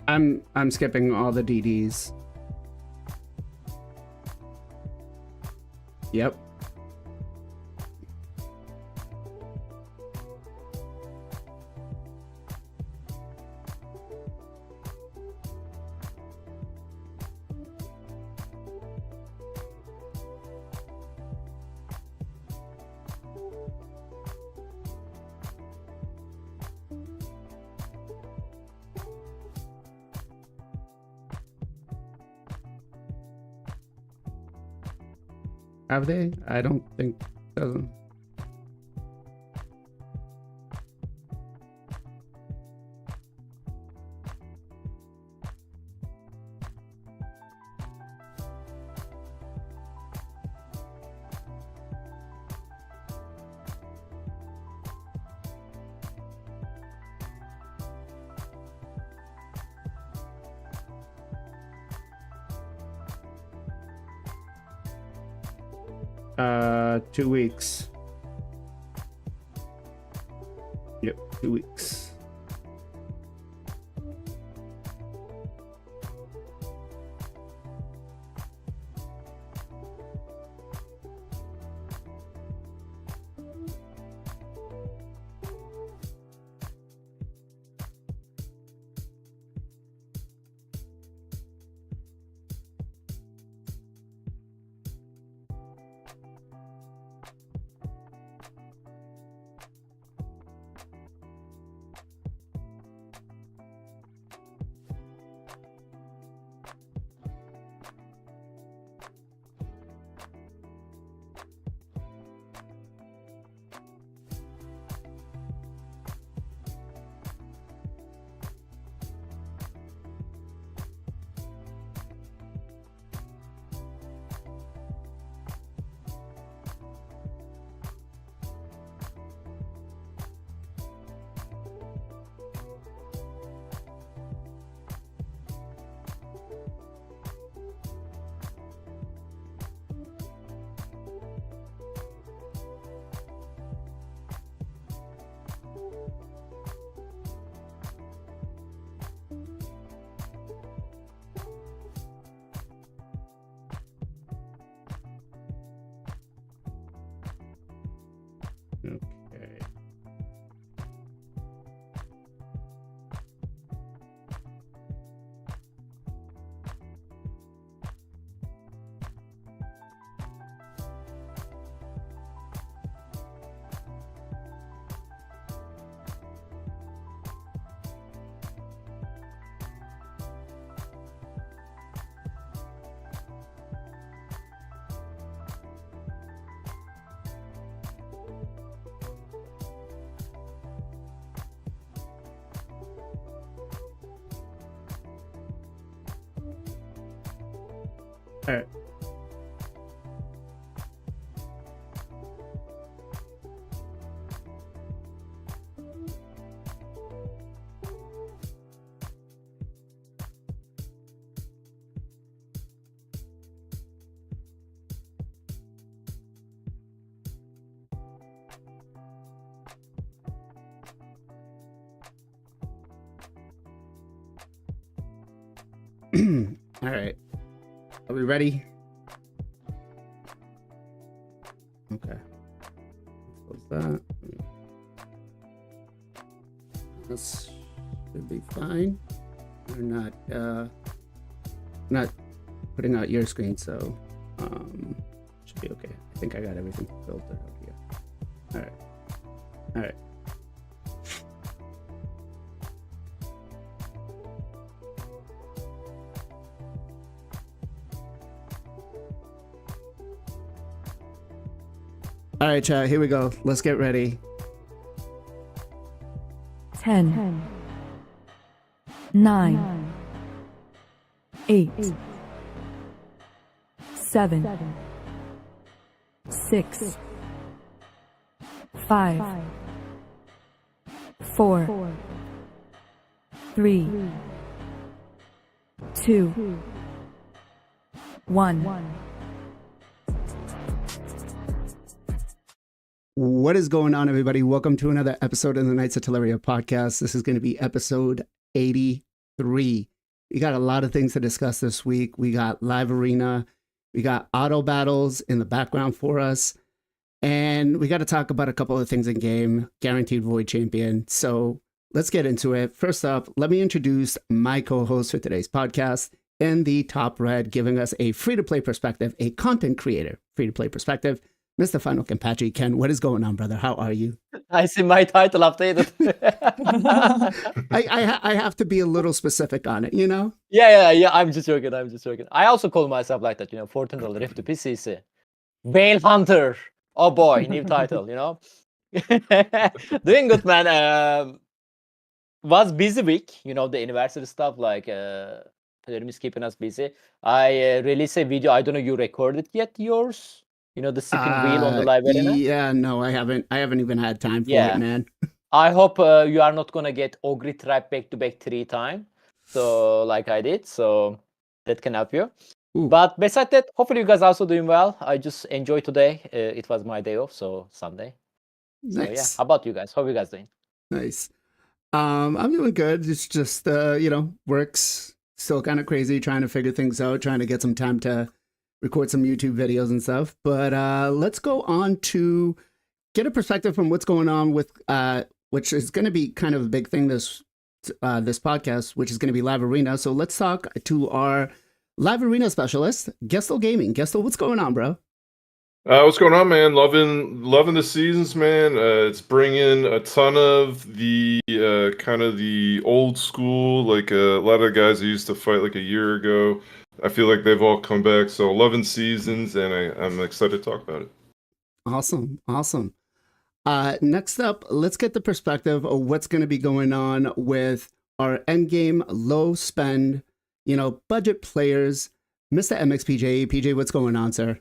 I'm skipping all the DDs. Yep. Have they? I don't think so. Uh, 2 weeks. Yep, 2 weeks. Okay. All right. All right. Are we ready? Okay. Close that. This should be fine. We're not putting out your screen, so should be okay. I think I got everything filtered up here. All right. All right. All right, chat, here we go. Let's get ready. 10, 9, 8, 7, 6, 5, 4, 3, 2, 1. What is going on, everybody? Welcome to another episode of the Knights of Teleria podcast. This is going to be episode 83. We got a lot of things to discuss this week. We got live arena, we got auto battles in the background for us, and we got to talk about a couple of things in game, guaranteed void champion. So let's get into it. First up, let me introduce my co-host for today's podcast in the top red, giving us a free-to-play perspective, a content creator free-to-play perspective, Mr. Final Campachi. Ken, what is going on, brother? How are you? I see my title updated. I have to be a little specific on it, you know? Yeah. I'm just joking. I also call myself like that, 14 Rift to PCC. Whale Hunter. Oh boy, new title, Doing good, man. Was busy week, the anniversary stuff, like Telerium is keeping us busy. I released a video. I don't know you recorded yet yours? The spin wheel on the live arena? Yeah, no, I haven't even had time for Yeah. it, man. I hope you are not gonna get Ogre Trap back-to-back 3 times. So like I did, so that can help you. Ooh. But besides that, hopefully you guys also doing well. I just enjoyed today. It was my day off, so Sunday. So yeah, Nice. how about you guys? How are you guys doing? Nice. I'm doing good. It's just work's still kind of crazy, trying to figure things out, trying to get some time to record some YouTube videos and stuff. But let's go on to get a perspective from what's going on with which is going to be kind of a big thing this podcast, which is going to be live arena. So let's talk to our live arena specialist, Gestel Gaming. Gestel, what's going on, bro? What's going on, man? Loving the seasons, man. It's bringing a ton of the kind of the old school, like a lot of the guys who used to fight like a year ago. I feel like they've all come back. So 11 seasons, and I'm excited to talk about it. Awesome. Next up, let's get the perspective of what's going to be going on with our endgame low spend, budget players. Mr. MXPJ, PJ, what's going on, sir?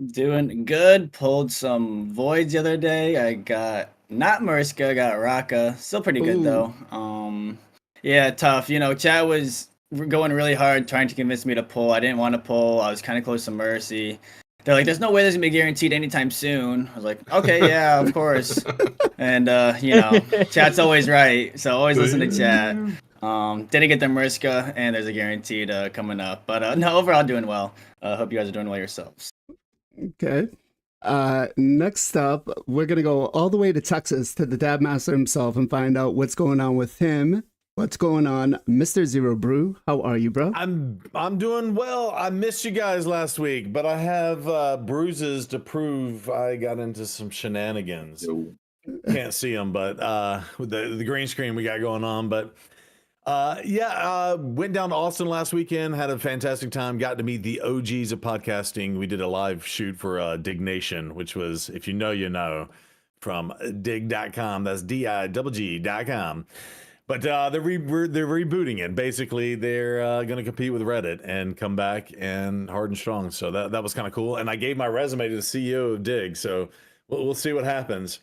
Doing good. Pulled some voids the other day. I got not Mariska, got Raka. Still pretty good though. Yeah, tough. Chat was going really hard trying to convince me to pull. I didn't want to pull. I was kind of close to Mercy. They're like, there's no way this is gonna be guaranteed anytime soon. I was like, okay, yeah, of course. And chat's always right, so always listen to chat. Didn't get the Mariska, and there's a guaranteed coming up. But no, overall doing well. Hope you guys are doing well yourselves. Okay. Next up, we're gonna go all the way to Texas to the Dab Master himself and find out what's going on with him. What's going on, Mr. Zero Brew? How are you, bro? I'm doing well. I missed you guys last week, but I have bruises to prove I got into some shenanigans. Can't see them, but with the green screen we got going on. But went down to Austin last weekend, had a fantastic time, got to meet the OGs of podcasting. We did a live shoot for Dig Nation, which was, if you know, you know, from dig.com. That's DIGG.com. But they're rebooting it. Basically, they're going to compete with Reddit and come back and hard and strong. So that was kind of cool. And I gave my resume to the CEO of Dig. So we'll see what happens.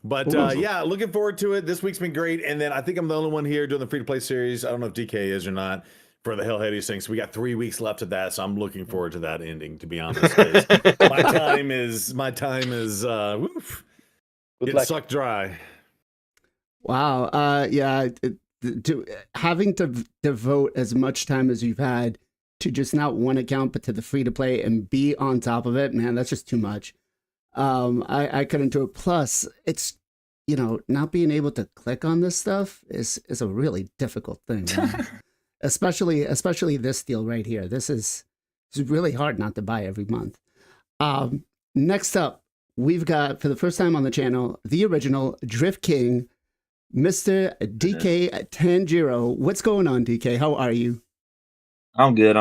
But looking forward to it. This week's been great. And then I think I'm the only one here doing the free-to-play series. I don't know if DK is or not for the Hell Hades thing. So we got 3 weeks left of that. So I'm looking forward to that ending, to be honest. my time is it sucked dry. Wow. Having to devote as much time as you've had to just not one account, but to the free to play and be on top of it, man, that's just too much. I couldn't do it. Plus, it's not being able to click on this stuff is a really difficult thing, especially this deal right here. It's really hard not to buy every month. Next up, we've got, for the first time on the channel, the original Drift King, Mr. DK Tanjiro. What's going on, DK? How are you? I'm good.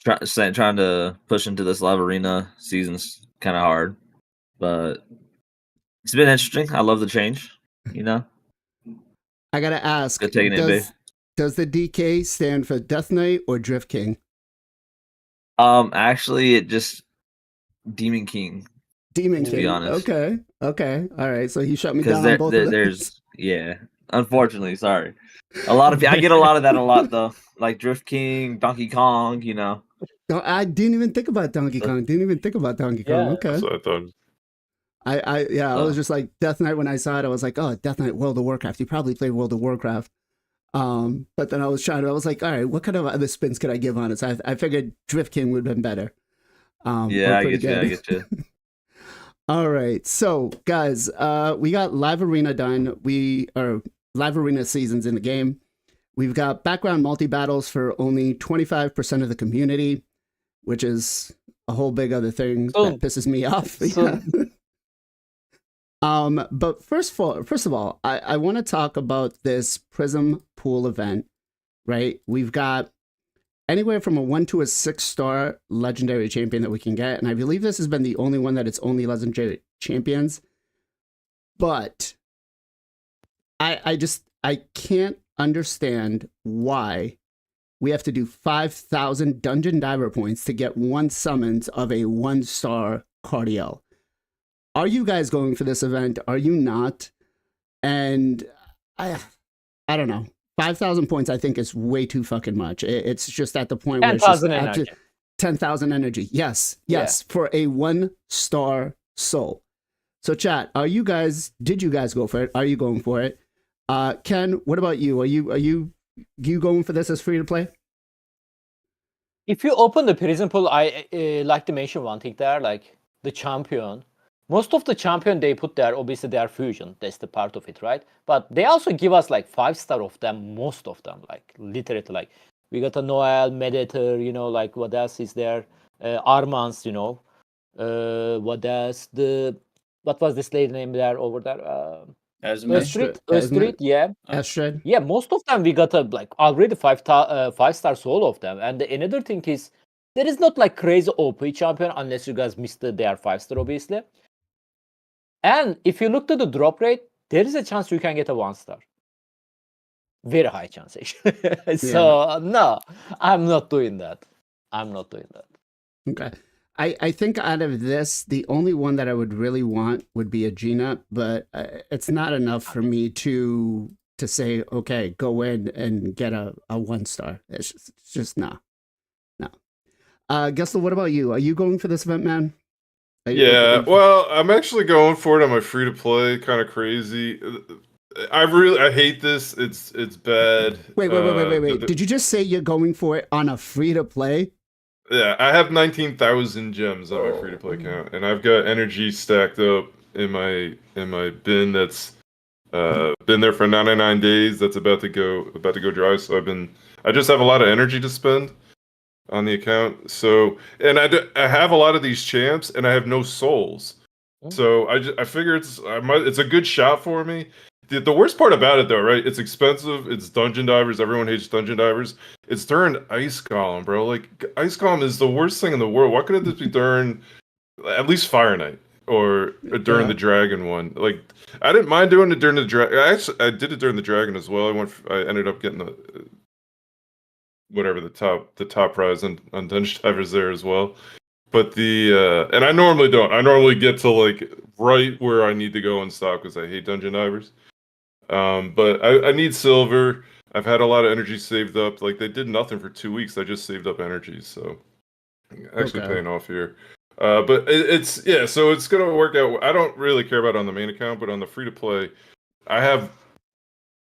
Trying to push into this live arena season's kind of hard, but it's been interesting. I love the change. I gotta ask, Good taking it big. Does the DK stand for Death Knight or Drift King? Actually, it just Demon King. Demon To King. be honest. Okay. All right. So he shut me down on both of those. Unfortunately, sorry. I get a lot of that though. Like Drift King, Donkey Kong, No, I didn't even think about Donkey Kong. Okay. That's what I thought. I was just like Death Knight when I saw it. I was like, oh, Death Knight, World of Warcraft. You probably played World of Warcraft. But then I was like, all right, what kind of other spins could I give on it? So I figured Drift King would have been better. Yeah, or I pretty get you. I good. get you. All right. So, guys, we got Live Arena done. We are Live Arena seasons in the game. We've got background multi-battles for only 25% of the community, which is a whole big other thing Soon. that pisses me off. Soon. But first of all, I want to talk about this Prism Pool event, right? We've got anywhere from a 1 to a 6-star legendary champion that we can get, and I believe this has been the only one that it's only legendary champions. But I can't understand why we have to do 5,000 dungeon diver points to get 1 summons of a 1-star Cardiel. Are you guys going for this event? Are you not? And I don't know. 5,000 points, I think, is way too fucking much. It's just at the point where it's just 10,000 energy. 10,000 energy. Yes, Yeah. for a 1-star soul. So, chat, did you guys go for it? Are you going for it? Ken, what about you? Are you going for this as free to play? If you open the prison pool, I like to mention one thing there, like the champion. Most of the champion they put there, obviously they are fusion. That's the part of it, right? But they also give us like 5-star of them, most of them, like literally, like we got a Noel, Mediator, like what else is there? Armans, what else? What was this lady name there over there? Esme. Street, yeah. Astrid? Yeah, most of them we got like already 5-star solo of them. And another thing is, there is not like crazy OP champion unless you guys missed their 5-star, obviously. And if you look to the drop rate, there is a chance you can get a 1-star. Very high chance, actually. So no, I'm not doing that. Okay. I think out of this, the only one that I would really want would be a Gina, but it's not enough for me to say, okay, go in and get a 1-star. It's just no. Gessel, what about you? Are you going for this event, man? Yeah, well, I'm actually going for it on my free to play. Kind of crazy. I hate this. It's bad. Wait. Did you just say you're going for it on a free to play? Yeah, I have 19,000 gems on my free to play account, and I've got energy stacked up in my bin that's been there for 99 days. That's about to go dry. So I just have a lot of energy to spend on the account. So, and I have a lot of these champs, and I have no souls. So I figure it's a good shot for me. The worst part about it, though, right? It's expensive. It's dungeon divers. Everyone hates dungeon divers. It's during Ice Golem, bro. Like, Ice Golem is the worst thing in the world. Why couldn't this be during at least Fire Knight or during the Dragon one? Like, I didn't mind doing it during the Dragon. I did it during the Dragon as well. I ended up getting the top prize on dungeon divers there as well. But and I normally don't. I normally get to like right where I need to go in stock because I hate dungeon divers. But I need silver. I've had a lot of energy saved up. Like, they did nothing for 2 weeks. I just saved up energy, so actually paying off here. But so it's gonna work out. I don't really care about it on the main account, but on the free to play, I have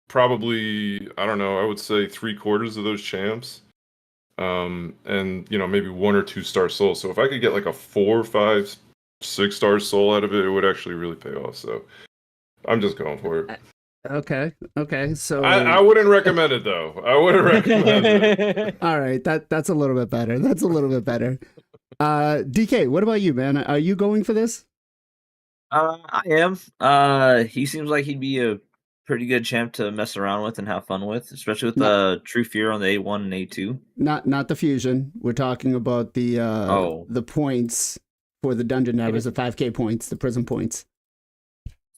probably, I don't know, I would say 3/4 of those champs. And maybe 1 or 2-star soul. So if I could get like a 4, 5, 6-star soul out of it, it would actually really pay off. So I'm just going for it. Okay. So I wouldn't recommend it, though. I wouldn't recommend it. All right, that's a little bit better. DK, what about you, man? Are you going for this? I am. He seems like he'd be a pretty good champ to mess around with and have fun with, especially with the True Fear on the A1 and A2. Not the fusion. We're talking about the points for the dungeon divers, the 5K points, the prison points.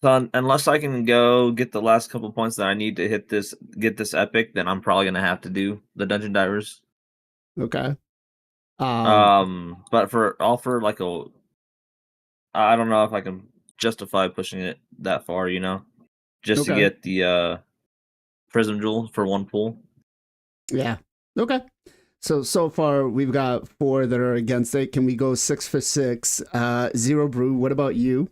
So unless I can go get the last couple points that I need to get this epic, then I'm probably gonna have to do the dungeon divers. Okay. But for like I don't know if I can justify pushing it that far, just to get the Prism Jewel for 1 pool. Yeah. Okay. So far we've got 4 that are against it. Can we go 6 for 6? Zero Brew, what about you?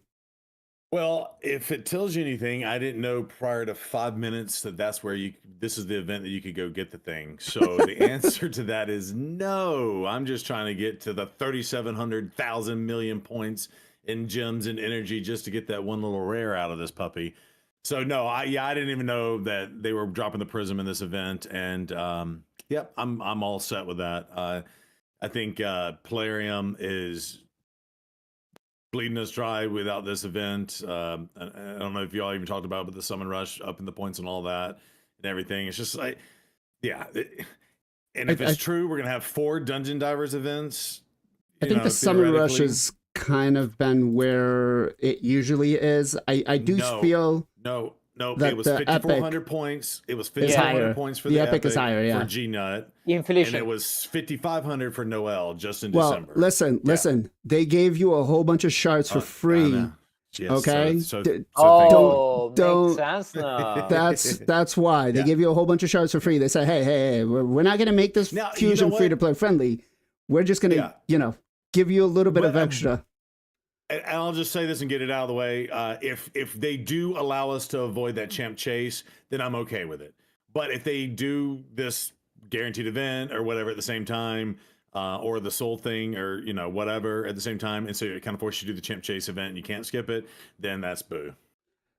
Well, if it tells you anything, I didn't know prior to 5 minutes that's where this is the event that you could go get the thing. So the answer to that is no. I'm just trying to get to the 3,700,000 million points in gems and energy just to get that one little rare out of this puppy. So no, I didn't even know that they were dropping the prism in this event. And yep, I'm all set with that. I think Plarium is bleeding us dry without this event. I don't know if y'all even talked about, but the summon rush up in the points and all that and everything. It's just like, yeah. And if it's true, we're gonna have 4 dungeon divers events. I think the summon rush has kind of been where it usually is. I do feel no. that It was the 5,400 points. It was higher. 5,400 points for the epic is higher, yeah. for G Nut. Inflation. And it was 5,500 for Noel just in Well, December. listen. They gave you a whole bunch of shards for free. Yes, okay. Makes sense now. That's why they give you a whole bunch of shards for free. They say, hey, we're not gonna make this Now, fusion free to play friendly. We're just gonna, give you a little bit of extra. And I'll just say this and get it out of the way. If they do allow us to avoid that champ chase, then I'm okay with it. But if they do this guaranteed event or whatever at the same time, or the soul thing or whatever at the same time, and so it kind of forces you to do the champ chase event and you can't skip it, then that's boo.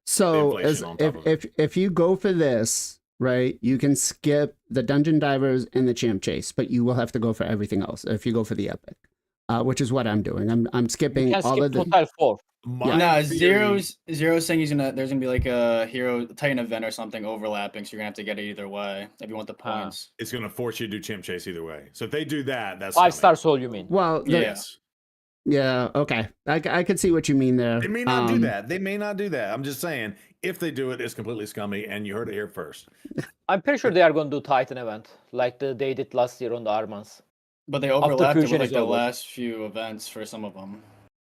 So if you go for this, right, you can skip the dungeon divers and the champ chase, but you will have to go for everything else if you go for the epic. Which is what I'm doing. I'm skipping all of the total 4. No, Zero's saying there's gonna be like a hero Titan event or something overlapping, so you're gonna have to get it either way if you want the points. It's gonna force you to do champ chase either way. So if they do that, that's 5-star soul, you mean? Well, yes. Yeah, okay. I could see what you mean there. They may not do that. They may not do that. I'm just saying, if they do it, it's completely scummy, and you heard it here first. I'm pretty sure they are going to do Titan event like they did last year on the Armans. But they overlapped it with fusion like is the over. last few events for some of them.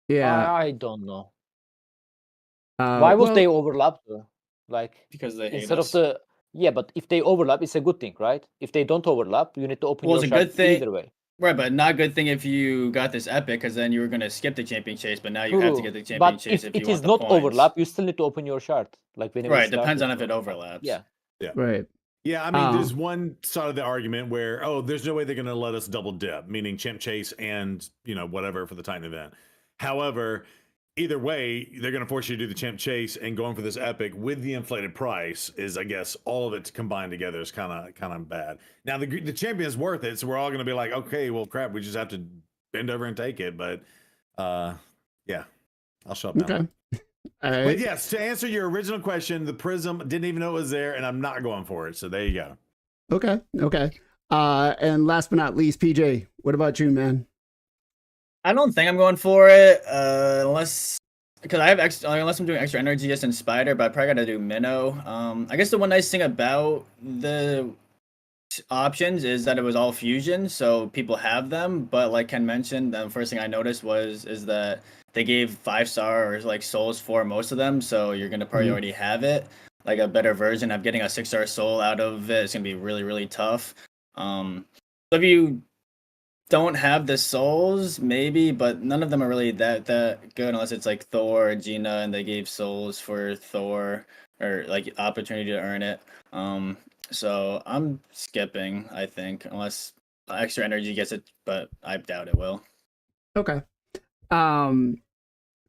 Yeah. I don't know. Why would they overlap though? Like Because they hate instead us. of but if they overlap, it's a good thing, right? If they don't overlap, you need to open Well, your it's a good shop thing. either way. Right, but not a good thing if you got this epic, because then you were gonna skip the champion chase, but now you have to get the champion But chase if if you it want is the not points. overlap, you still need to open your shard. Like whenever Right, it starts, depends on if it overlaps. Yeah. Right. Yeah, I mean, there's one side of the argument where, there's no way they're going to let us double dip, meaning champ chase and, whatever for the Titan event. However, either way, they're going to force you to do the champ chase, and going for this epic with the inflated price is, I guess, all of it combined together is kind of bad. Now, the champion's worth it, so we're all going to be like, okay, well, crap, we just have to bend over and take it. But, yeah, I'll shut up now. Okay. All right. But yes, to answer your original question, the prism didn't even know it was there, and I'm not going for it. So there you go. Okay. And last but not least, PJ, what about you, man? I don't think I'm going for it, unless I'm doing extra energy just in Spider, but I probably gotta do Minnow. I guess the one nice thing about the options is that it was all fusion, so people have them. But like Ken mentioned, the first thing I noticed is that they gave 5-star or like souls for most of them, so you're gonna probably already have it. Like a better version of getting a 6-star soul out of it is gonna be really, really tough. So if you don't have the souls, maybe, but none of them are really that good unless it's like Thor or Gina and they gave souls for Thor or like opportunity to earn it. So I'm skipping, I think, unless extra energy gets it, but I doubt it will. Okay.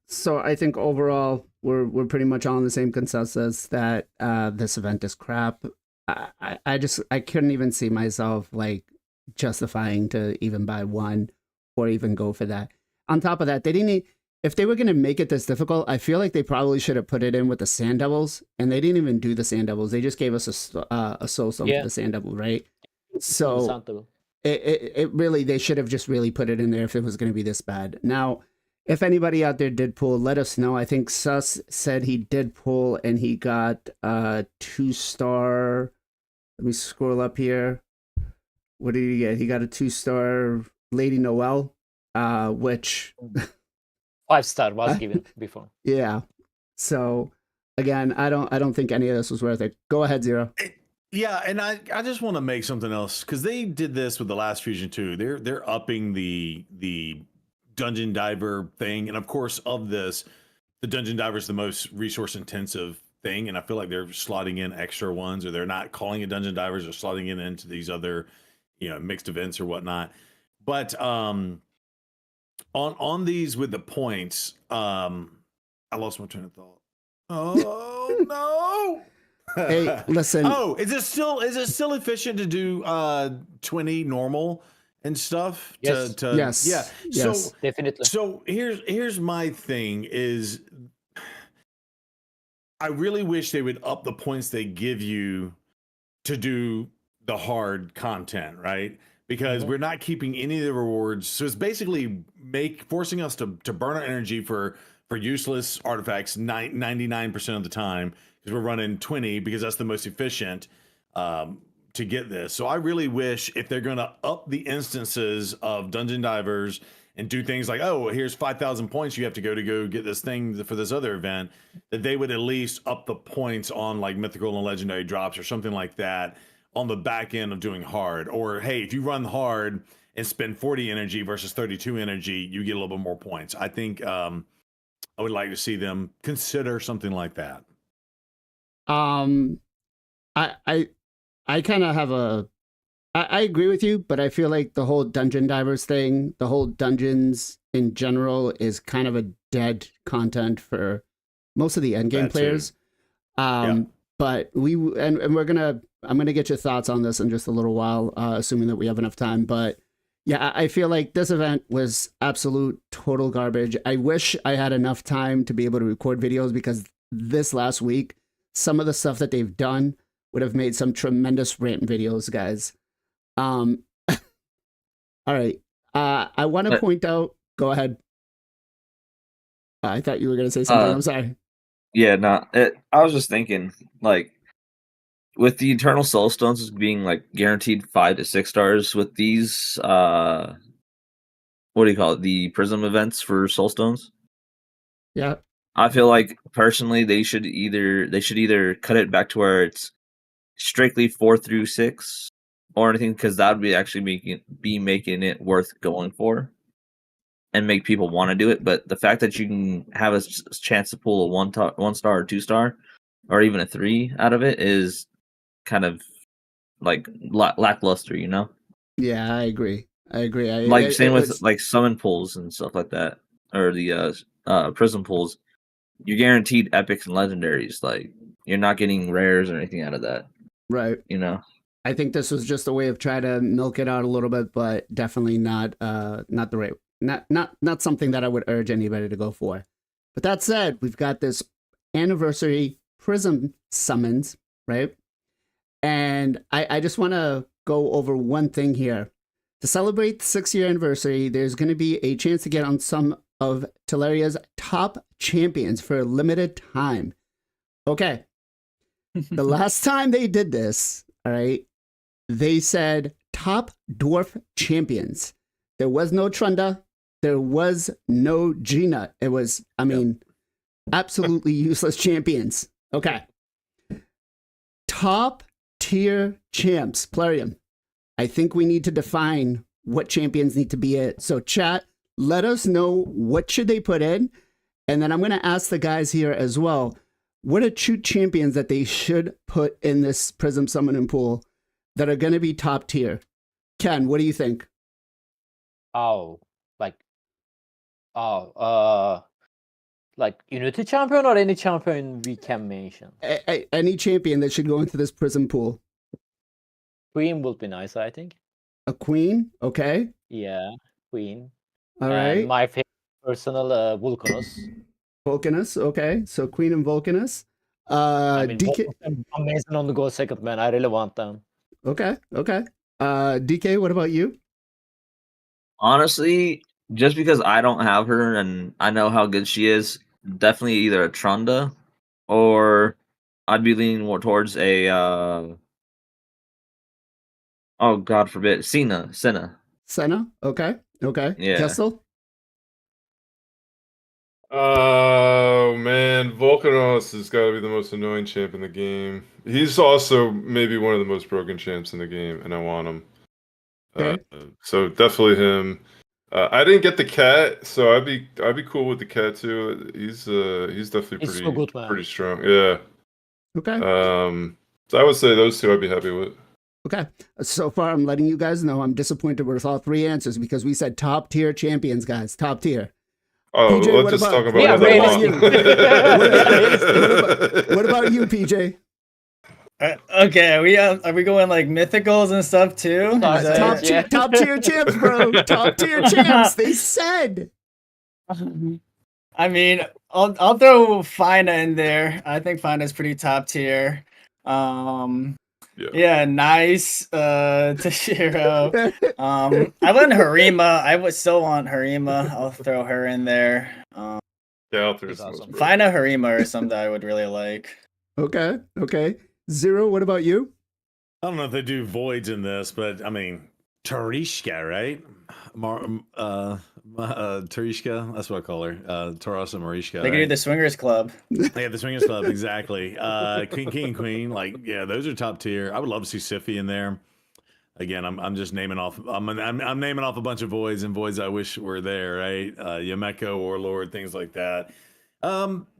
So I think overall we're pretty much all in the same consensus that this event is crap. I couldn't even see myself like justifying to even buy one or even go for that. On top of that, they didn't. If they were going to make it this difficult, I feel like they probably should have put it in with the Sand Devils, and they didn't even do the Sand Devils. They just gave us a soul stone for the Sand Devil, right? So it really, they should have just really put it in there if it was going to be this bad. Now, if anybody out there did pull, let us know. I think Sus said he did pull and he got 2-star. Let me scroll up here. What did he get? He got a 2-star Lady Noel, which 5-star was given before. Yeah. So again, I don't think any of this was worth it. Go ahead, Zero. Yeah, and I just want to make something else because they did this with the last fusion too. They're upping the dungeon diver thing, and of course of this, the dungeon diver is the most resource intensive thing, and I feel like they're slotting in extra ones, or they're not calling it dungeon divers, or slotting it into these other, mixed events or whatnot. But on these with the points, I lost my train of thought. Oh no. Hey, listen. Oh, is it still efficient to do 20 normal and stuff? Yes. Yes. Yeah. Yes. Definitely. So here's my thing is, I really wish they would up the points they give you to do the hard content, right? Because we're not keeping any of the rewards. So it's basically forcing us to burn our energy for useless artifacts 99% of the time, because we're running 20 because that's the most efficient to get this. So I really wish, if they're going to up the instances of dungeon divers and do things like, oh, here's 5,000 points you have to go get this thing for this other event, that they would at least up the points on like mythical and legendary drops or something like that on the back end of doing hard. Or hey, if you run hard and spend 40 energy versus 32 energy, you get a little bit more points. I think I would like to see them consider something like that. I kind of have I agree with you, but I feel like the whole dungeon divers thing, the whole dungeons in general, is kind of a dead content for most of the end game players. But I'm gonna get your thoughts on this in just a little while, assuming that we have enough time. But yeah, I feel like this event was absolute total garbage. I wish I had enough time to be able to record videos, because this last week, some of the stuff that they've done would have made some tremendous rant videos, guys. All right. I want to point out. Go ahead. I thought you were going to say something. I'm sorry. Yeah, I was just thinking, like, with the Eternal Soul Stones being like guaranteed 5 to 6 stars, with these what do you call it? The Prism events for Soul Stones. Yeah. I feel like personally they should either cut it back to where it's strictly 4 through 6 or anything, because that would be actually making it worth going for and make people want to do it. But the fact that you can have a chance to pull a 1 star or 2 star or even a 3 out of it is kind of like lackluster, you know? Yeah, I agree. Same with like summon pulls and stuff like that, or the prism pulls. You're guaranteed epics and legendaries. Like, you're not getting rares or anything out of that. Right. You know? I think this was just a way of trying to milk it out a little bit, but definitely not the right, not something that I would urge anybody to go for. But that said, we've got this anniversary Prism summons, right? And I just want to go over one thing here. To celebrate the 6-year anniversary, there's going to be a chance to get on some of Teleria's top champions for a limited time. Okay. The last time they did this, all right, they said top dwarf champions. There was no Trunda. There was no Gina. It was, absolutely useless champions. Okay. Top tier champs, Plarium. I think we need to define what champions need to be it. So chat, let us know what should they put in. And then I'm going to ask the guys here as well, what are 2 champions that they should put in this Prism Summoning Pool that are going to be top tier? Ken, what do you think? Like Unity champion or any champion we can mention? Any champion that should go into this Prism Pool. Queen would be nice, I think. A queen? Okay. Yeah, Queen. All right. And my favorite personal Vulcanus. Vulcanus, okay. So Queen and Vulcanus. DK... amazing on the go second, man. I really want them. Okay. DK, what about you? Honestly, just because I don't have her and I know how good she is, definitely either a Trunda or I'd be leaning more towards a oh, God forbid, Senna. Okay. Yeah. Kessel? Oh man, Volcanos has got to be the most annoying champ in the game. He's also maybe one of the most broken champs in the game, and I want him. Okay. So definitely him. I didn't get the cat, so I'd be cool with the cat too. He's definitely He's so good, man. pretty strong. Yeah. Okay. So I would say those two I'd be happy with. Okay. So far, I'm letting you guys know I'm disappointed with all three answers because we said top tier champions, guys. Top tier. Oh, PJ, what let's just about- talk about Yeah, what they realistic. want. What about you, PJ? Okay, are we going like mythicals and stuff too? Is Top that- Top, Yeah. top tier champs, bro. Top tier champs. They said. I mean, I'll throw Fina in there. I think Fina's pretty top tier. Yeah, nice. Tashiro. I went Harima. I would still want Harima. I'll throw her in there. Yeah, I'll throw He's some awesome. Fina Harima or something I would really like. Okay. Okay. Zero. What about you? I don't know if they do voids in this, but I mean, Tarishka, right? Tarishka, that's what I call her. Tarasa Marishka. They could do the Swingers Club. Yeah, the Swingers Club, exactly. King and Queen, like, yeah, those are top tier. I would love to see Siffy in there. Again, I'm just naming off. I'm naming off a bunch of voids and voids I wish were there, right? Yameko, Warlord, things like that.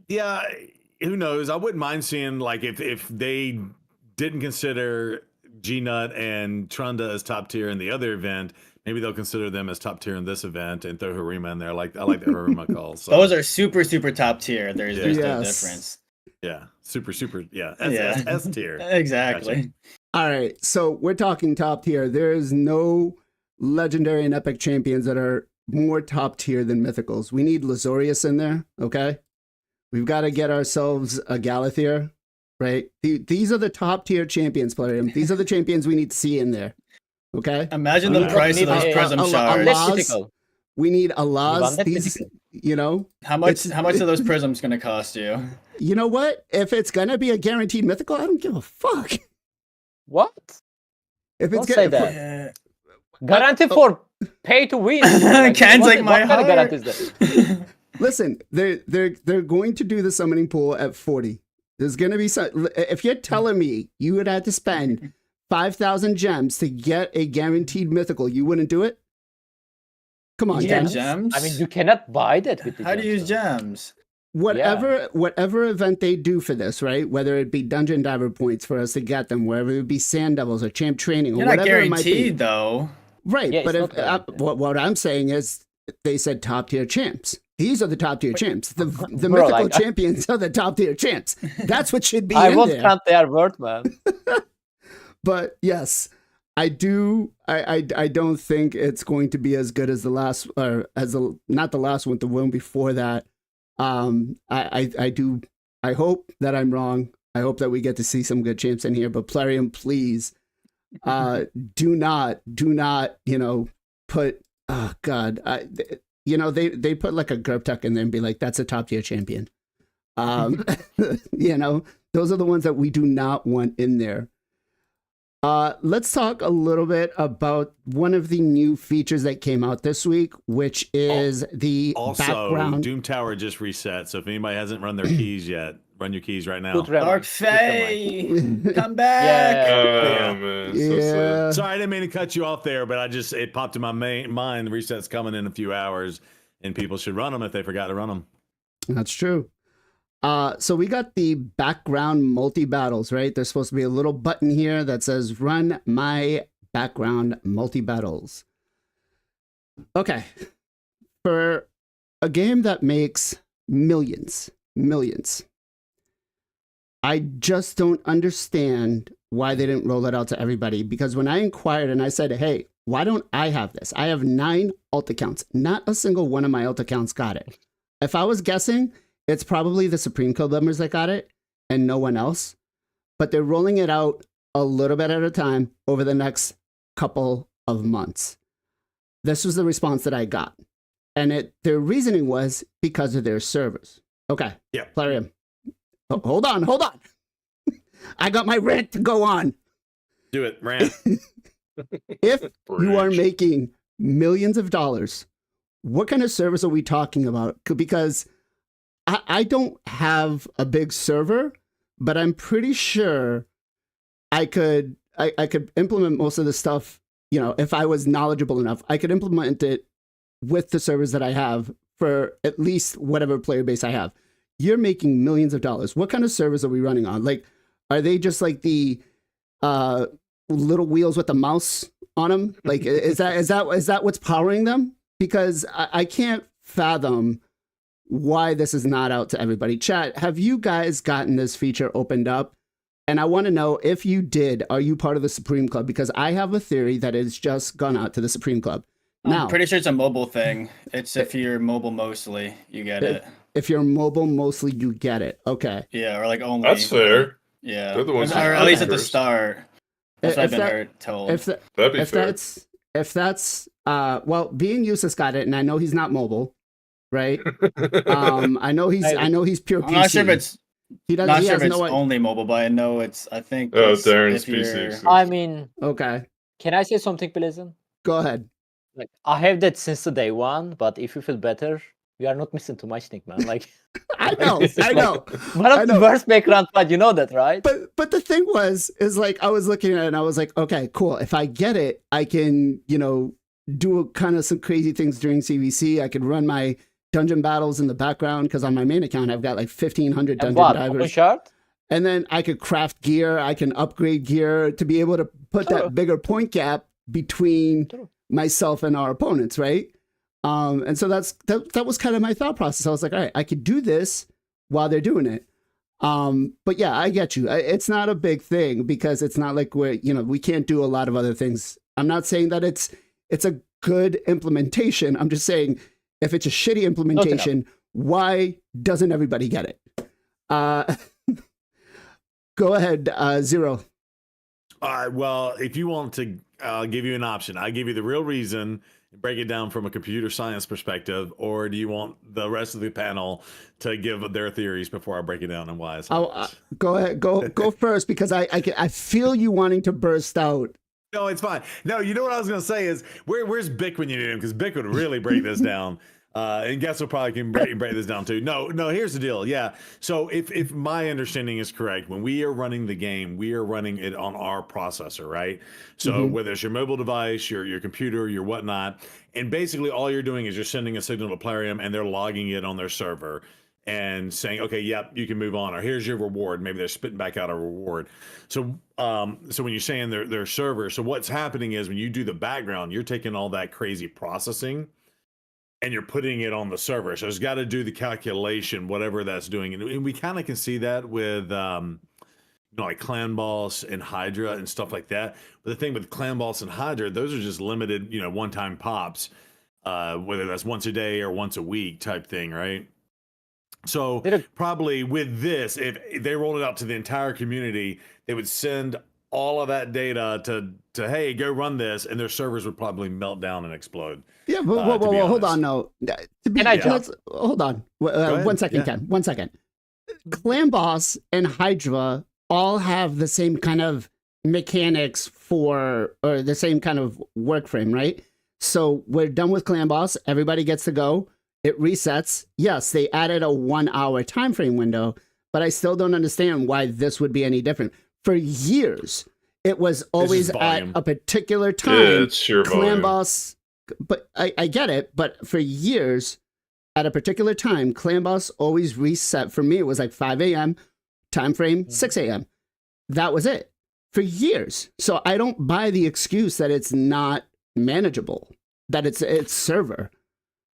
Yeah, who knows? I wouldn't mind seeing like if they didn't consider G-Nut and Trunda as top tier in the other event, maybe they'll consider them as top tier in this event and throw Harima in there. I like the Harima calls. So. Those are super top tier. There's no Yes. difference. Yeah, super, yeah, Yeah. S tier. Exactly. Gotcha. All right. So we're talking top tier. There is no legendary and epic champions that are more top tier than mythicals. We need Lazorius in there. Okay. We've got to get ourselves a Galathier, right? These are the top tier champions, Plarium. These are the champions we need to see in there. Okay. Imagine We the don't price need of those a- prism a- a- shards. a- That's mythical. We need You Allahs. want that These, mythical? you know, How much are those prisms gonna cost you? you know what? If it's gonna be a guaranteed mythical, I don't give a fuck. What? If it's Don't say gonna, that. Yeah. Guarantee for pay to win. Ken's what, like my what kind of heart. guarantee is that? listen, they're going to do the summoning pool at 40. There's gonna be some. If you're telling me you would have to spend 5,000 gems to get a guaranteed mythical, you wouldn't do it? Come on, You get Ken. gems? I mean, you cannot buy that with the How do you use gems, gems? Whatever event they do for this, right? Whether it be dungeon diver points for us to get them, whether it be sand devils or champ training or You're not whatever it might be. guaranteed though. Right, Yeah, but it's if, not guaranteed. what I'm saying is they said top tier champs. These are the top tier champs. The Bro, mythical like- champions are the top tier champs. That's what should be I in won't there. count their word, man. But yes, I do. I don't think it's going to be as good as the last, or as not the last one, the one before that. I do. I hope that I'm wrong. I hope that we get to see some good champs in here. But Plarium, please, do not, put. Oh God, they put like a Gerptek in there and be like, that's a top tier champion. Those are the ones that we do not want in there. Let's talk a little bit about one of the new features that came out this week, which is the Also, background. Doom Tower just reset, so if anybody hasn't run their keys yet, run your keys right now. Good reminder. Dark Good reminder. Fae, come back. Oh man, so sad. Yeah, Sorry, I didn't mean to cut you off there, but it popped in my mind. The reset's coming in a few hours, and people should run them if they forgot to run them. that's true. So we got the background multi battles, right? There's supposed to be a little button here that says run my background multi battles. Okay. For a game that makes millions, I just don't understand why they didn't roll it out to everybody. Because when I inquired and I said, hey, why don't I have this? I have 9 alt accounts. Not a single one of my alt accounts got it. If I was guessing, it's probably the Supreme Code members that got it and no one else. But they're rolling it out a little bit at a time over the next couple of months. This was the response that I got. And their reasoning was because of their servers. Okay. Yeah. Plarium. Oh, hold on. I got my rant to go on. Do it, rant. If you are Rich. making millions of dollars, what kind of service are we talking about? Because I don't have a big server, but I'm pretty sure I could implement most of the stuff. If I was knowledgeable enough, I could implement it with the servers that I have for at least whatever player base I have. You're making millions of dollars. What kind of servers are we running on? Like, are they just like the little wheels with the mouse on them? Like, is that what's powering them? Because I can't fathom why this is not out to everybody. Chat, have you guys gotten this feature opened up? And I want to know, if you did, are you part of the Supreme Club? Because I have a theory that it's just gone out to the Supreme Club. Now, I'm pretty sure it's a mobile thing. It's if you're mobile mostly, you get it. If you're mobile mostly, you get it. Okay. Yeah, or like only. That's fair. Yeah. They're the ones Or who at least at the first. start. That's what I've been told. That'd be fair. That's well, being useless got it, and I know he's not mobile, right? I know he's pure PC. I'm not sure if it's he doesn't. not He sure if has it's no. only mobile, but I know it's. I think. Oh, it's Darren's if you're- PC. I mean, Okay, can I say something, pleasant? go ahead. Like, I have that since the day one, but if you feel better, we are not missing too much, Nick, man. Like, I know, this is I know. one I of know. the worst background, but you know that, right? But the thing is like, I was looking at it and I was like, okay, cool. If I get it, I can, do kind of some crazy things during CVC. I could run my dungeon battles in the background, because on my main account, I've got like 1,500 And dungeon what? Open divers. shard? And then I could craft gear. I can upgrade gear to be able to put True. that bigger point gap between True. myself and our opponents, right? And so that was kind of my thought process. I was like, all right, I could do this while they're doing it. But yeah, I get you. It's not a big thing, because it's not like we can't do a lot of other things. I'm not saying that it's a good implementation. I'm just saying, if it's a shitty implementation, why doesn't everybody get it? Go ahead, Zero. Well, if you want to, I'll give you an option. I give you the real reason, break it down from a computer science perspective, or do you want the rest of the panel to give their theories before I break it down and why? Go ahead, go first, because I feel you wanting to burst out. No, it's fine. No, you know what I was going to say is, where's Bick when you need him? Because Bick would really break this down. And Guess will probably can break this down too. No, here's the deal. Yeah. So if my understanding is correct, when we are running the game, we are running it on our processor, right? So whether it's your mobile device, your computer, your whatnot, and basically all you're doing is you're sending a signal to Plarium, and they're logging it on their server and saying, okay, yep, you can move on, or here's your reward. Maybe they're spitting back out a reward. So so when you're saying their server, so what's happening is, when you do the background, you're taking all that crazy processing and you're putting it on the server. So it's got to do the calculation, whatever that's doing. And we kind of can see that with, like Clan Boss and Hydra and stuff like that. But the thing with Clan Boss and Hydra, those are just limited, one-time pops, whether that's once a day or once a week type thing, right? So probably with this, if they rolled it out to the entire community, they would send all of that data to hey, go run this, and their servers would probably melt down and explode. Yeah, but hold on, no. Hold on. One second, Yeah. Ken. 1 second. Clan Boss and Hydra all have the same kind of mechanics or the same kind of work frame, right? So we're done with Clan Boss. Everybody gets to go. It resets. Yes, they added a 1 hour time frame window, but I still don't understand why this would be any different. For years, it was always at a particular time. Yeah, it's sheer Clan volume. Boss, but I get it. But for years, at a particular time, Clan Boss always reset. For me, it was like 5 a.m. time frame, 6 a.m. That was it for years. So I don't buy the excuse that it's not manageable, that it's server.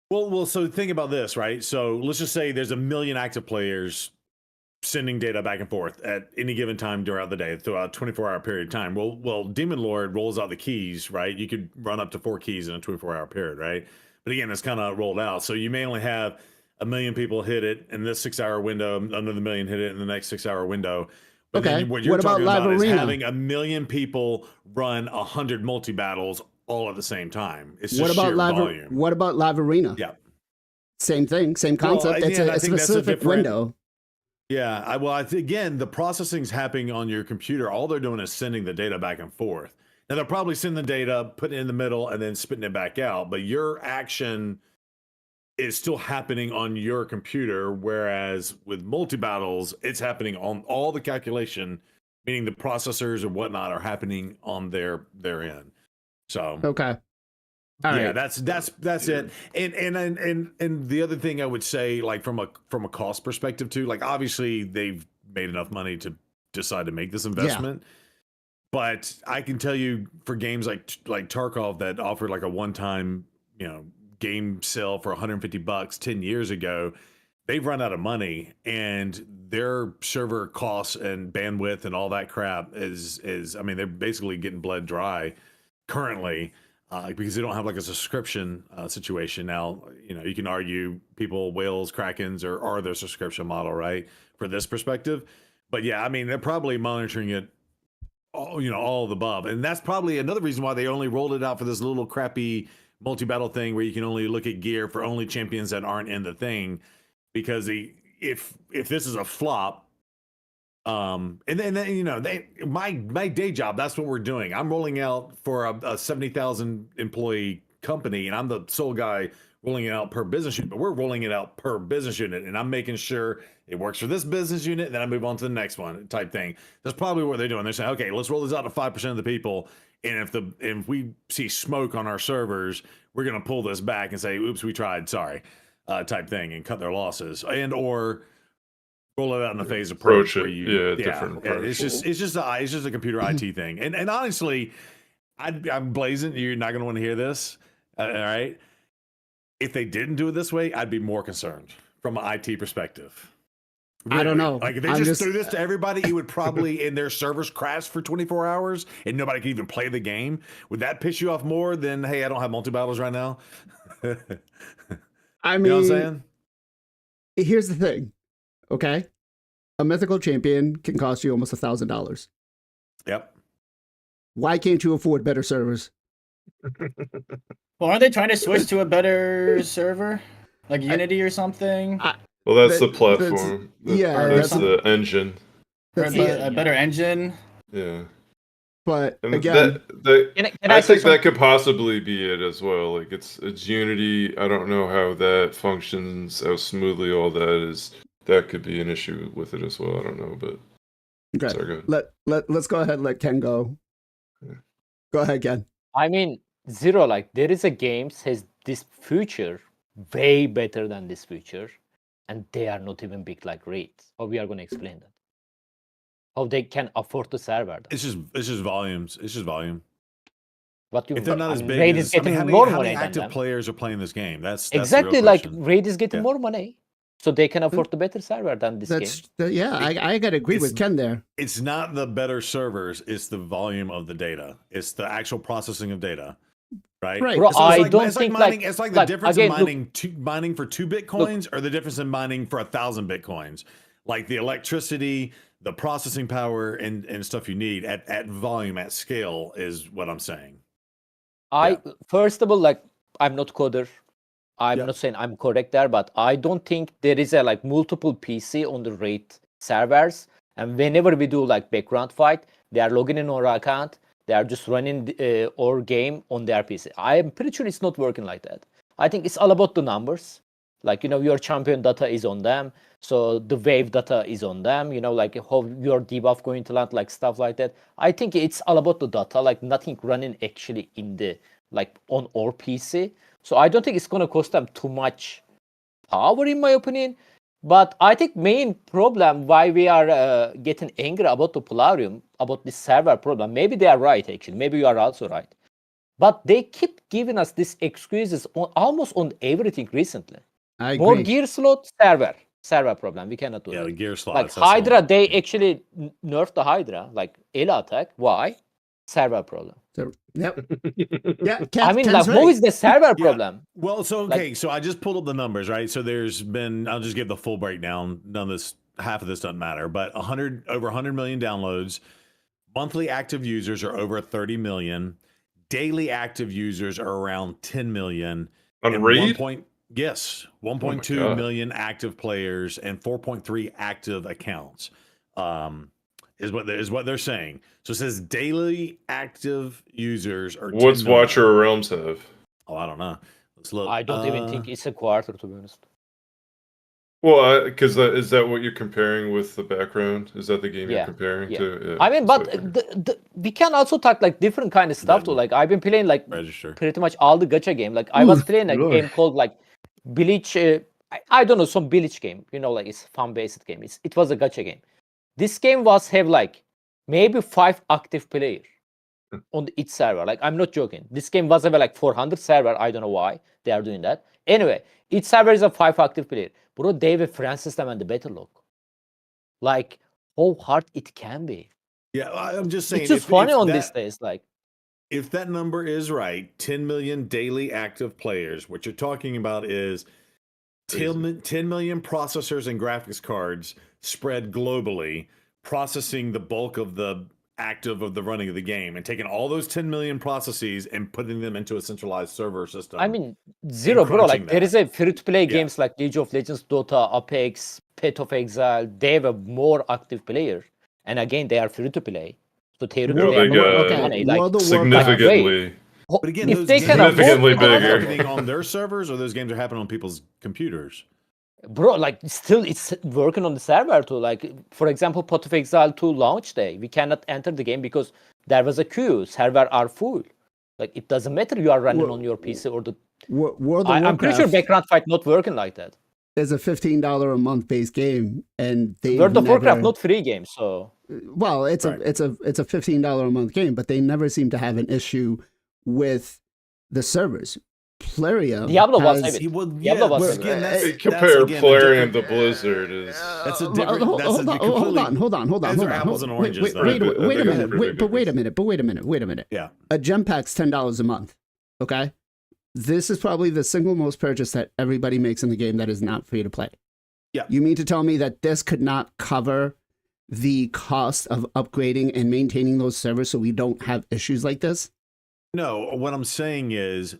Well, so think about this, right? So let's just say there's 1 million active players sending data back and forth at any given time throughout the day, throughout a 24-hour period of time. Well, Demon Lord rolls out the keys, right? You could run up to 4 keys in a 24-hour period, right? But again, it's kind of rolled out. So you may only have 1 million people hit it in this 6-hour window, another 1 million hit it in the next 6-hour window. But Okay. then what you're What about talking Live about is Arena? having 1 million people run 100 multi-battles all at the same time. It's just What about sheer volume. What about Live Arena? Yeah. Same thing, same concept. Well, It's again, a I think that's a specific different- window. Yeah, again, the processing's happening on your computer. All they're doing is sending the data back and forth. Now, they'll probably send the data, put it in the middle, and then spitting it back out. But your action is still happening on your computer, whereas with multi-battles, it's happening on all the calculation, meaning the processors and whatnot are happening on their end. So, Okay. All yeah, right. that's it. And the other thing I would say, like from a cost perspective too, like obviously they've made enough money to decide to make this investment. But I can tell you for games like Tarkov that offered like a one-time, game sale for $150 10 years ago, they've run out of money, and their server costs and bandwidth and all that crap is I mean, they're basically getting bled dry currently. Because they don't have like a subscription situation now. You can argue people, whales, krakens, are their subscription model, right? For this perspective, but yeah, I mean, they're probably monitoring it, all of the above, and that's probably another reason why they only rolled it out for this little crappy multi-battle thing where you can only look at gear for only champions that aren't in the thing, because if this is a flop. And then my day job, that's what we're doing. I'm rolling out for a 70,000 employee company, and I'm the sole guy rolling it out per business unit, but we're rolling it out per business unit, and I'm making sure it works for this business unit, and then I move on to the next one type thing. That's probably what they're doing. They're saying, okay, let's roll this out to 5% of the people, and if we see smoke on our servers, we're going to pull this back and say, oops, we tried, sorry, type thing, and cut their losses, and or roll it out in a phased approach where different approach. It's just a computer IT thing. And honestly, I'm blazing. You're not going to want to hear this. All right. If they didn't do it this way, I'd be more concerned from an IT perspective. I don't know. Like if they just threw this to everybody, it would probably in their servers crash for 24 hours and nobody could even play the game. Would that piss you off more than, hey, I don't have multi-battles right now? I mean, you know what I'm saying? Here's the thing. Okay, a mythical champion can cost you almost $1,000. Yep. Why can't you afford better servers? Well, aren't they trying to switch to a better server, like Unity or something? Well, that's the platform. That's some- the engine. Or That's a better engine? Yeah. But And again, Can I say think that could possibly be it as well. Like it's Unity. I don't know how that functions, how smoothly all that is. That could be an issue with it as well. I don't know, but okay. sorry, go ahead. Let's go ahead and let Ken go. Yeah. Go ahead, Ken. I mean, Zero, like there is a games has this future way better than this future, and they are not even big like rates. How we are going to explain that? How they can afford to server that? It's just volumes. It's just volume. What you If they're not as big, Raid is getting how more many money than active them. players are playing this game? That's Exactly, the real like question. Raid is getting Yeah. more money, so they can afford the better server than this game. Yeah. I gotta agree with Ken there. It's not the better servers; it's the volume of the data. It's the actual processing of data, right? Right. Bro, It's I like, don't it's like think mining. like It's like the difference again, in mining for 2 bitcoins, or the difference in mining for 1,000 bitcoins. Like the electricity, the processing power, and stuff you need at volume, at scale, is what I'm saying. First of all, like I'm not coder. I'm Yeah. not saying I'm correct there, but I don't think there is a like multiple PC on the Raid servers. And whenever we do like background fight, they are logging in our account. They are just running our game on their PC. I'm pretty sure it's not working like that. I think it's all about the numbers. Like, your champion data is on them. So the wave data is on them, like how your debuff going to land, like stuff like that. I think it's all about the data, like nothing running actually in the, like on our PC. So I don't think it's going to cost them too much power, in my opinion. But I think main problem why we are getting angry about the Polarium, about this server problem, maybe they are right, actually. Maybe you are also right. But they keep giving us these excuses almost on everything recently. I agree. More gear slot, server problem. We cannot do Yeah, that. the gear slots. Like that's the one. Hydra, they actually nerfed the Hydra, like Ela attack. Why? Server problem. So, yep. Yeah. I mean, Ken's like, right. what is the server problem? Well, so okay, so I just pulled up the numbers, right? So there's been, I'll just give the full breakdown. None of this, half of this doesn't matter, but over 100 million downloads. Monthly active users are over 30 million. Daily active users are around 10 million. On And Raid? 1.2 God. million active players and 4.3 active accounts. Is what they're saying. So it says daily active users are 10 What's million. Watcher Realms have? Oh, I don't know. Let's look. I don't even think it's a quarter, to be honest. Well, because is that what you're comparing with the background? Is that the game you're Yeah, comparing yeah. to? Yeah, I mean, that's what but I figured. we can also talk like different kind of stuff too. Doesn't Like I've been playing like register. pretty much all the gacha game. Like I was playing a Lord. game called like Bleach. I don't know, some Bleach game. You know, like it's fun based game. It was a gacha game. This game have like maybe 5 active players on each server. Like I'm not joking. This game was have like 400 server. I don't know why they are doing that. Anyway, each server is a 5 active player. Bro, they have a friend system and the battle log. Like how hard it can be. Yeah, I'm just saying. It's just funny on these days. Like if that number is right, 10 million daily active players, what you're talking about is 10 million processors and graphics cards spread globally, processing the bulk of the active of the running of the game and taking all those 10 million processes and putting them into a centralized server system. I mean, zero, bro. Like there is a free-to-play Yeah. games like League of Legends, Dota, Apex, Path of Exile. They have a more active players, and again, they are free-to-play. So theoretically, they got okay, money, World of significantly. But again, if those they can games Significantly afford, are bigger. happening on their servers, or those games are happening on people's computers. bro, like still it's working on the server too. Like for example, Path of Exile 2 launch day, we cannot enter the game because there was a queue. Server are full. Like it doesn't matter you are running on your PC or the. World of I'm pretty sure Warcraft background fight not working like that. is a $15 a month base game, and they World of Warcraft not free game, so well, it's Right. a $15 a month game, but they never seem to have an issue with the servers. Plarium Diablo was has, heavy. Well, Diablo was but heavy. again, that's Compare again, a Plarium different- to Blizzard is. That's a different. hold That's a on, completely. hold on. Those are apples and oranges, Wait, though. wait, I wait, wait a think minute. it's pretty Wait a big minute. Wait a minute. Yeah. A gem pack's $10 a month. Okay, this is probably the single most purchase that everybody makes in the game that is not free to play. Yeah. You mean to tell me that this could not cover the cost of upgrading and maintaining those servers so we don't have issues like this? No, what I'm saying is,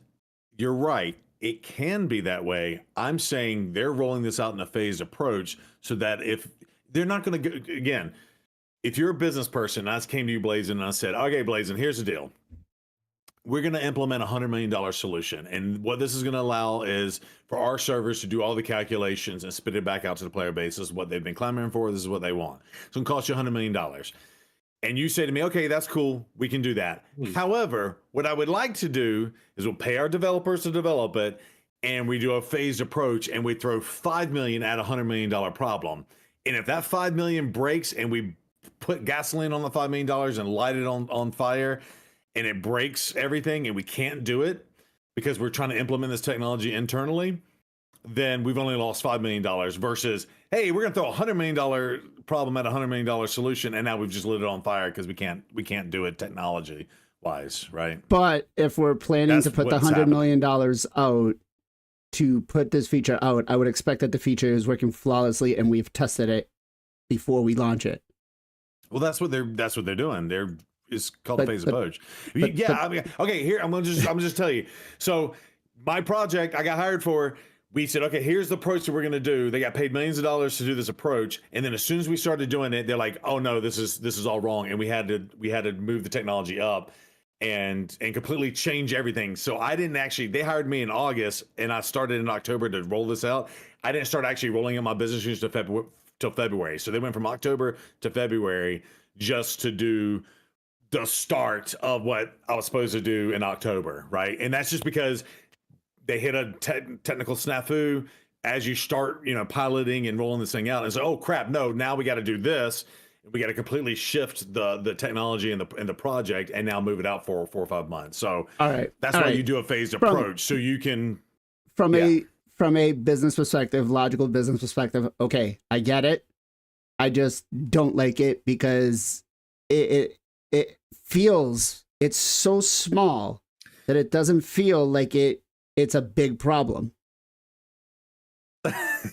you're right. It can be that way. I'm saying they're rolling this out in a phased approach so that if they're not going to go again, if you're a business person, I came to you, Blazin, and I said, okay, Blazin, here's the deal. We're going to implement a $100 million solution. And what this is going to allow is for our servers to do all the calculations and spit it back out to the player base. This is what they've been clamoring for. This is what they want. It's going to cost you $100 million. And you say to me, okay, that's cool. We can do that. However, what I would like to do is we'll pay our developers to develop it, and we do a phased approach, and we throw $5 million at a $100 million problem. And if that $5 million breaks and we put gasoline on the $5 million and light it on fire, and it breaks everything and we can't do it because we're trying to implement this technology internally, then we've only lost $5 million versus, hey, we're going to throw a $100 million problem at a $100 million solution, and now we've just lit it on fire because we can't do it technology wise, right? But if we're planning That's to put the what's $100 million out to put this feature out, I would expect that the feature is working flawlessly and we've tested it before we launch it. Well, that's what they're doing. It's called a phase approach. but- I mean, okay, here I'm gonna just tell you. So my project I got hired for, we said, okay, here's the approach that we're gonna do. They got paid millions of dollars to do this approach, and then as soon as we started doing it, they're like, oh no, this is all wrong, and we had to move the technology up and completely change everything. So I didn't actually. They hired me in August, and I started in October to roll this out. I didn't start actually rolling out my business units till February. So they went from October to February just to do the start of what I was supposed to do in October, right? And that's just because they hit a technical snafu as you start, piloting and rolling this thing out. And so, oh crap, no, now we got to do this. We got to completely shift the technology and the project, and now move it out for 4 or 5 months. So All right. that's why you do a phased approach, so you can. From a business perspective, logical business perspective, okay, I get it. I just don't like it because it feels, it's so small that it doesn't feel like it's a big problem.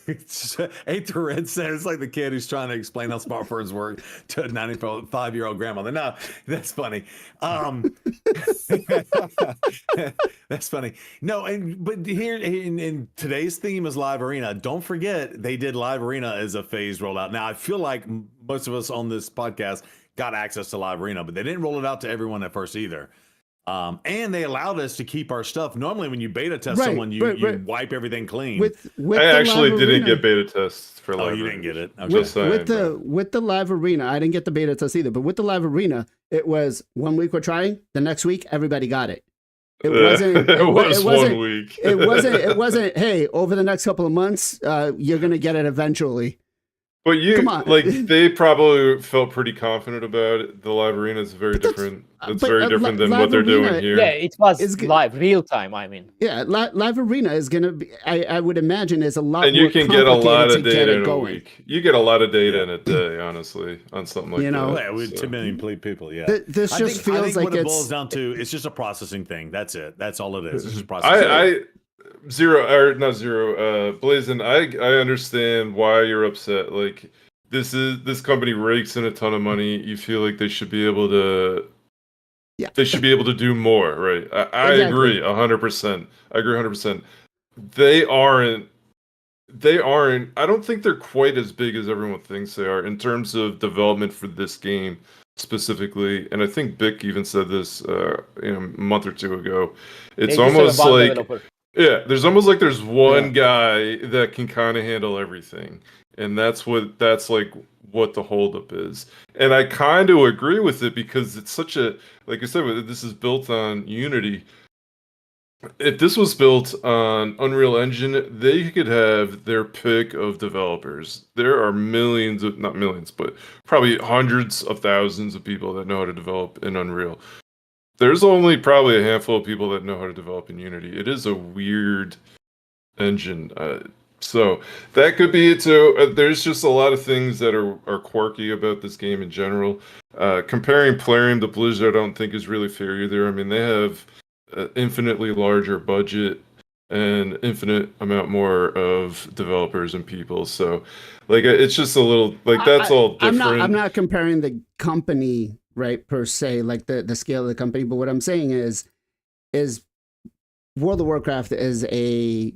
Hey, Red said it's like the kid who's trying to explain how smartphones work to a 95-year-old grandmother. No, that's funny. That's funny. No, but here in today's theme is Live Arena. Don't forget they did Live Arena as a phased rollout. Now I feel like most of us on this podcast got access to Live Arena, but they didn't roll it out to everyone at first either. And they allowed us to keep our stuff. Normally, when you beta test Right, someone, you right. wipe everything clean. With I the actually live didn't arena, get beta tests for Oh, live you didn't get arenas. it? Okay. Just saying, with the live arena, I didn't get the beta test either. But with the live arena, it was 1 week we're trying. The next week, everybody got it. It wasn't. It was wasn't, 1 week. It wasn't. It wasn't. Hey, over the next couple of months, you're gonna get it eventually. But you, Come on. like, they probably felt pretty confident about it. The live arena is very But that's- different. It's but, very different than live what they're arena- doing here. Yeah, it was It's good. live, real time. I mean, Yeah, live arena is gonna be. I would imagine is a lot. And you more can get a lot complicated of to get data it in a going. week. You get a lot of data in a day, honestly, on something like You know, that. Yeah, with so. 2 million people. Yeah. This I just think feels like what it it's. boils down to, it's just a processing thing. That's it. That's all it is. It's just processing. I Blazin, I understand why you're upset. Like, this company rakes in a ton of money. You feel like they should be able to. Yeah. They should be able to do more, right? I Exactly. agree 100%. I agree 100%. They aren't. I don't think they're quite as big as everyone thinks they are in terms of development for this game specifically. And I think Bick even said this a month or two ago. It's they just have a almost one like developer. yeah, there's almost like there's one guy that can kind of handle everything, and that's like what the holdup is. And I kind of agree with it because it's such a, like I said, this is built on Unity. If this was built on Unreal Engine, they could have their pick of developers. There are millions of, not millions, but probably hundreds of thousands of people that know how to develop in Unreal. There's only probably a handful of people that know how to develop in Unity. It is a weird engine. So that could be it too. There's just a lot of things that are quirky about this game in general. Comparing Plarium to Blizzard, I don't think is really fair either. I mean, they have an infinitely larger budget and infinite amount more of developers and people. So, like, it's just a little like that's all different. I'm not comparing the company, right, per se, like the scale of the company. But what I'm saying is World of Warcraft is a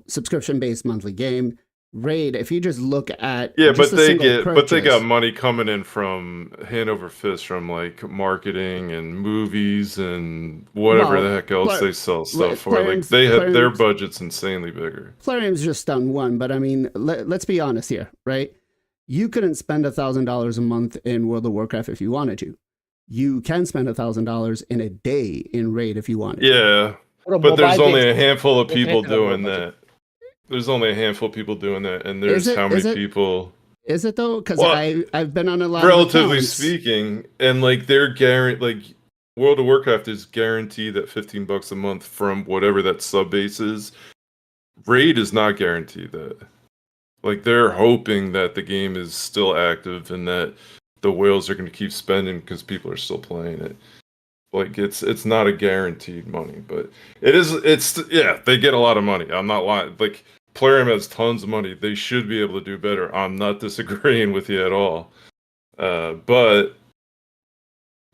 subscription based monthly game. Raid, if you just look at but they purchase, got money coming in from hand over fist from like marketing and movies and whatever the heck else they sell stuff for. Like they have their budget's insanely bigger. Plarium's just done one, but I mean, let's be honest here, right? You couldn't spend $1,000 a month in World of Warcraft if you wanted to. You can spend $1,000 in a day in Raid if you wanted. Yeah, but there's only a handful of people doing that. There's only a handful of people doing that, and there's how many people? Is it though? Because I've been on a lot. Relatively of speaking, and like they're like World of Warcraft is guaranteed at $15 a month from whatever that sub base is. Raid is not guaranteed that. Like they're hoping that the game is still active and that the whales are going to keep spending because people are still playing it. Like it's not a guaranteed money, but it's they get a lot of money. I'm not lying. Like Plarium has tons of money. They should be able to do better. I'm not disagreeing with you at all. But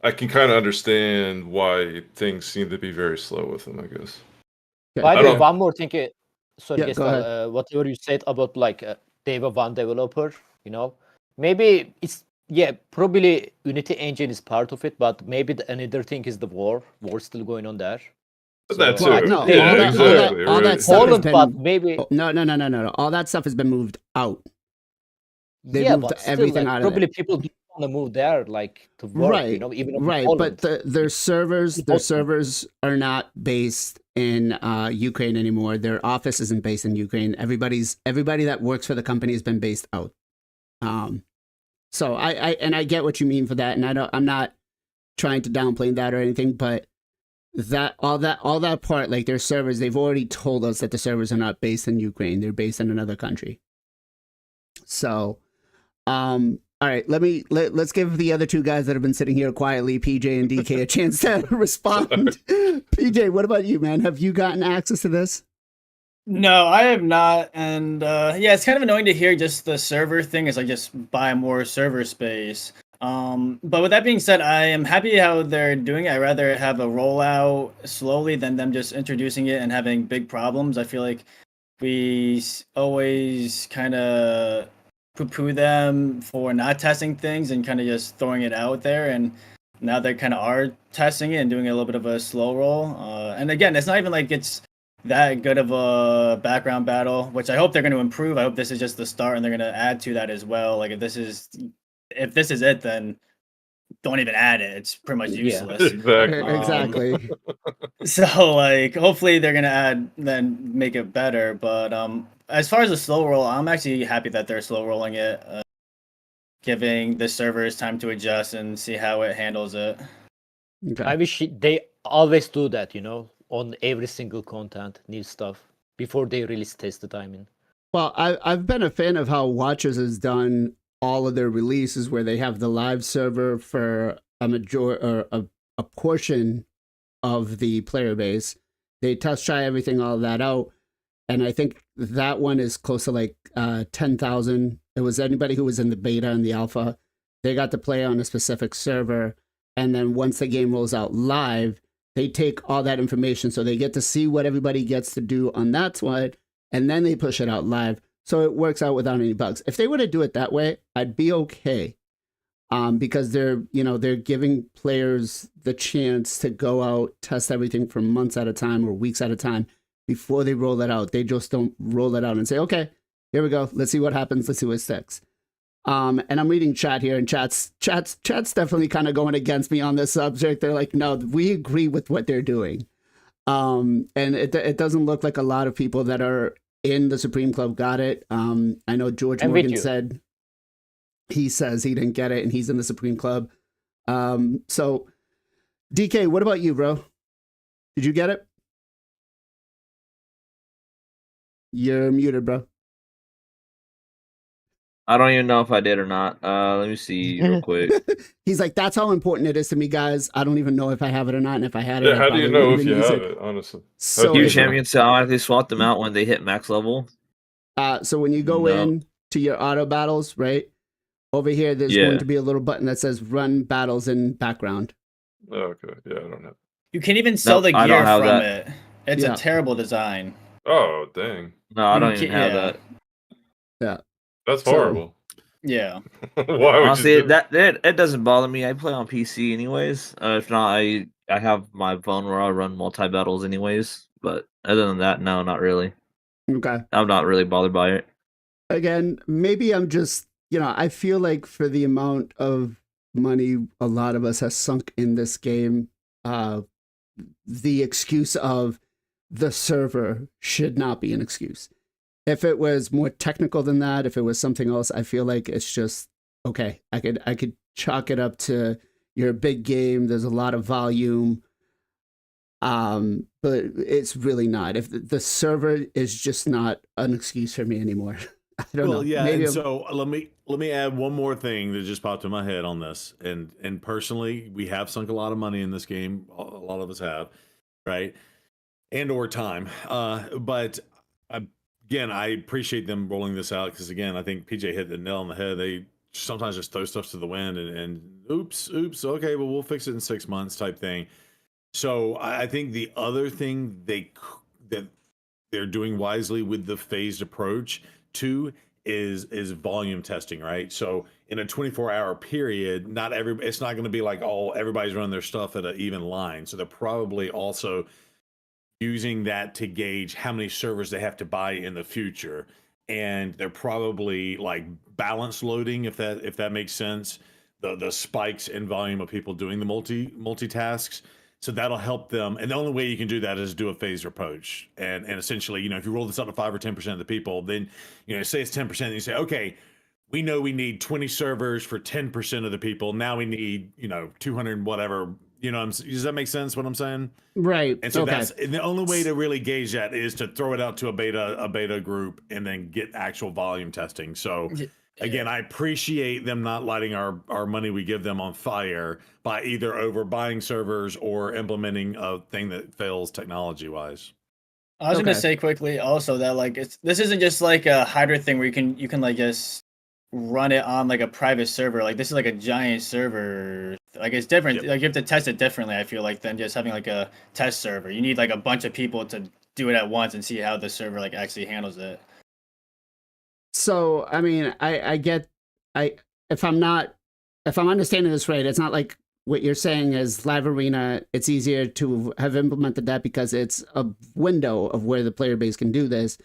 I can kind of understand why things seem to be very slow with them, I guess. By the way, one more thing. Sorry, Yeah, go ahead. whatever you said about like they were one developer, maybe it's probably Unity engine is part of it, but maybe another thing is the war still going on there. That So, too. No, Exactly. all that Right. stuff has Poland, been, but maybe no. All that stuff has been moved out. They moved but still, everything like, out of probably there. people do want to move there, like to work, Right, even in right. Poland. But their servers are not based in Ukraine anymore. Their office isn't based in Ukraine. Everybody that works for the company has been based out. So I get what you mean for that, and I'm not trying to downplay that or anything, but all that part, like their servers, they've already told us that the servers are not based in Ukraine. They're based in another country. So, all right, let's give the other two guys that have been sitting here quietly, PJ and DK, a chance to respond. PJ, what about you, man? Have you gotten access to this? No, I have not, and it's kind of annoying to hear just the server thing is like just buy more server space. But with that being said, I am happy how they're doing it. I'd rather have a rollout slowly than them just introducing it and having big problems. I feel like we always kind of poo-poo them for not testing things and kind of just throwing it out there. And now they kind of are testing it and doing a little bit of a slow roll. And again, it's not even like it's that good of a background battle, which I hope they're going to improve. I hope this is just the start and they're going to add to that as well. Like if this is it, then don't even add it. It's pretty much Yeah. useless. Exactly. Exactly. So like hopefully they're gonna make it better. But as far as the slow roll, I'm actually happy that they're slow rolling it, giving the servers time to adjust and see how it handles it. Okay. I wish they always do that, on every single content, new stuff, before they release tested, I mean. Well, I've been a fan of how Watchers has done all of their releases where they have the live server for a portion of the player base. They test try everything, all that out. And I think that one is close to like 10,000. It was anybody who was in the beta and the alpha. They got to play on a specific server. And then once the game rolls out live, they take all that information. So they get to see what everybody gets to do on that one. And then they push it out live. So it works out without any bugs. If they were to do it that way, I'd be okay. Because they're giving players the chance to go out, test everything for months at a time or weeks at a time before they roll it out. They just don't roll it out and say, okay, here we go. Let's see what happens. Let's see what sticks. And I'm reading chat here, and chat's definitely kind of going against me on this subject. They're like, no, we agree with what they're doing. And it doesn't look like a lot of people that are in the Supreme Club got it. I know George I'm with Morgan you. said he says he didn't get it, and he's in the Supreme Club. So DK, what about you, bro? Did you get it? You're muted, bro. I don't even know if I did or not. Let me see real quick. He's like, that's how important it is to me, guys. I don't even know if I have it or not, and if I had it, Yeah, I how do you probably know wouldn't if even you use have it. it, honestly? So Few do you if- champions automatically swap them out when they hit max level. So when you go No. in to your auto battles, right over here, there's Yeah. going to be a little button that says "Run battles in background." Oh, okay. Yeah, I don't have. You can even sell Nope, the I don't gear have from that. it. It's Yeah. a terrible design. Oh, dang. No, I You don't can- even have yeah. that. Yeah. That's So- horrible. Yeah. Why would Honestly, you do that it doesn't bother me. I play on PC anyways. If not, I have my phone where I run multi battles anyways. But other than that, no, not really. Okay. I'm not really bothered by it. Again, maybe I'm just, I feel like for the amount of money a lot of us has sunk in this game, the excuse of the server should not be an excuse. If it was more technical than that, if it was something else, I feel like it's just okay. I could chalk it up to you're a big game. There's a lot of volume. But it's really not. If the server is just not an excuse for me anymore. I don't know. Yeah. Maybe And I'm- so let me add one more thing that just popped in my head on this. And personally, we have sunk a lot of money in this game. A lot of us have, right? And or time. But again, I appreciate them rolling this out because again, I think PJ hit the nail on the head. They sometimes just throw stuff to the wind and oops, okay, well we'll fix it in 6 months type thing. So I think the other thing that they're doing wisely with the phased approach too is volume testing, right? So in a 24-hour period, it's not going to be like everybody's running their stuff at an even line. So they're probably also using that to gauge how many servers they have to buy in the future, and they're probably like balance loading if that makes sense. The spikes in volume of people doing the multitasks. So that'll help them. And the only way you can do that is do a phased approach. And essentially, if you roll this up to 5 or 10% of the people, then, say it's 10%, and you say, okay, we know we need 20 servers for 10% of the people. Now we need, 200 whatever. Does that make sense what I'm saying? right. And so okay. that's the only way to really gauge that is to throw it out to a beta group and then get actual volume testing. So again, I appreciate them not lighting our money we give them on fire by either overbuying servers or implementing a thing that fails technology wise. I was Okay. gonna say quickly also that like this isn't just like a Hydra thing where you can like just run it on like a private server. Like this is like a giant server. Like it's different. Yep. Like you have to test it differently. I feel like than just having like a test server. You need like a bunch of people to do it at once and see how the server like actually handles it. So I mean, I get if I'm understanding this right, it's not like what you're saying is Live Arena, it's easier to have implemented that because it's a window of where the player base can do this.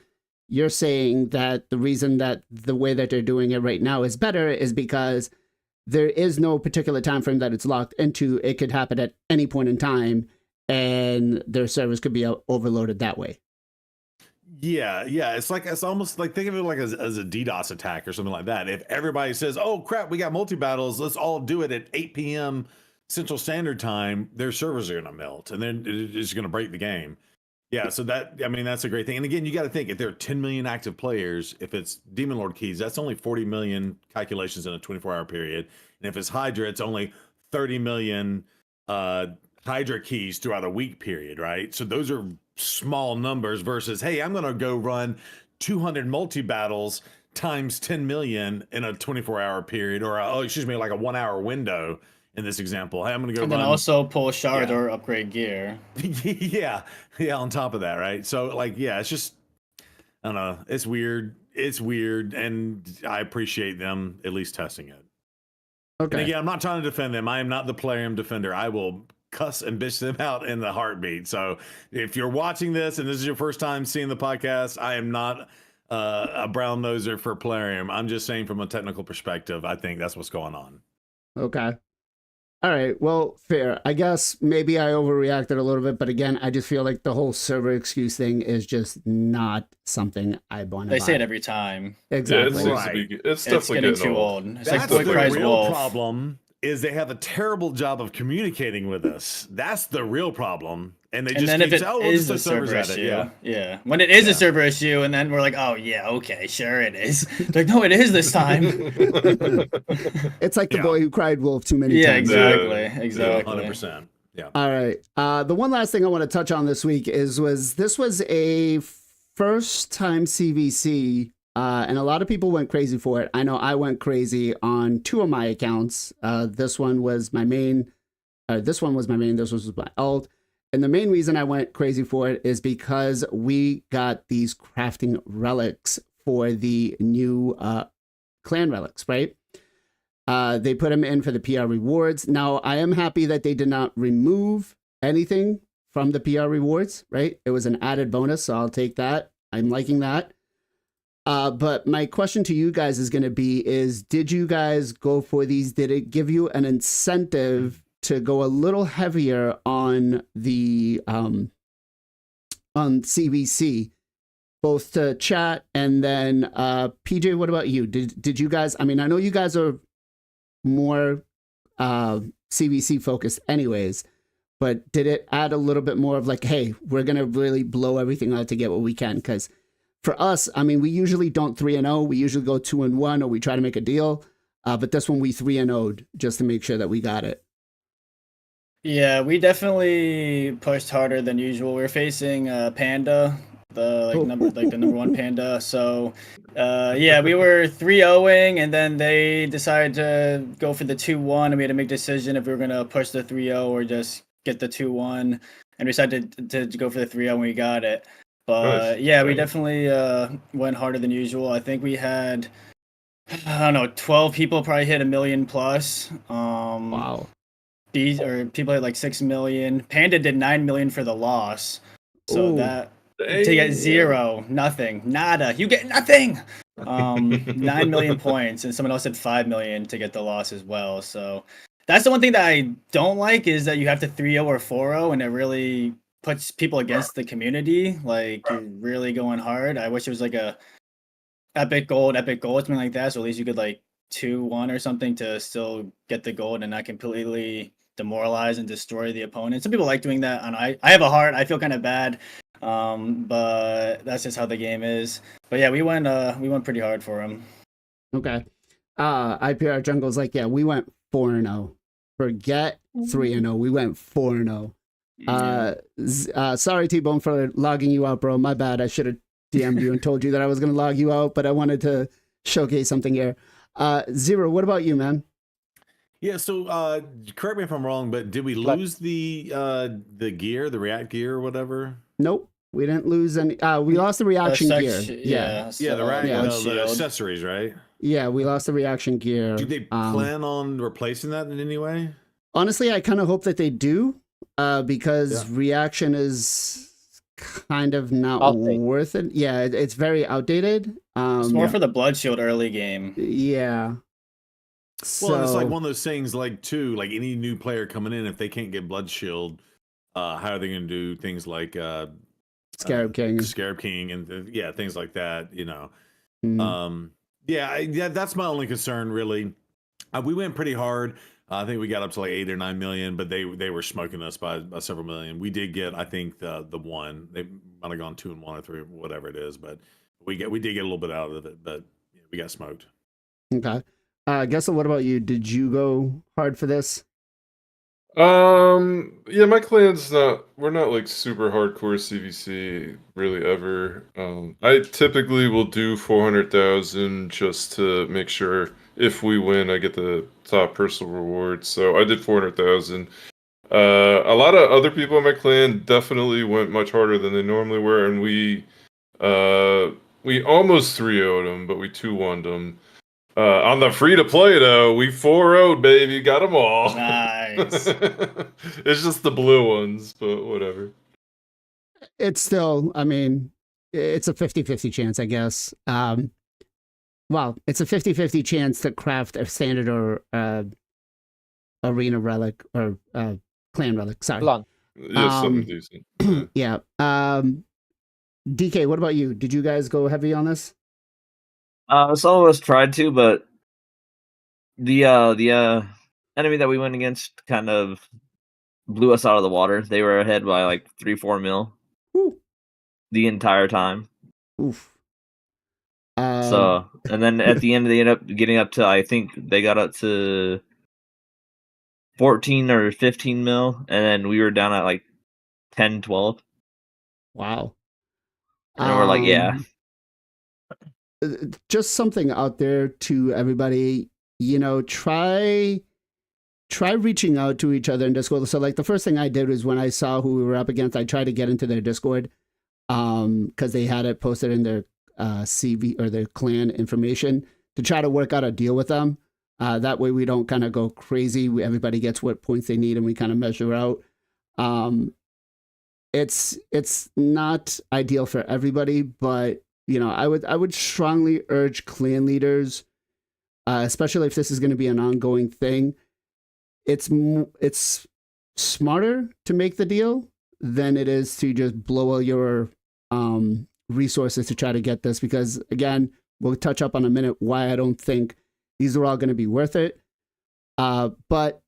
You're saying that the reason that the way that they're doing it right now is better is because there is no particular time frame that it's locked into. It could happen at any point in time, and their servers could be overloaded that way. Yeah, it's almost like, think of it like as a DDoS attack or something like that. If everybody says, "Oh crap, we got multi battles, let's all do it at 8 p.m. Central Standard Time," their servers are going to melt, and then it's going to break the game. Yeah, so that's a great thing. And again, you got to think, if there are 10 million active players, if it's Demon Lord keys, that's only 40 million calculations in a 24-hour period, and if it's Hydra, it's only 30 million Hydra keys throughout a week period, right? So those are small numbers versus, hey, I'm going to go run 200 multi-battles times 10 million in a 24-hour period, or like a 1-hour window in this example. Hey, I'm going to go and run. then also pull shard or upgrade gear. yeah, on top of that, right? So it's just, I don't know, it's weird, and I appreciate them at least testing it. Okay. And again, I'm not trying to defend them. I am not the Plarium defender. I will cuss and bitch them out in the heartbeat. So if you're watching this and this is your first time seeing the podcast, I am not a brown noser for Plarium. I'm just saying, from a technical perspective, I think that's what's going on. Okay. All right. Well, fair. I guess maybe I overreacted a little bit, but again, I just feel like the whole server excuse thing is just not something I want to buy. They say it every time. Exactly. It's definitely getting too old. It's That's like the Cries real Wolf. problem. Is they have a terrible job of communicating with us. That's the real problem. And they And just then if keep it saying, is the a server server's at issue, it. yeah. When it is a server issue, and then we're like, oh yeah, okay, sure it is. Like, no, it is this time. It's like the boy who cried wolf too many times. Exactly. 100%. Yeah. All right. The one last thing I want to touch on this week this was a first time CVC, and a lot of people went crazy for it. I know I went crazy on 2 of my accounts. This one was my main. This one was my main. This was my alt. And the main reason I went crazy for it is because we got these crafting relics for the new clan relics, right? They put them in for the PR rewards. Now, I am happy that they did not remove anything from the PR rewards, right? It was an added bonus, so I'll take that. I'm liking that. But my question to you guys is going to be did you guys go for these? Did it give you an incentive to go a little heavier on the on CVC, both to chat and then PJ? What about you? Did you guys? I mean, I know you guys are more CVC focused, anyways, but did it add a little bit more of like, hey, we're gonna really blow everything out to get what we can? Because for us, I mean, we usually don't 3-0. We usually go 2-1, or we try to make a deal. But this one we 3-0'd just to make sure that we got it. Yeah, we definitely pushed harder than usual. We were facing Panda, the number 1 Panda. So we were 3-0ing, and then they decided to go for the 2-1, and we had to make a decision if we were gonna push the 3-0 or just get the 2-1. And we decided to go for the 3-0 when we got it. But nice. we definitely went harder than usual. I think we had, I don't know, 12 people probably hit 1 million plus. Wow. People had like 6 million. Panda did 9 million for the loss. So Ooh. that to get 0, nothing, nada. You get nothing. 9 million points, and someone else had 5 million to get the loss as well. So that's the one thing that I don't like, is that you have to 3-0 or 4-0, and it really puts people against the community. Like, you're really going hard. I wish it was like a epic gold, something like that. So at least you could like 2-1 or something to still get the gold and not completely demoralize and destroy the opponent. Some people like doing that, and I have a heart. I feel kind of bad, but that's just how the game is. But yeah, we went pretty hard for him. Okay. IPR Jungle's like, yeah, we went 4-0. Forget 3-0. We went 4-0. Sorry, T-Bone, for logging you out, bro. My bad. I should have DM'd you and told you that I was going to log you out, but I wanted to showcase something here. Zero, what about you, man? Yeah, so correct me if I'm wrong, but did we lose the gear, the React gear or whatever? Nope, we didn't lose any. We lost the reaction gear. The accessories, right? Yeah, we lost the reaction gear. Do they plan on replacing that in any way? Honestly, I kind of hope that they do, because reaction is kind of not Outdated. worth it. Yeah, it's very outdated. It's more for the Blood Shield early game. Yeah. Well, and it's like So- one of those things, like too, like any new player coming in, if they can't get Blood Shield, how are they going to do things like Scarab King. Scarab King, and yeah, things like that. You know, Mhm. yeah, that's my only concern, really. We went pretty hard. I think we got up to like 8 or 9 million, but they were smoking us by several million. We did get, I think, the one. They might have gone 2 and 1 or 3, whatever it is, but we did get a little bit out of it, but yeah, we got smoked. Okay. Gessel, what about you? Did you go hard for this? Yeah, my clan's we're not like super hardcore CVC really ever. I typically will do 400,000 just to make sure if we win I get the top personal reward. So I did 400,000. A lot of other people in my clan definitely went much harder than they normally were, and we almost 3-0'd them, but we 2-1'd them. On the free to play though, we 4-0'd, baby, got them all. Nice. It's just the blue ones, but whatever. It's still, I mean, it's a 50-50 chance, I guess. Well, it's a 50-50 chance to craft a standard or arena relic or clan relic. Sorry. Clan. Yeah, something decent. Yeah. DK, what about you? Did you guys go heavy on this? Some of us tried to, but the enemy that we went against kind of blew us out of the water. They were ahead by like 3-4 mil Woo. the entire time. Oof. So, and then at the end, they ended up getting up to, I think they got up to 14 or 15 mil, and then we were down at like 10, 12. Wow. And we're like, yeah. Just something out there to everybody, you know, try reaching out to each other in Discord. So like the first thing I did was when I saw who we were up against, I tried to get into their Discord because they had it posted in their CV or their clan information to try to work out a deal with them. That way we don't kind of go crazy. Everybody gets what points they need and we kind of measure out. It's not ideal for everybody, but you know, I would strongly urge clan leaders, especially if this is going to be an ongoing thing. It's smarter to make the deal than it is to just blow all your resources to try to get this. Because again, we'll touch up on a minute why I don't think these are all going to be worth it. But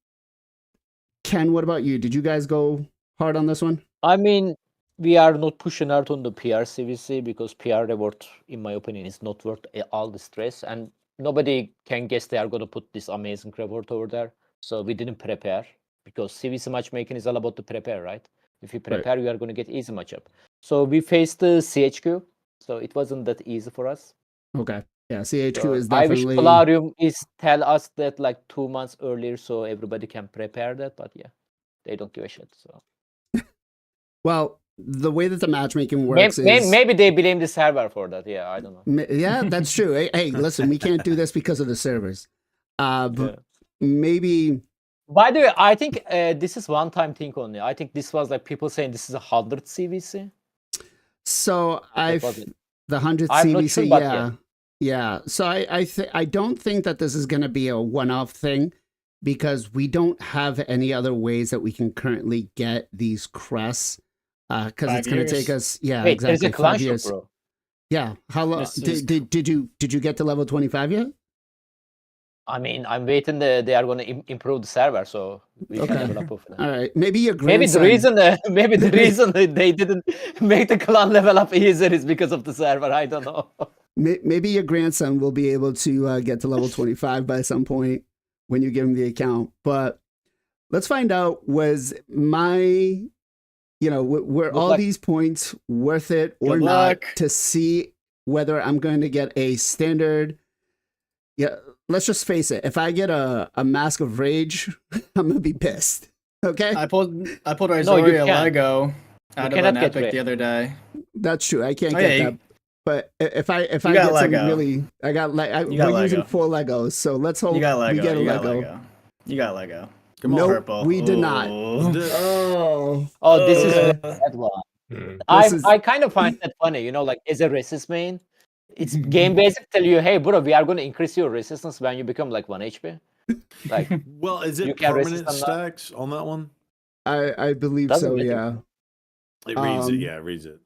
Ken, what about you? Did you guys go hard on this one? I mean, we are not pushing out on the PR CVC because PR reward, in my opinion, is not worth all the stress, and nobody can guess they are going to put this amazing reward over there. So we didn't prepare because CVC matchmaking is all about the prepare, right? If you prepare, you are going to get easy matchup. So we faced the CHQ, so it wasn't that easy for us. Okay. Yeah, CHQ So is I wish definitely. Polarium is tell us that like 2 months earlier so everybody can prepare that, but yeah, they don't give a shit. So Well, the way that the matchmaking works is maybe they blame the server for that. Yeah, I don't know. Yeah, that's true. Hey, listen, we can't do this because of the servers. But Yeah. maybe. By the way, I think this is one-time thing only. I think this was like people saying this is 100 CVC. So was it? the 100th I'm not CVC, sure, but yeah. Yeah. So I don't think that this is going to be a one-off thing because we don't have any other ways that we can currently get these crests. Because it's going to take us, yeah, Wait, exactly there's a clan 5 shop, years. bro. Yeah. How long This is- did you get to level 25 yet? I mean, I'm waiting. They are going to improve the server, so we Okay. can develop of them. All right. Maybe your Maybe the grandson. reason that they didn't make the clan level up easier is because of the server. I don't know. Maybe your grandson will be able to get to level 25 by some point when you give him the account. But let's find out, was my, were Good all luck. these points worth it or Good not luck. to see whether I'm going to get a standard. Yeah, let's just face it. If I get a Mask of Rage, I'm going to be pissed. Okay? I pulled No, you Rizoria can't. Lego out of cannot an get epic red. the other day. That's true. I can't Oh, get yeah, that. But if I You get got some Lego. really, I got like You got we're using Lego. 4 Legos, so let's hope You got Lego. we get a You got Lego. Lego. You got Lego. Come on. Nope, Purple. we did not. Oh. Oh, this is Uh, very bad one. Hmm. I kind of find that funny, like as a resist main, it's game basic tell you, hey bro, we are going to increase your resistance when you become like 1 HP. Like Well, is You it can resist permanent on that. stacks on that one? I believe Doesn't so. matter. Yeah. It reads it. Um, Yeah, it reads it.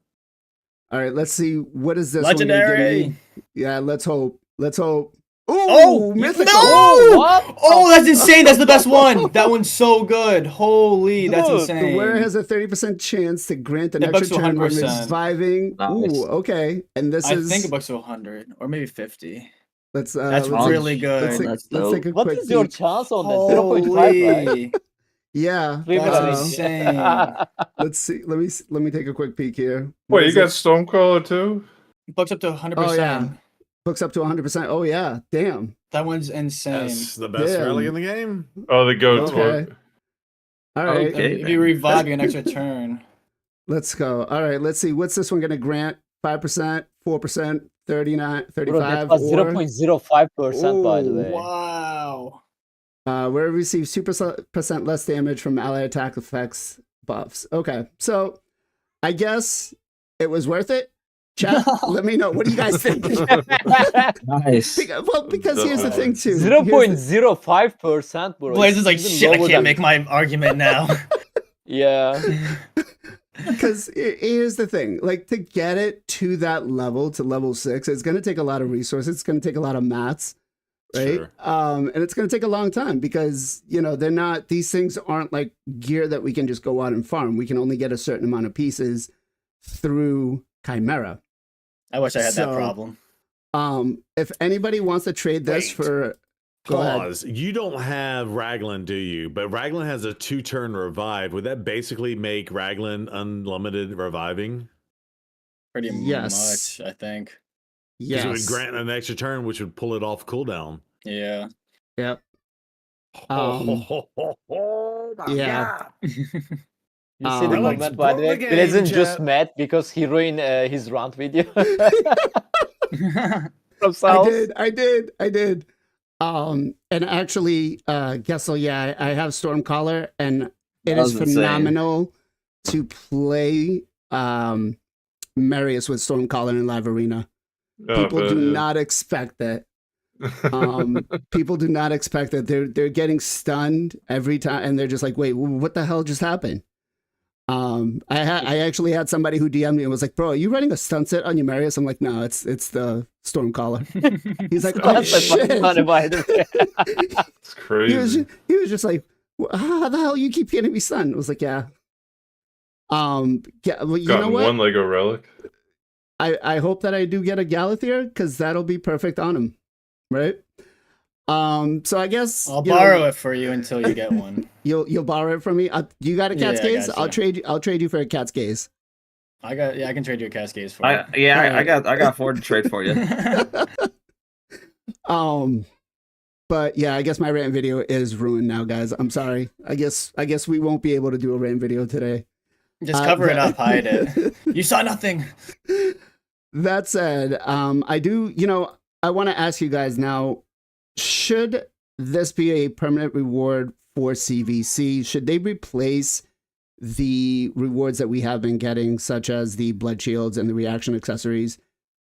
All right. Let's see. What is this one gonna give Legendary. me? Yeah. Let's hope. Let's hope. Oh, Ooh, mythical. no! What? Oh, that's insane. That's the best one. That one's so good. Holy, that's Dude, insane. The wearer has a 30% chance to grant an It bucks extra to turn when 100%. reviving. Nice. Ooh, okay. And this I is think it bucks to 100 or maybe 50. let's That's let's really take, good. Let's take, That's let's take a What quick is your peek. chance on that? 0.5, right? Holy. Yeah. That's uh, insane. let's see. Let me take a quick peek here. Wait, What you is got it? Stormcaller too? Bucks up to 100%. Oh yeah. Books up to 100%. Oh yeah. Damn. That one's insane. That's the best Damn. rally in the game. Oh, they go Okay. toward. All right. Okay. If you revive, you get an extra turn. Let's go. All right. Let's see. What's this one going to grant? 5%, 4%, 39, Bro, that 35, was or 0.05%, by the Ooh, way. Wow. where it receives 2% less damage from ally attack effects buffs. Okay. So I guess it was worth it. Chat, let me know. What do you guys think? Nice. Because here's the thing too. 0.05%, bro. Blaze is like, Even shit, I lower can't than- make my argument now. Yeah. Because here's the thing, like to get it to that level, to level 6, it's going to take a lot of resources. It's going to take a lot of mats, right? Sure. And it's going to take a long time because these things aren't like gear that we can just go out and farm. We can only get a certain amount of pieces through Chimera. I wish I had that So, problem. If anybody wants to trade this Wait. for, go ahead. Pause. You don't have Raglan, do you? But Raglan has a 2-turn revive. Would that basically make Raglan unlimited reviving? Pretty Yes. much, I think. Because it would Yes. grant an extra turn, which would pull it off cooldown. Yeah. Yep. My yeah. God. You see the Alex, comment, by the blow way? the game, Blazen just chat. mad because he ruined his round video. I Themselves. did. And actually, Gessel, yeah, I have Stormcaller, and it That is was insane. phenomenal to play Marius with Stormcaller in Live Arena. People do not expect that. People do not expect that. They're getting stunned every time, and they're just like, "Wait, what the hell just happened?" I actually had somebody who DM'd me and was like, "Bro, are you running a stun set on your Marius?" I'm like, "No, it's the Stormcaller." He's like, "Oh That's shit!" funny, by the way. It's crazy. He was just like, "How the hell you keep getting me stunned?" I was like, "Yeah." Yeah, well, you know Gotten what? one Lego relic. I hope that I do get a Galathier because that'll be perfect on him, right? So I guess I'll you know, borrow it for you until you get one. You'll borrow it from me. You got a cat's Yeah, I gaze? gotcha. I'll trade you for a cat's gaze. I can trade you a Cascades for I got 4 to trade for you. But yeah, I guess my rant video is ruined now, guys. I'm sorry. I guess we won't be able to do a rant video today. Just cover it up, hide it. You saw nothing. That said, I do, I want to ask you guys now, should this be a permanent reward for CVC? Should they replace the rewards that we have been getting, such as the blood shields and the reaction accessories?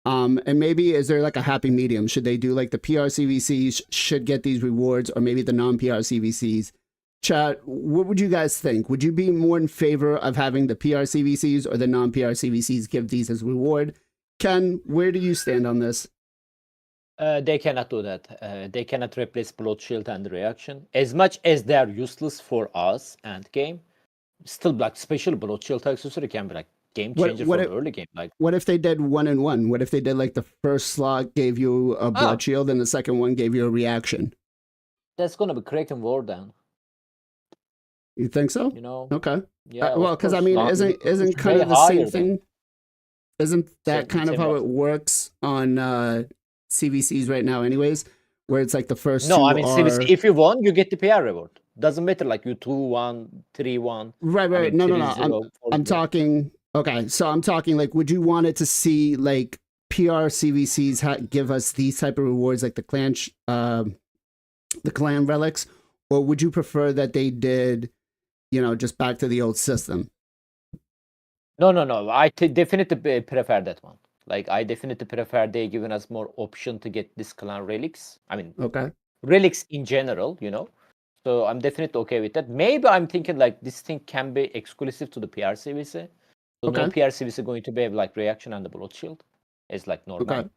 And maybe is there like a happy medium? Should they do like the PR CVCs should get these rewards, or maybe the non-PR CVCs? Chat, what would you guys think? Would you be more in favor of having the PR CVCs or the non-PR CVCs give these as reward? Ken, where do you stand on this? They cannot do that. They cannot replace blood shield and reaction. As much as they are useless for us and game, still like special blood shield accessory can be like game changer for the early game. Like, what if they did 1-1? What if they did like the first slot gave you a blood shield and the second one gave you a reaction? That's gonna be correct in war then. You think so? Okay. Yeah. Well, because I mean, isn't kind of the same thing? Isn't that kind of how it works on CVCs right now, anyways? Where it's like the first. No, I mean, CVC, if you won, you get the PR reward. Doesn't matter like you 2-1, 3-1. Right. I mean, No. I'm talking. Okay, so I'm talking like, would you want it to see like PR CVCs give us these type of rewards, like the clan relics, or would you prefer that they did, just back to the old system? No. I definitely prefer that one. Like, I definitely prefer they giving us more option to get this clan relics. I mean, Okay. relics in general, So I'm definitely okay with that. Maybe I'm thinking like this thing can be exclusive to the PRCVC. So no Okay. PRCVC going to be like reaction and the blood shield. It's like normal. Okay.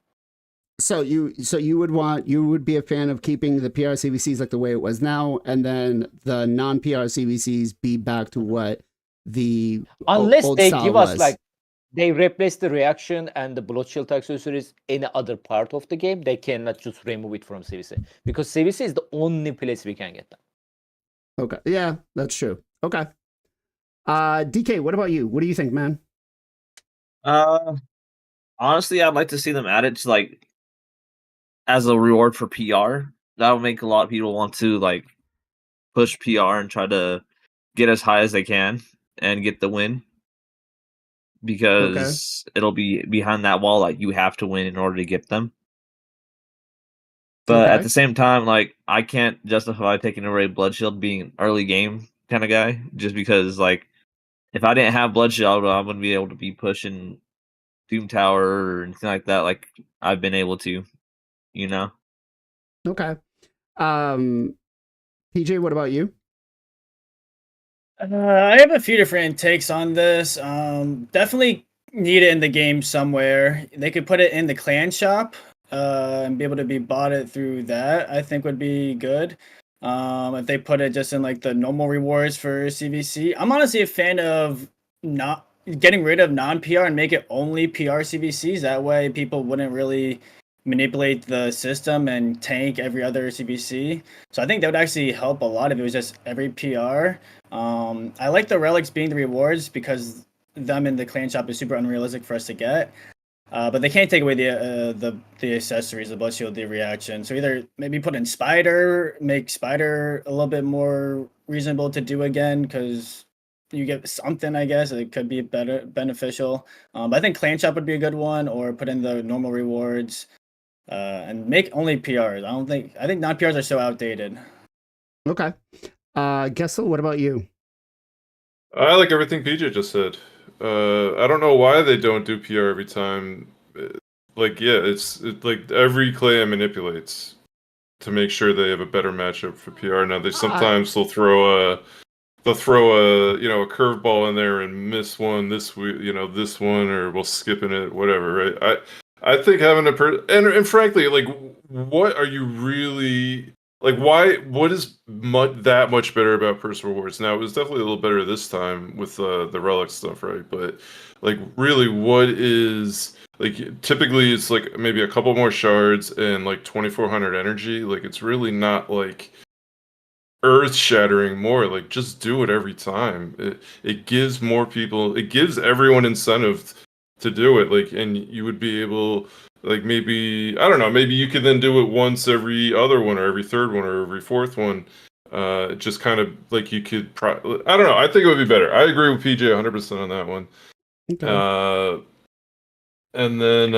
So you would be a fan of keeping the PRCVCs like the way it was now, and then the non PRCVCs be back to what the Unless old they style give was. us like they replace the reaction and the blood shield accessories in other part of the game, they cannot just remove it from CVC because CVC is the only place we can get them. Okay. Yeah, that's true. Okay. DK, what about you? What do you think, man? Honestly, I'd like to see them add it to like as a reward for PR. That would make a lot of people want to like push PR and try to get as high as they can and get the win. Because it'll be behind that wall, like you have to win in order to get them. But at the same time, like I can't justify taking away Blood Shield being an early game kind of guy, just because like if I didn't have Blood Shield, I wouldn't be able to be pushing Doom Tower or anything like that, like I've been able to, Okay. PJ, what about you? I have a few different takes on this. Definitely need it in the game somewhere. They could put it in the clan shop and be able to be bought it through that. I think would be good. If they put it just in like the normal rewards for CVC, I'm honestly a fan of not getting rid of non-PR and make it only PR CVCs. That way, people wouldn't really manipulate the system and tank every other CVC. So I think that would actually help a lot if it was just every PR. I like the relics being the rewards because them in the clan shop is super unrealistic for us to get. But they can't take away the accessories, the blood shield, the reaction. So either maybe put in Spider, make Spider a little bit more reasonable to do again because you get something, I guess. It could be beneficial. But I think clan shop would be a good one, or put in the normal rewards. And make only PRs. I think non PRs are so outdated. Okay. Gessel, what about you? I like everything PJ just said. I don't know why they don't do PR every time. It's like every clan manipulates to make sure they have a better matchup for PR. Now they'll throw a a curveball in there and miss one this week, this one, or we'll skipping it, whatever, right? I think having and frankly, like, what are you really like? Why? What is that much better about Purse Rewards? Now it was definitely a little better this time with the relic stuff, right? But like, really, what is like? Typically, it's like maybe a couple more shards and like 2,400 energy. Like, it's really not like earth-shattering more. Like, just do it every time. It gives more people. It gives everyone incentive to do it, like, and you would be able, like, maybe, I don't know, maybe you could then do it once every other one or every third one or every fourth one. Just kind of like you could I don't know, I think it would be better. I agree with PJ 100% on that one. Okay. And then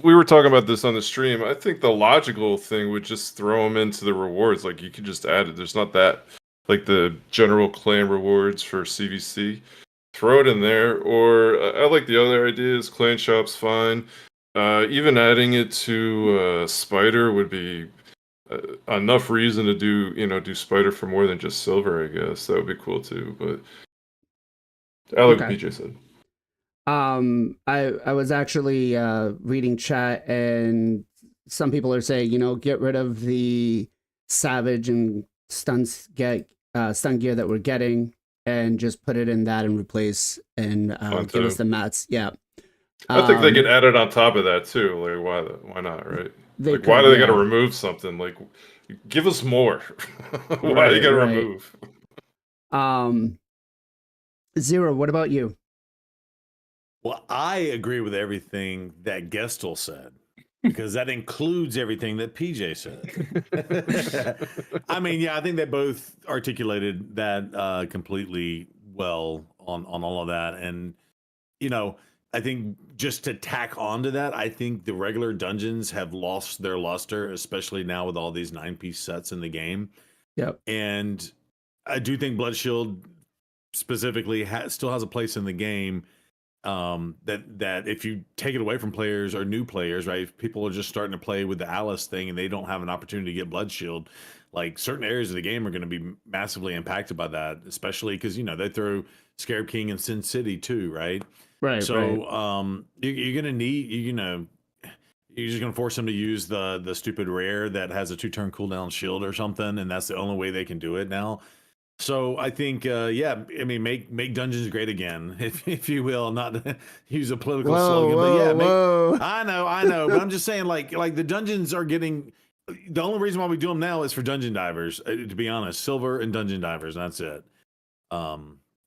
we were talking about this on the stream. I think the logical thing would just throw them into the rewards. Like, you could just add it. There's not that, like, the general clan rewards for CVC. Throw it in there, or I like the other ideas. Clan shop's fine. Even adding it to Spider would be enough reason to do Spider for more than just silver. I guess that would be cool too. But I like what PJ said. I was actually reading chat, and some people are saying, get rid of the Savage and stun gear that we're getting, and just put it in that and replace and give us the mats. Yeah. I think they could add it on top of that too. Like, why not, right? Like, why do they got to remove something? Like, give us more. Why do you got to remove? Zero, what about you? Well, I agree with everything that Gestel said, because that includes everything that PJ said. I mean, yeah, I think they both articulated that completely well on all of that. And, I think just to tack onto that, I think the regular dungeons have lost their luster, especially now with all these 9-piece sets in the game. Yep. And I do think Blood Shield specifically still has a place in the game. That if you take it away from players or new players, right? If people are just starting to play with the Alice thing and they don't have an opportunity to get Blood Shield, like certain areas of the game are going to be massively impacted by that, especially because they throw Scarab King and Sin City too, right? Right. So right. you're gonna need you're just gonna force them to use the stupid rare that has a 2-turn cooldown shield or something, and that's the only way they can do it now. So I think make dungeons great again, if you will, not to use a political slogan, but yeah, I know, but I'm just saying like the dungeons are getting. The only reason why we do them now is for dungeon divers, to be honest, silver and dungeon divers, and that's it.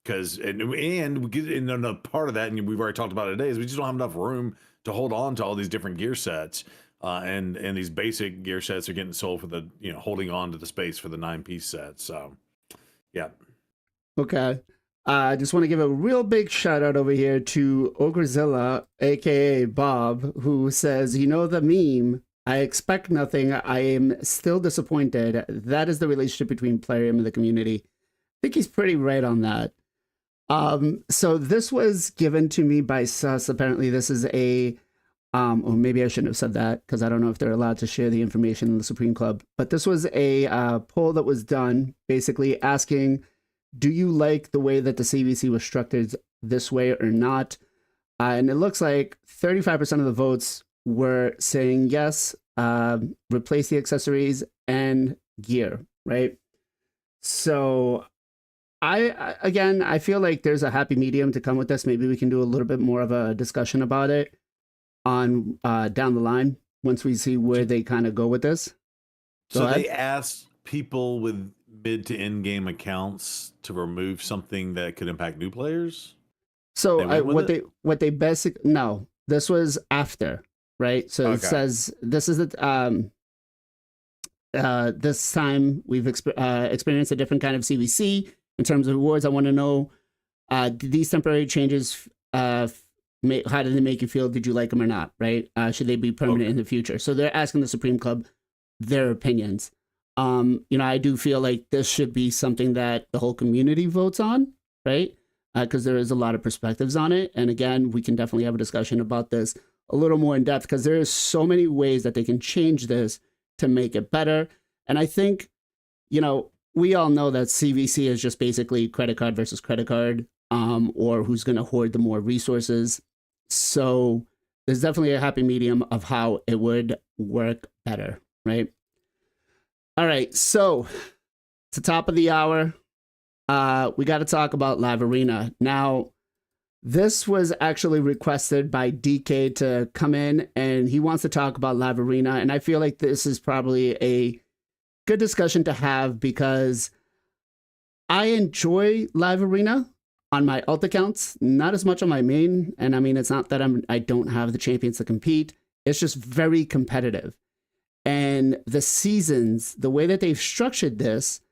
Because and we get in another part of that, and we've already talked about it today, is we just don't have enough room to hold on to all these different gear sets, and these basic gear sets are getting sold for the holding on to the space for the 9-piece set. So, yeah. Okay. I just want to give a real big shout out over here to Ogrezilla, aka Bob, who says, the meme. I expect nothing. I am still disappointed. That is the relationship between Plarium and the community. I think he's pretty right on that. So this was given to me by Sus. Apparently this is a, or maybe I shouldn't have said that because I don't know if they're allowed to share the information in the Supreme Club, but this was a poll that was done basically asking, do you like the way that the CVC was structured this way or not? And it looks like 35% of the votes were saying yes, replace the accessories and gear, right? So I feel like there's a happy medium to come with this. Maybe we can do a little bit more of a discussion about it on down the line once we see where they kind of go with this. So they asked people with mid to end game accounts to remove something that could impact new players. So no, this was after, right? So It says this is the this time we've experienced a different kind of CVC in terms of rewards. I want to know, did these temporary changes, how did they make you feel? Did you like them or not? Right? Should they be permanent in the future? So they're asking the Supreme Club their opinions. I do feel like this should be something that the whole community votes on, right? Because there is a lot of perspectives on it. And again, we can definitely have a discussion about this a little more in depth because there is so many ways that they can change this to make it better. And I think, we all know that CVC is just basically credit card versus credit card, or who's going to hoard the more resources. So there's definitely a happy medium of how it would work better, right? All right, so it's the top of the hour. We got to talk about Live Arena. Now, this was actually requested by DK to come in, and he wants to talk about Live Arena. And I feel like this is probably a good discussion to have because I enjoy Live Arena on my alt accounts, not as much on my main. And I mean, it's not that I don't have the champions to compete. It's just very competitive. And the seasons, the way that they've structured this,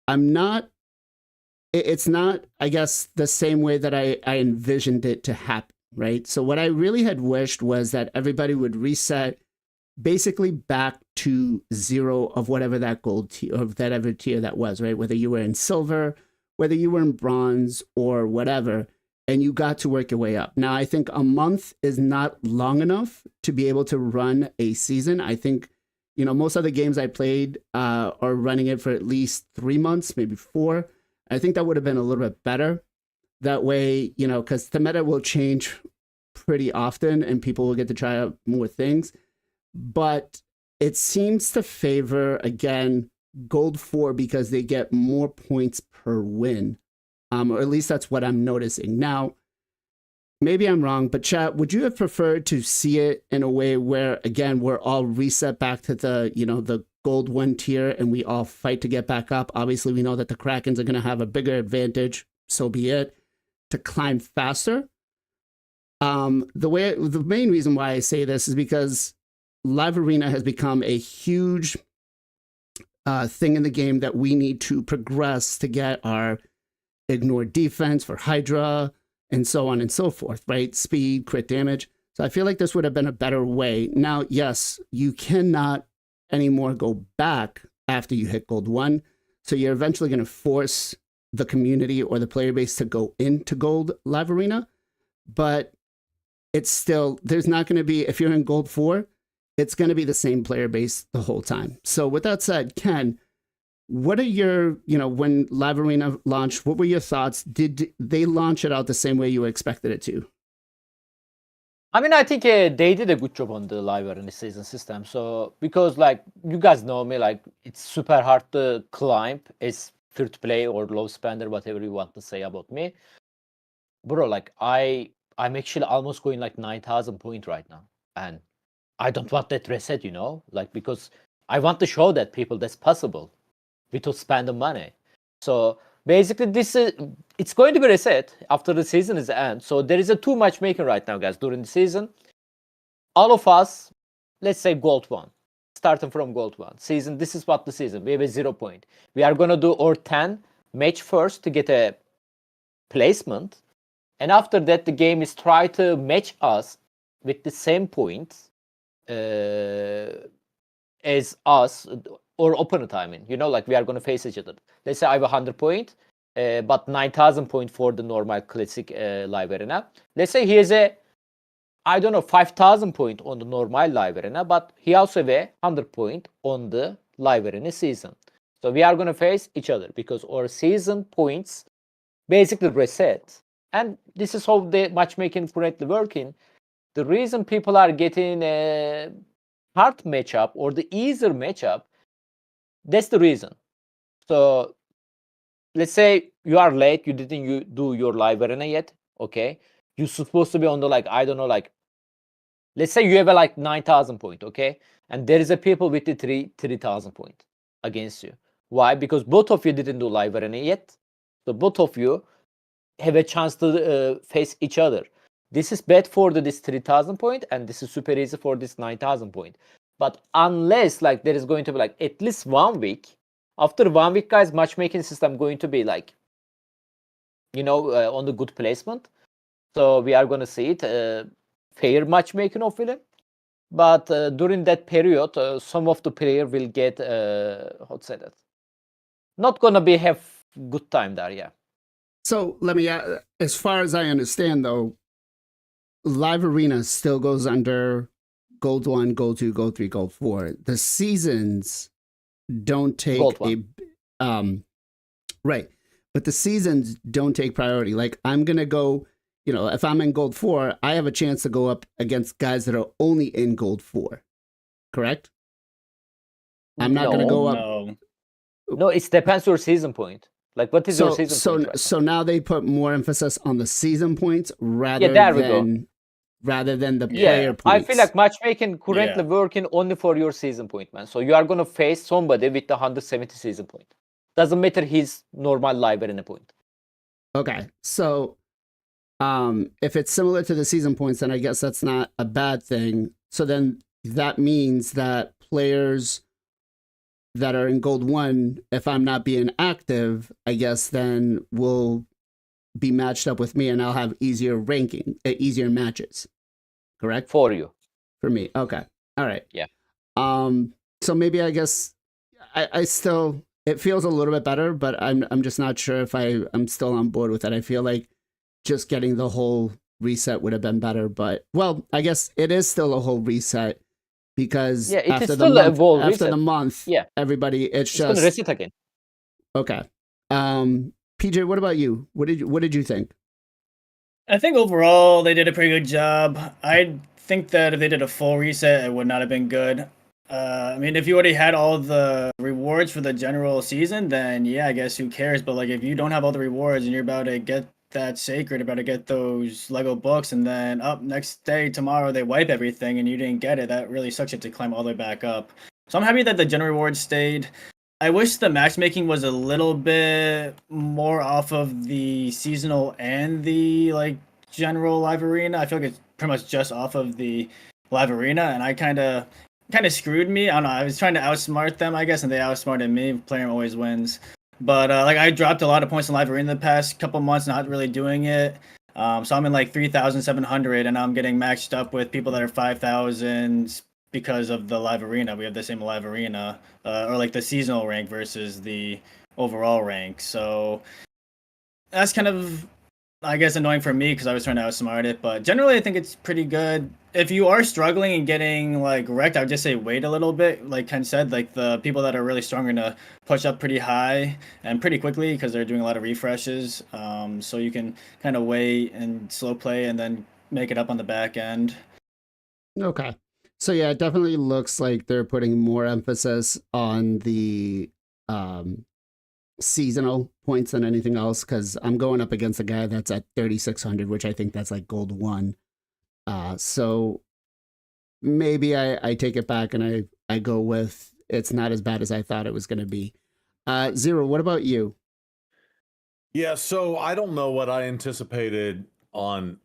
it's not, I guess, the same way that I envisioned it to happen, right? So what I really had wished was that everybody would reset basically back to zero of whatever that gold tier, of that ever tier that was, right? Whether you were in silver, whether you were in bronze or whatever, and you got to work your way up. Now, I think a month is not long enough to be able to run a season. I think, most of the games I played are running it for at least 3 months, maybe 4. I think that would have been a little bit better. That way, because the meta will change pretty often and people will get to try out more things. But it seems to favor, again, Gold 4 because they get more points per win. Or at least that's what I'm noticing. Now, maybe I'm wrong, but chat, would you have preferred to see it in a way where, again, we're all reset back to the Gold 1 tier and we all fight to get back up? Obviously, we know that the Krakens are going to have a bigger advantage, so be it, to climb faster. The main reason why I say this is because Live Arena has become a huge thing in the game that we need to progress to get our ignored defense for Hydra, and so on and so forth, right? Speed, crit damage. So I feel like this would have been a better way. Now, yes, you cannot anymore go back after you hit gold 1. So you're eventually going to force the community or the player base to go into gold live arena. But it's still, there's not going to be, if you're in gold 4, it's going to be the same player base the whole time. So with that said, Ken, what are your, when live arena launched, what were your thoughts? Did they launch it out the same way you expected it to? I mean, I think they did a good job on the live arena season system. So, because like you guys know me, like it's super hard to climb as free to play or low spender, whatever you want to say about me. Bro, like I'm actually almost going like 9,000 points right now. And I don't want that reset, like because I want to show that people that's possible without spending money. So basically it's going to be reset after the season is end. So there is a 2 matchmaking right now, guys, during the season. All of us, let's say gold 1, starting from gold 1 season. This is what the season, we have a 0 point. We are going to do our 10 match first to get a placement. And after that, the game is try to match us with the same points as us or opponent. I mean, like we are going to face each other. Let's say I have 100 points, but 9,000 points for the normal classic live arena. Let's say he has 5,000 points on the normal live arena, but he also have 100 points on the live arena season. So we are going to face each other because our season points basically reset. And this is how the matchmaking currently working. The reason people are getting a hard matchup or the easier matchup, that's the reason. So let's say you are late, you didn't do your live arena yet, okay? You're supposed to be on the let's say you have 9,000 points, okay? And there is a people with the 3,000 points against you. Why? Because both of you didn't do live arena yet. So both of you have a chance to face each other. This is bad for this 3,000 point, and this is super easy for this 9,000 point. But unless there is going to be at least 1 week, after 1 week, guys, matchmaking system going to be on the good placement. So we are going to see it fair matchmaking of film. But during that period, some of the player will get how to say that? Not gonna have good time there, yeah. So let me, as far as I understand, though, live arena still goes under gold 1, gold 2, gold 3, gold 4. The seasons don't take right, but the seasons don't take priority. Like I'm gonna go, if I'm in gold 4, I have a chance to go up against guys that are only in gold 4. Correct? I'm not gonna go up. No, it depends your season point. Like, what is your season point? Right so now they put more emphasis on the season points rather than the player points. I feel like matchmaking currently working only for your season point, man. So you are gonna face somebody with the 170 season point. Doesn't matter his normal live arena point. Okay, so if it's similar to the season points, then I guess that's not a bad thing. So then that means that players that are in gold 1, if I'm not being active, I guess then will be matched up with me and I'll have easier easier matches. Correct? For you. For me. Okay. All right. Yeah. So maybe I guess I still, it feels a little bit better, but I'm just not sure if I'm still on board with it. I feel like just getting the whole reset would have been better, but well, I guess it is still a whole reset. Because after the month, everybody, it's just gonna reset again. Okay. PJ, what about you? What did you think? I think overall they did a pretty good job. I think that if they did a full reset, it would not have been good. I mean, if you already had all the rewards for the general season, then yeah, I guess who cares? But if you don't have all the rewards and you're about to get that sacred, about to get those Lego books, and then next day, tomorrow, they wipe everything and you didn't get it, that really sucks. You have to climb all the way back up. So I'm happy that the general rewards stayed. I wish the matchmaking was a little bit more off of the seasonal and the general live arena. I feel like it's pretty much just off of the live arena, and I kind of screwed me. I don't know. I was trying to outsmart them, I guess, and they outsmarted me. Player always wins. But I dropped a lot of points in live arena the past couple months, not really doing it. So I'm in like 3,700, and I'm getting matched up with people that are 5,000 because of the live arena. We have the same live arena, or like the seasonal rank versus the overall rank. So that's kind of, I guess, annoying for me because I was trying to outsmart it. But generally, I think it's pretty good. If you are struggling and getting like wrecked, I would just say wait a little bit. Like Ken said, like the people that are really strong are gonna push up pretty high and pretty quickly because they're doing a lot of refreshes. So you can kind of wait and slow play and then make it up on the back end. Okay. So yeah, it definitely looks like they're putting more emphasis on the seasonal points than anything else, because I'm going up against a guy that's at 3,600, which I think that's like gold 1. So maybe I take it back and I go with it's not as bad as I thought it was going to be. Zero, what about you? Yeah, so I don't know what I anticipated on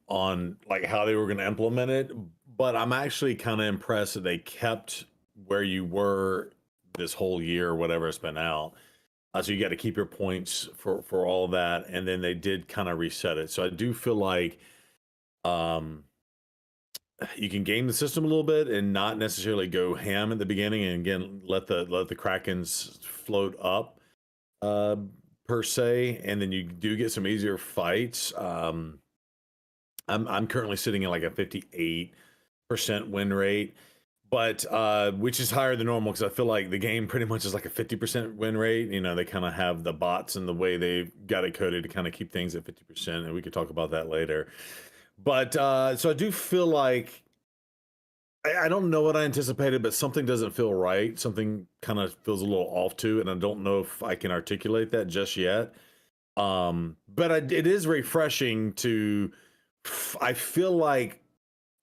like how they were going to implement it, but I'm actually kind of impressed that they kept where you were this whole year or whatever it's been out. So you got to keep your points for all of that, and then they did kind of reset it. So I do feel like you can game the system a little bit and not necessarily go ham at the beginning, and again let the Krakens float up per se, and then you do get some easier fights. I'm currently sitting at like a 58% win rate, but which is higher than normal because I feel like the game pretty much is like a 50% win rate. You know, they kind of have the bots and the way they've got it coded to kind of keep things at 50%, and we could talk about that later. But so I do feel like I don't know what I anticipated, but something doesn't feel right. Something kind of feels a little off to, and I don't know if I can articulate that just yet. But it is refreshing to. I feel like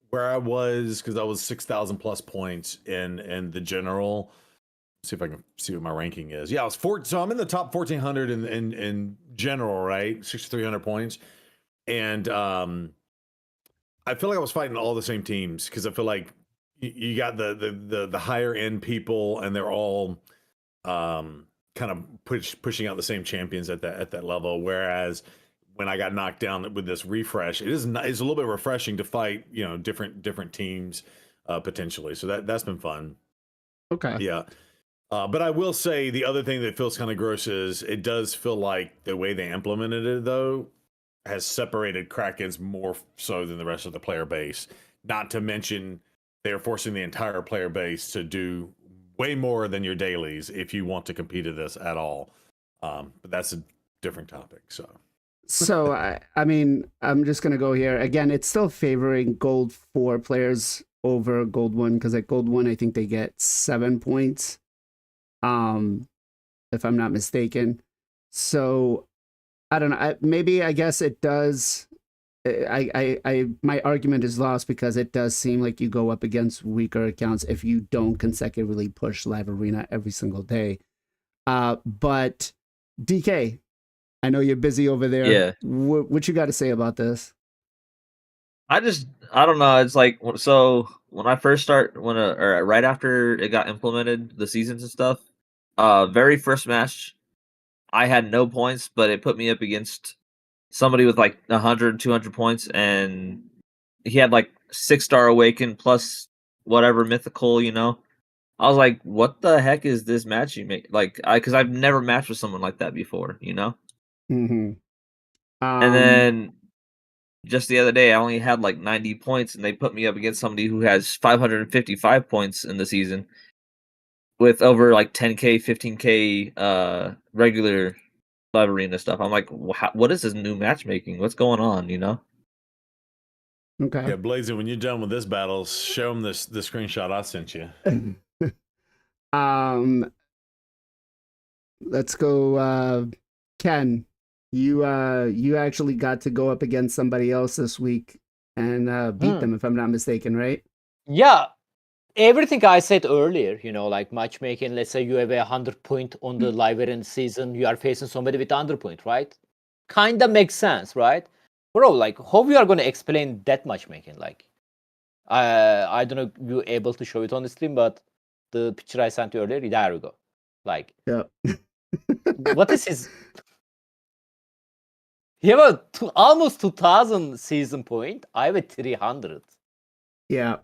where I was, because I was 6,000 plus points in the general. See if I can see what my ranking is. Yeah, I was so I'm in the top 1,400 in general, right? 6,300 points, and I feel like I was fighting all the same teams because I feel like you got the higher end people, and they're all kind of pushing out the same champions at that level. Whereas when I got knocked down with this refresh, it's a little bit refreshing to fight, you know, different teams potentially. So that's been fun. Okay. Yeah. But I will say the other thing that feels kind of gross is it does feel like the way they implemented it though has separated Krakens more so than the rest of the player base. Not to mention they're forcing the entire player base to do way more than your dailies if you want to compete at this at all. But that's a different topic. So I mean, I'm just gonna go here again. It's still favoring gold 4 players over gold 1 because at gold 1 I think they get 7 points, if I'm not mistaken. So I don't know. Maybe I guess it does. My argument is lost because it does seem like you go up against weaker accounts if you don't consecutively push live arena every single day. But DK, I know you're busy over there. Yeah. What you got to say about this? I don't know. It's like, so when I first or right after it got implemented, the seasons and stuff, very first match, I had no points, but it put me up against somebody with like 100, 200 points, and he had like 6-star awaken plus whatever mythical, you know. I was like, what the heck is this match you make? Like, because I've never matched with someone like that before, you know. Mm-hmm. And then just the other day, I only had like 90 points, and they put me up against somebody who has 555 points in the season with over like 10K, 15K regular live arena stuff. I'm like, what is this new matchmaking? What's going on, you know? Okay. Yeah, Blazing, when you're done with this battle, show them the screenshot I sent you. Let's go, Ken. You actually got to go up against somebody else this week and beat them, if I'm not mistaken, right? Yeah, everything I said earlier, you know, like matchmaking, let's say you have 100 point on the live event season, you are facing somebody with 100 point, right? Kind of makes sense, right? Bro, like, how you are going to explain that matchmaking? Like, I don't know if you're able to show it on the stream, but the picture I sent you earlier, there we go. Like, Yeah. what is his... He have a almost 2000 season point. I have a 300. Yeah.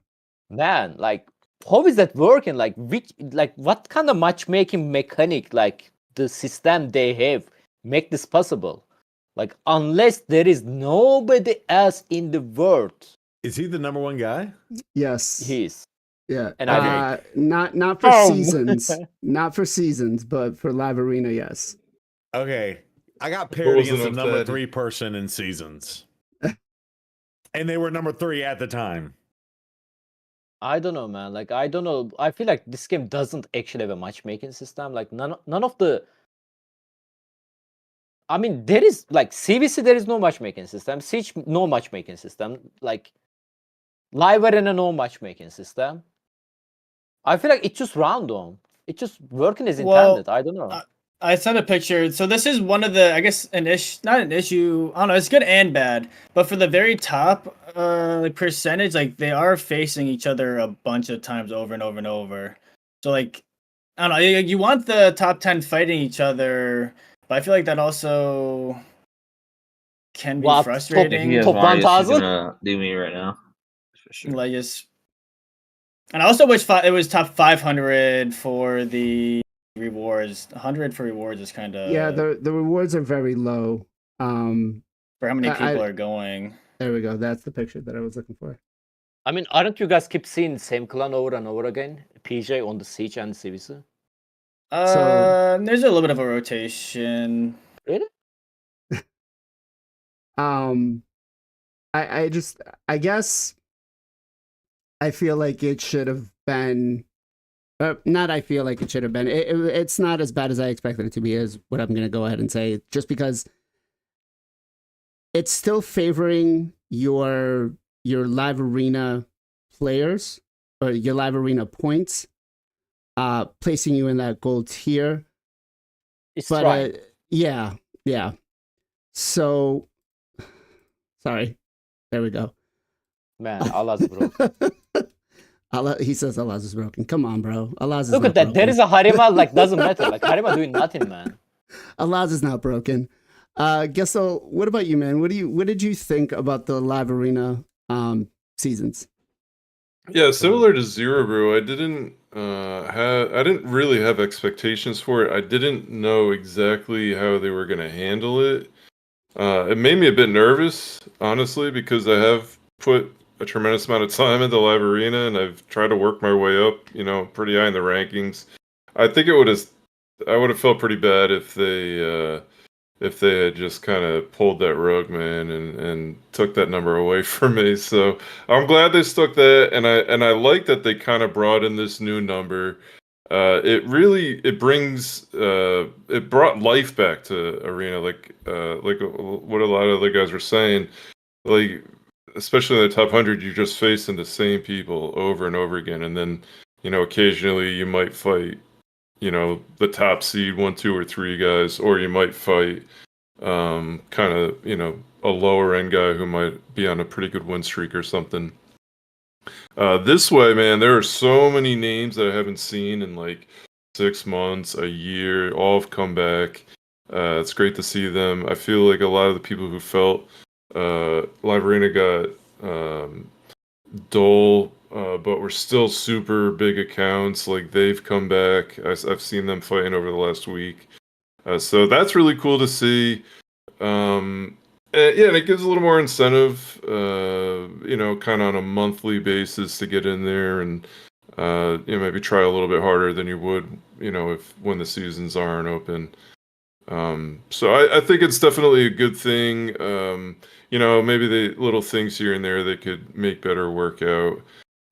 Man, like, how is that working? Like, what kind of matchmaking mechanic, like the system they have, make this possible? Like, unless there is nobody else in the world, Is he the number one guy? Yes. he is. Yeah. And I Not for Oh. seasons. Not for seasons, but for live arena, yes. Okay. I got What paired was against a enough, number Daddy? 3 person in seasons. And they were number 3 at the time. I don't know, man. Like, I don't know. I feel like this game doesn't actually have a matchmaking system. Like, none of the. I mean, there is like CVC. There is no matchmaking system. Siege, no matchmaking system. Like, live arena, no matchmaking system. I feel like it's just random. It's just working as Well, intended. I don't know. I sent a picture. So this is one of the, I guess, not an issue. I don't know. It's good and bad. But for the very top percentage, like they are facing each other a bunch of times over and over and over. So like, I don't know. You want the top 10 fighting each other, but I feel like that also can be What, top- frustrating. He has Top Marius, he's 1000? gonna do me right now. For sure. Like just, and I also wish it was top 500 for the rewards. 100 for rewards is kind of Yeah, the rewards are very low. for how many I- people are going. There we go. That's the picture that I was looking for. I mean, aren't you guys keep seeing the same clan over and over again? PJ on the Siege and CVC? There's a little bit of a rotation. Really? I guess I feel like it should have been not I feel like it should have been. It's not as bad as I expected it to be, is what I'm going to go ahead and say, just because it's still favoring your live arena players or your live arena points, placing you in that gold tier. It's But trying. yeah. So sorry. There we go. Man, Allah's broke. Allah, he says Allah's is broken. Come on, bro. Allah's is Look not at that. There broken. is a Harima, like, doesn't matter. Like, Harima doing nothing, man. Allah's is not broken. Gessel, what about you, man? What did you think about the live arena seasons? Yeah, similar to Zero Brew, I didn't really have expectations for it. I didn't know exactly how they were going to handle it. It made me a bit nervous, honestly, because I have put a tremendous amount of time into live arena and I've tried to work my way up, pretty high in the rankings. I think I would have felt pretty bad if they had just kind of pulled that rug, man, and took that number away from me. So I'm glad they stuck that, and I like that they kind of brought in this new number. It brought life back to arena, like what a lot of other guys were saying, like especially in the top 100, you're just facing the same people over and over again, and then occasionally you might fight the top seed 1, 2, or 3 guys, or you might fight kind of a lower end guy who might be on a pretty good win streak or something. This way, man, there are so many names that I haven't seen in like 6 months, a year. All have come back. It's great to see them. I feel like a lot of the people who felt Live Arena got dull, but we're still super big accounts. Like they've come back. I've seen them fighting over the last week, so that's really cool to see. And it gives a little more incentive, kind of on a monthly basis to get in there and maybe try a little bit harder than you would, when the seasons aren't open. So I think it's definitely a good thing. Maybe the little things here and there they could make better work out.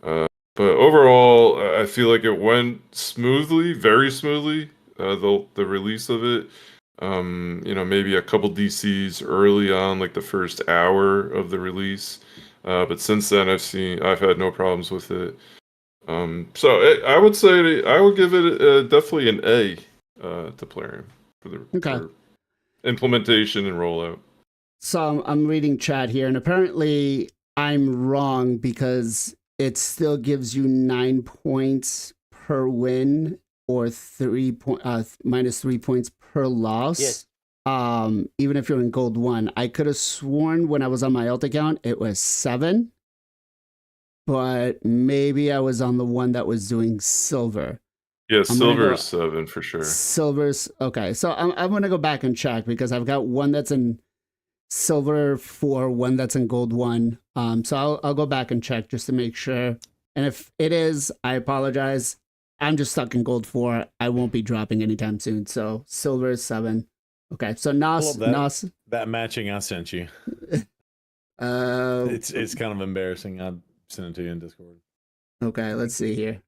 But overall, I feel like it went smoothly, very smoothly. The release of it. Maybe a couple DCs early on, like the first hour of the release. But since then, I've had no problems with it. I would say I would give it definitely an A to Plarium for implementation and rollout. So I'm reading chat here, and apparently I'm wrong because it still gives you 9 points per win or -3 points per loss. Yes. even if you're in gold 1. I could have sworn when I was on my alt account it was 7, but maybe I was on the one that was doing silver. Yeah, I'm gonna silver go is 7 for sure. silver's okay. So I'm gonna go back and check because I've got one that's in silver 4, one that's in gold 1. So I'll go back and check just to make sure. And if it is, I apologize. I'm just stuck in gold 4. I won't be dropping anytime soon. So silver is 7. Okay, so Nos, Pull up Nos. that matching I sent you. It's kind of embarrassing. I sent it to you in Discord. Okay, let's see here.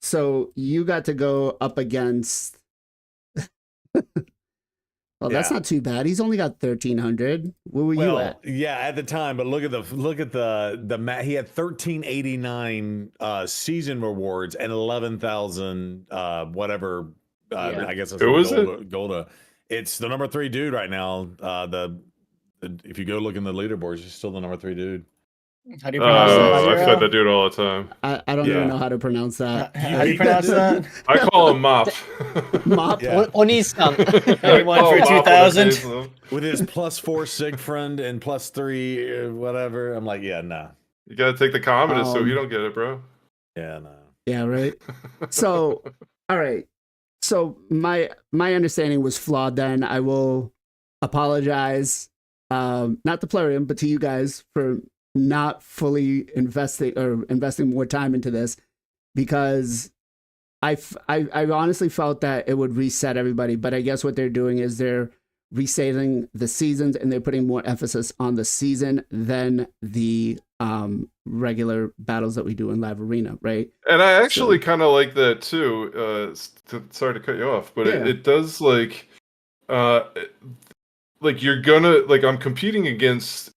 So you got to go up against. Well, that's Yeah. not too bad. He's only got 1,300. Where were you at? Yeah, at the time, but look at the he had 1,389 season rewards and 11,000 whatever. Yeah. I guess it's Who was Golda. It's the number 3 dude right now. If you go look in the leaderboards, he's still the number 3 dude. How do you pronounce that? I Zero? fight that dude all the time. I don't Yeah. even know how to pronounce that. How do you pronounce that? I call him Mop. Mop. Yeah. Onisan. Anyone for Mop 2,000? with a With his +4 Sigfriend and +3 whatever. I'm like, yeah, nah. You gotta take the communist so Um, you don't get it, bro. Yeah, no. Yeah, right. So, all right. So my understanding was flawed. Then I will apologize, not to Plarium, but to you guys for not fully investing more time into this, because I honestly felt that it would reset everybody. But I guess what they're doing is they're resetting the seasons and they're putting more emphasis on the season than the regular battles that we do in live arena, right? And I actually kind of like that too. Sorry to cut you off, but Yeah. it does like you're gonna like I'm competing against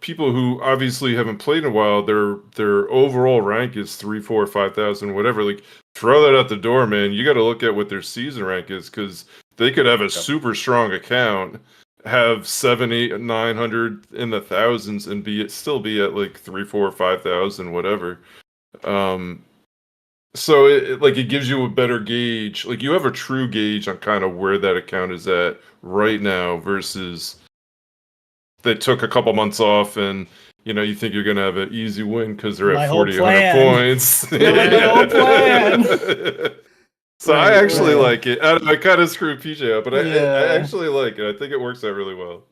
people who obviously haven't played in a while. Their overall rank is 3, 4, 5,000, whatever. Like throw that out the door, man. You got to look at what their season rank is because they could have a super strong account, have 7, 8, 900 in the thousands, and still be at like 3, 4, 5,000, whatever. So it gives you a better gauge. Like you have a true gauge on kind of where that account is at right now versus they took a couple months off and you think you're gonna have an easy win because they're My at whole 40, 100 plan. points. My whole plan. So I Right, actually right. like it. I kind of screwed PJ up, but I Yeah. actually like it. I think it works out really well.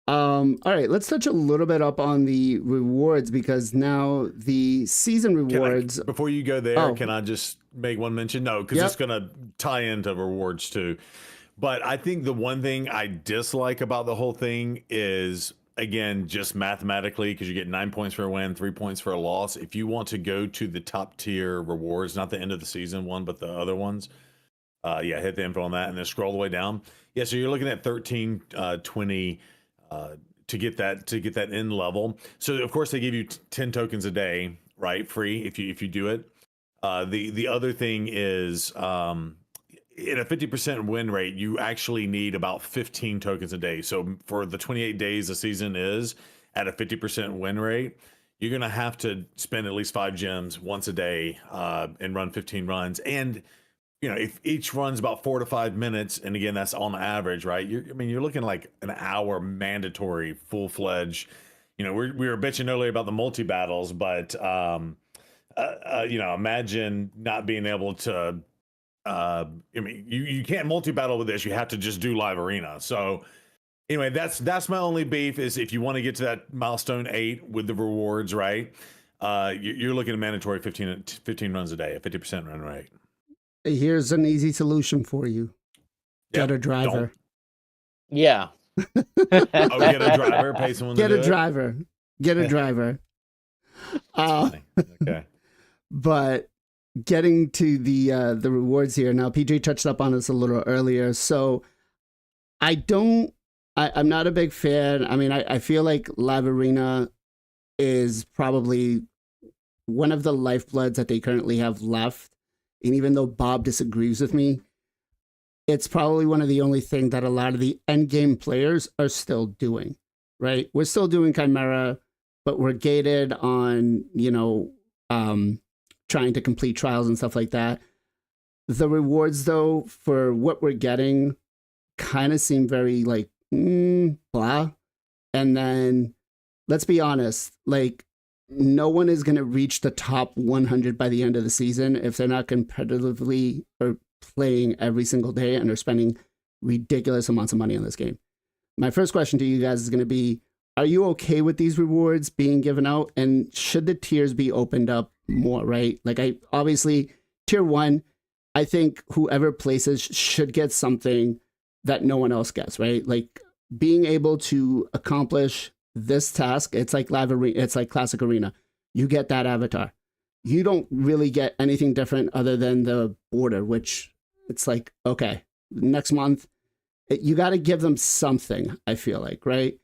All right, let's touch a little bit up on the rewards because now the season rewards. Before you go there, Oh. can I just make one mention? No, because Yep. it's going to tie into rewards too. But I think the one thing I dislike about the whole thing is, again, just mathematically, because you get 9 points for a win, 3 points for a loss. If you want to go to the top tier rewards, not the end of the season one, but the other ones, hit the info on that and then scroll the way down. Yeah, so you're looking at 13, 20 to get that end level. So of course they give you 10 tokens a day, right? Free if you do it. The other thing is in a 50% win rate, you actually need about 15 tokens a day. So for the 28 days the season is at a 50% win rate, you're gonna have to spend at least 5 gems once a day and run 15 runs. And if each run's about 4 to 5 minutes, and again, that's on average, right? You're looking like an hour mandatory, full-fledged. We were bitching earlier about the multi battles, but imagine not being able to. You can't multi battle with this. You have to just do live arena. So anyway, that's my only beef is if you want to get to that milestone 8 with the rewards, right? You're looking at mandatory 15 runs a day, a 50% run rate. Here's an easy solution for you. Get a driver. Yeah. Get a driver, pay someone Get to a do driver. Get a driver. it. Okay. But getting to the rewards here now, PJ touched up on this a little earlier. So I'm not a big fan. I mean, I feel like live arena is probably one of the lifebloods that they currently have left. And even though Bob disagrees with me, it's probably one of the only things that a lot of the end game players are still doing, right? We're still doing Chimera, but we're gated on, trying to complete trials and stuff like that. The rewards, though, for what we're getting kind of seem very like blah. And then let's be honest, like no one is going to reach the top 100 by the end of the season if they're not competitively or playing every single day and are spending ridiculous amounts of money on this game. My first question to you guys is going to be, are you okay with these rewards being given out? And should the tiers be opened up more, right? Like obviously tier 1, I think whoever places should get something that no one else gets, right? Like being able to accomplish this task, it's like live arena, it's like classic arena. You get that avatar. You don't really get anything different other than the border, which it's like, okay, next month, you got to give them something, I feel like, right?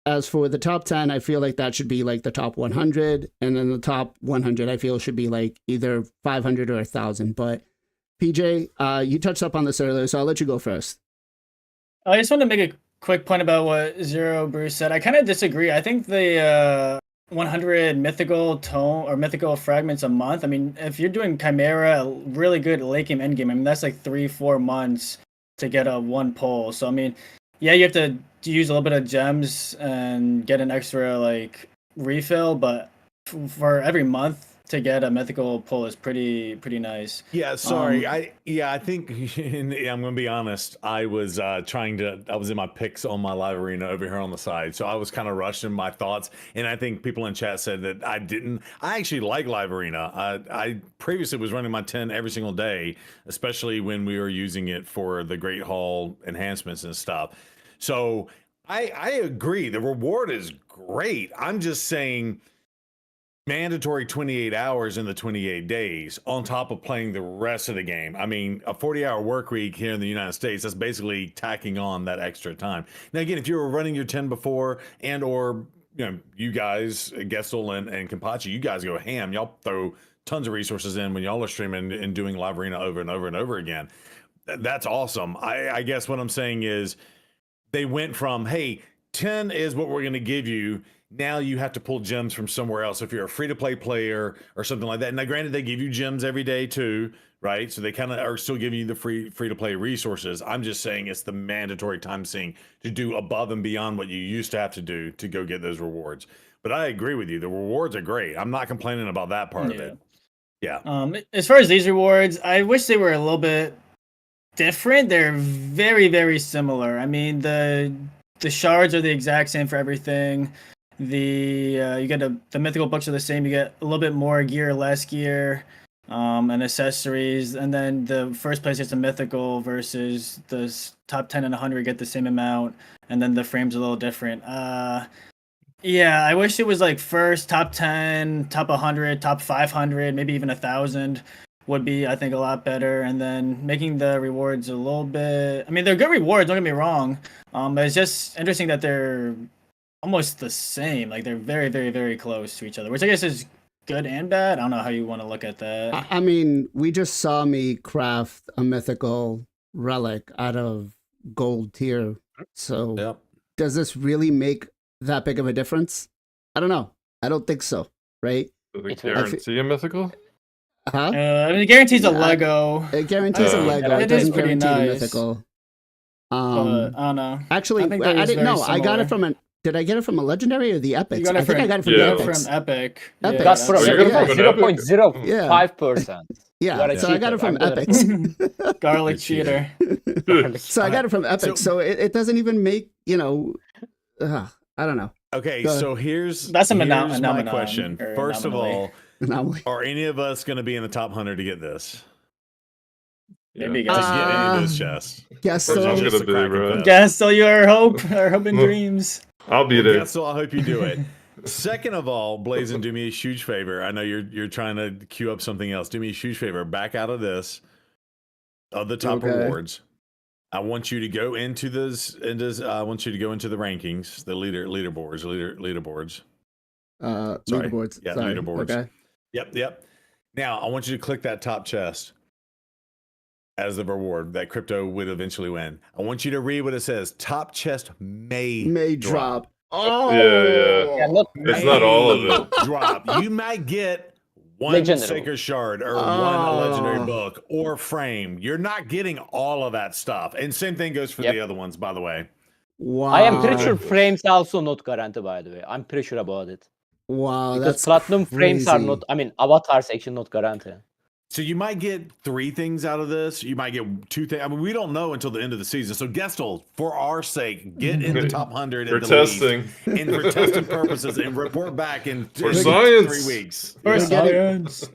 As for the top 10, I feel like that should be like the top 100. And then the top 100, I feel should be like either 500 or 1,000. But PJ, you touched up on this earlier, so I'll let you go first. I just want to make a quick point about what Zero Bruce said. I kind of disagree. I think the 100 mythical tome or mythical fragments a month. I mean, if you're doing Chimera, really good late game, end game, I mean, that's like 3-4 months to get a one pull. So, I mean, yeah, you have to use a little bit of gems and get an extra like refill, but for every month to get a mythical pull is pretty nice. Yeah, sorry. I think I'm gonna be honest. I was I was in my picks on my live arena over here on the side, so I was kind of rushing my thoughts. And I think people in chat said that I didn't. I actually like live arena. I previously was running my 10 every single day, especially when we were using it for the Great Hall enhancements and stuff. So I agree. The reward is great. I'm just saying, mandatory 28 hours in the 28 days on top of playing the rest of the game. I mean, a 40-hour work week here in the United States, that's basically tacking on that extra time. Now, again, if you were running your 10 before and or, you know, you guys, Gestel and Kampachi, you guys go ham. Y'all throw tons of resources in when y'all are streaming and doing live arena over and over and over again. That's awesome. I guess what I'm saying is they went from, hey, 10 is what we're going to give you. Now you have to pull gems from somewhere else if you're a free-to-play player or something like that. Now, granted, they give you gems every day too, right? So they kind of are still giving you the free-to-play resources. I'm just saying it's the mandatory time sink to do above and beyond what you used to have to do to go get those rewards. But I agree with you. The rewards are great. I'm not complaining about that part of it. Yeah. As far as these rewards, I wish they were a little bit different. They're very, very similar. I mean, the shards are the exact same for everything. You get the mythical books are the same. You get a little bit more gear, less gear, and accessories. And then the first place gets a mythical versus the top 10 and 100 get the same amount. And then the frame's a little different. Yeah, I wish it was like first top 10, top 100, top 500, maybe even 1,000 would be, I think, a lot better. And then making the rewards a little bit. I mean, they're good rewards. Don't get me wrong. But it's just interesting that they're almost the same. Like they're very, very, very close to each other, which I guess is good and bad. I don't know how you want to look at that. I mean, we just saw me craft a mythical relic out of gold tier. So does this really make that big of a difference? I don't know. I don't think so, right? Does it guarantee a mythical? Huh? I mean, it guarantees a Lego. It guarantees a Lego. It doesn't guarantee a mythical. But, I don't know. Actually, I didn't know. I got it from an. Did I get it from a legendary or the epics? I think I got it from the epics. From Epic. Epics. That's from 0.05%. Yeah, so I got it from Epics. Garlic cheater. So I got it from Epics. So it doesn't even make, I don't know. Okay, so here's my question. First of all, are any of us going to be in the top 100 to get this? Maybe to get into this chest. Guess so. Guess so. Your hope, our hope and dreams. I'll be there. So I hope you do it. Second of all, Blazin, do me a huge favor. I know you're trying to queue up something else. Do me a huge favor. Back out of this, of the top rewards. I want you to go into this. I want you to go into the rankings, the leaderboards. Leaderboards. Yeah, sorry. leaderboards. Okay. Yep. Now I want you to click that top chest as the reward that crypto would eventually win. I want you to read what it says. Top chest may drop. Oh, yeah. It's not all of it. Drop. You might get one Legendary. Sacred Shard or one Legendary Oh. Book or Frame. You're not getting all of that stuff. And same thing goes for Yep. the other ones, by the way. Wow. I am pretty sure frames also not guaranteed, by the way. I'm pretty sure about it. Wow, Because that's platinum frames are crazy. not, I mean, avatars actually not guaranteed. So you might get 3 things out of this. You might get 2 things. I mean, we don't know until the end of the season. So Gestel, for our sake, get in the top 100 For at the testing. least, and for testing purposes, and report back in For in science. 3 weeks. For We're getting- science.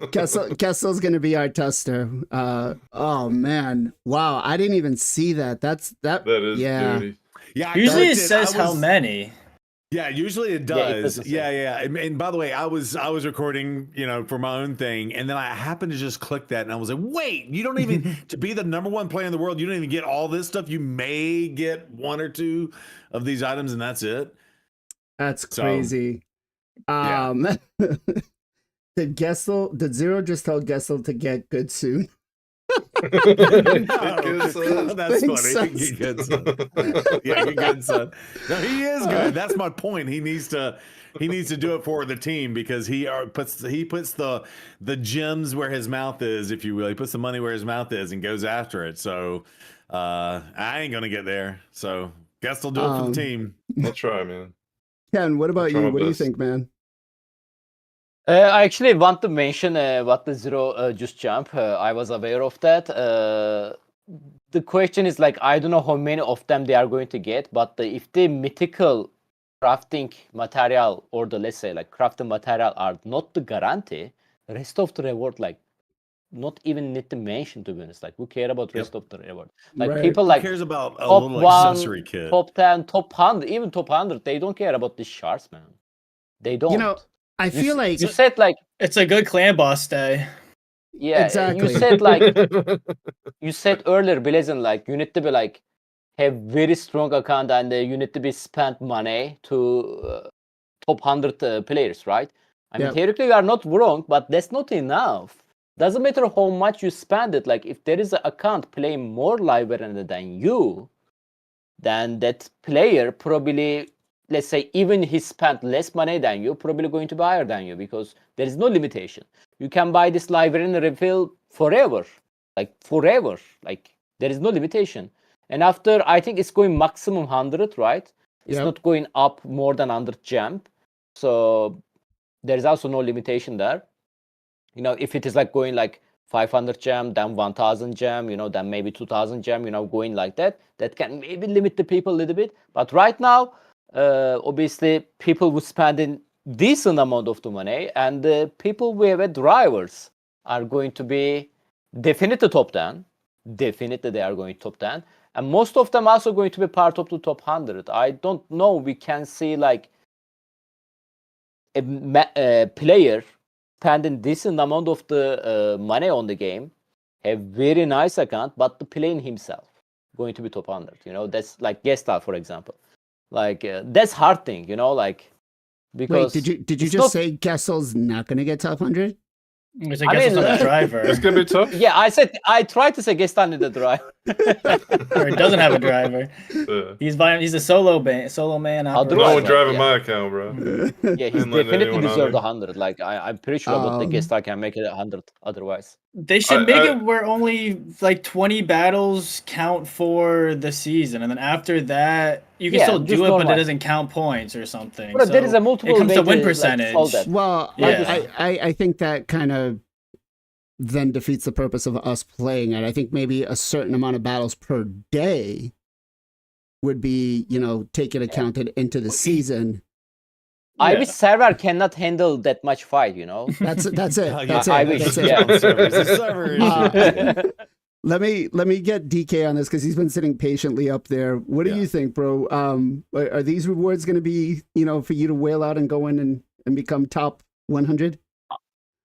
Kessel's gonna be our tester. Oh man, wow! I didn't even see that. That That is yeah. dirty. Yeah, I Usually it clicked says I how was- many. Yeah, usually it Yeah, it does. doesn't say. Yeah. And by the way, I was recording, for my own thing, and then I happened to just click that, and I was like, wait, you don't even to be the number 1 player in the world, you don't even get all this stuff. You may get 1 or 2 of these items, and that's it. That's So, crazy. yeah. Did Zero just tell Gessel to get good soon? No, that's Thanks, funny. sus. Get good, son. Yeah, get good, son. No, he is good. That's my point. He needs to do it for the team because he puts the gems where his mouth is, if you will. He puts the money where his mouth is and goes after it. So I ain't gonna get there. So guess they'll do it for the team. I'll try, man. Ken, what about try you? my What do you best. think, man? I actually want to mention what the Zero just jump. I was aware of that. The question is like, I don't know how many of them they are going to get, but if the mythical crafting material or the, let's say, like crafting material are not the guarantee, the rest of the reward, like, not even need to mention, to be honest. Like, who care about rest of the reward? Like, Right. people Who like cares about a top little 1, accessory kit? top 10, top 100, even top 100, they don't care about the shards, man. They don't. You know, I feel like you said like, It's a good clan boss day. yeah, Exactly. you said like, you said earlier, Blazin, like you need to be like have very strong account and you need to be spend money to top 100 players, right? I mean, Yep. theoretically, you are not wrong, but that's not enough. Doesn't matter how much you spend it. Like if there is an account playing more live arena than you, then that player probably, let's say, even he spent less money than you, probably going to be higher than you because there is no limitation. You can buy this live arena refill forever, like forever. Like there is no limitation. And after, I think it's going maximum 100, right? It's Yep. not going up more than 100 gem. So there is also no limitation there. If it is like going like 500 gem, then 1000 gem, then maybe 2000 gem, going like that can maybe limit the people a little bit. But right now, obviously, people would spend a decent amount of the money, and the people with drivers are going to be definitely top 10. Definitely, they are going top 10. And most of them also going to be part of the top 100. I don't know. We can see like a player spending decent amount of the money on the game, have very nice account, but the playing himself going to be top 100. That's like Gestal, for example. Like that's hard thing, like because Wait, did you it's just not- say Gessel's not gonna get top 100? Which I I guess is mean, not a driver. It's gonna be tough. Yeah, I tried to say Gestal in the drive. Or it doesn't have a driver. Yeah. He's a solo man. I'll do No Right, one right, driving yeah. my account, bro. Yeah, he's Ain't letting definitely anyone on deserved there. 100. Like I'm pretty sure about the Um, Gestal can make it 100 otherwise. They should I- make I- it where only like 20 battles count for the season, and then after that you can Yeah, still just do it, but normal. it doesn't count points or something. But there is So a multiple It comes way to win like, percentage. solve that. Well, Yeah. I think that kind of then defeats the purpose of us playing it. I think maybe a certain amount of battles per day would be, taken accounted into the season. I Yeah. wish server cannot handle that much fight. That's it. That's Yeah, it. That's I it. wish, That's it. yeah. The server issue. Let me get DK on this because he's been sitting patiently up there. What do Yeah. you think, bro? Are these rewards going to be, for you to whale out and go in and become top 100?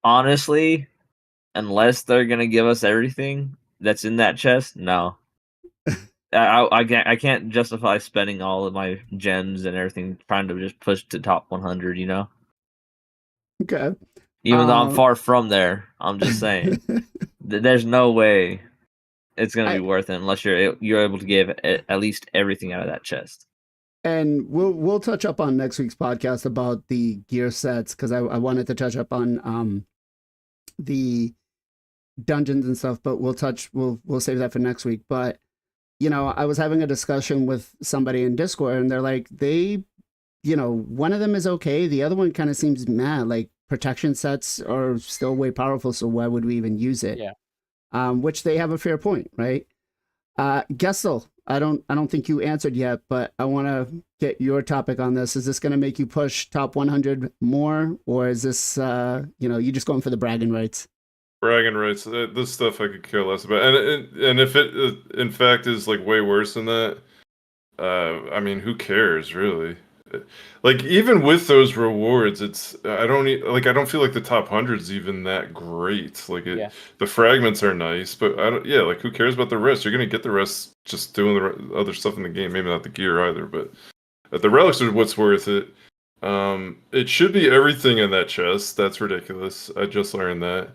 Honestly, unless they're gonna give us everything that's in that chest, no. I can't justify spending all of my gems and everything trying to just push to top 100. Okay. Even though I'm Um, far from there, I'm just saying there's no way it's gonna I- be worth it unless you're able to give at least everything out of that chest. And we'll touch up on next week's podcast about the gear sets because I wanted to touch up on the dungeons and stuff, but we'll save that for next week. But I was having a discussion with somebody in Discord, and they're like, one of them is okay, the other one kind of seems mad. Like, protection sets are still way powerful, so why would we even use it? Yeah. Which they have a fair point, right? Gessel, I don't think you answered yet, but I want to get your topic on this. Is this going to make you push top 100 more, or is this you just going for the bragging rights? Bragging rights. This stuff I could care less about. And if it in fact is like way worse than that, I mean, who cares really? Like, even with those rewards, I don't feel like the top 100 is even that great. Like, the fragments are nice, but like, who cares about the rest? You're gonna get the rest just doing the other stuff in the game. Maybe not the gear either, but the relics are what's worth it. It should be everything in that chest. That's ridiculous. I just learned that.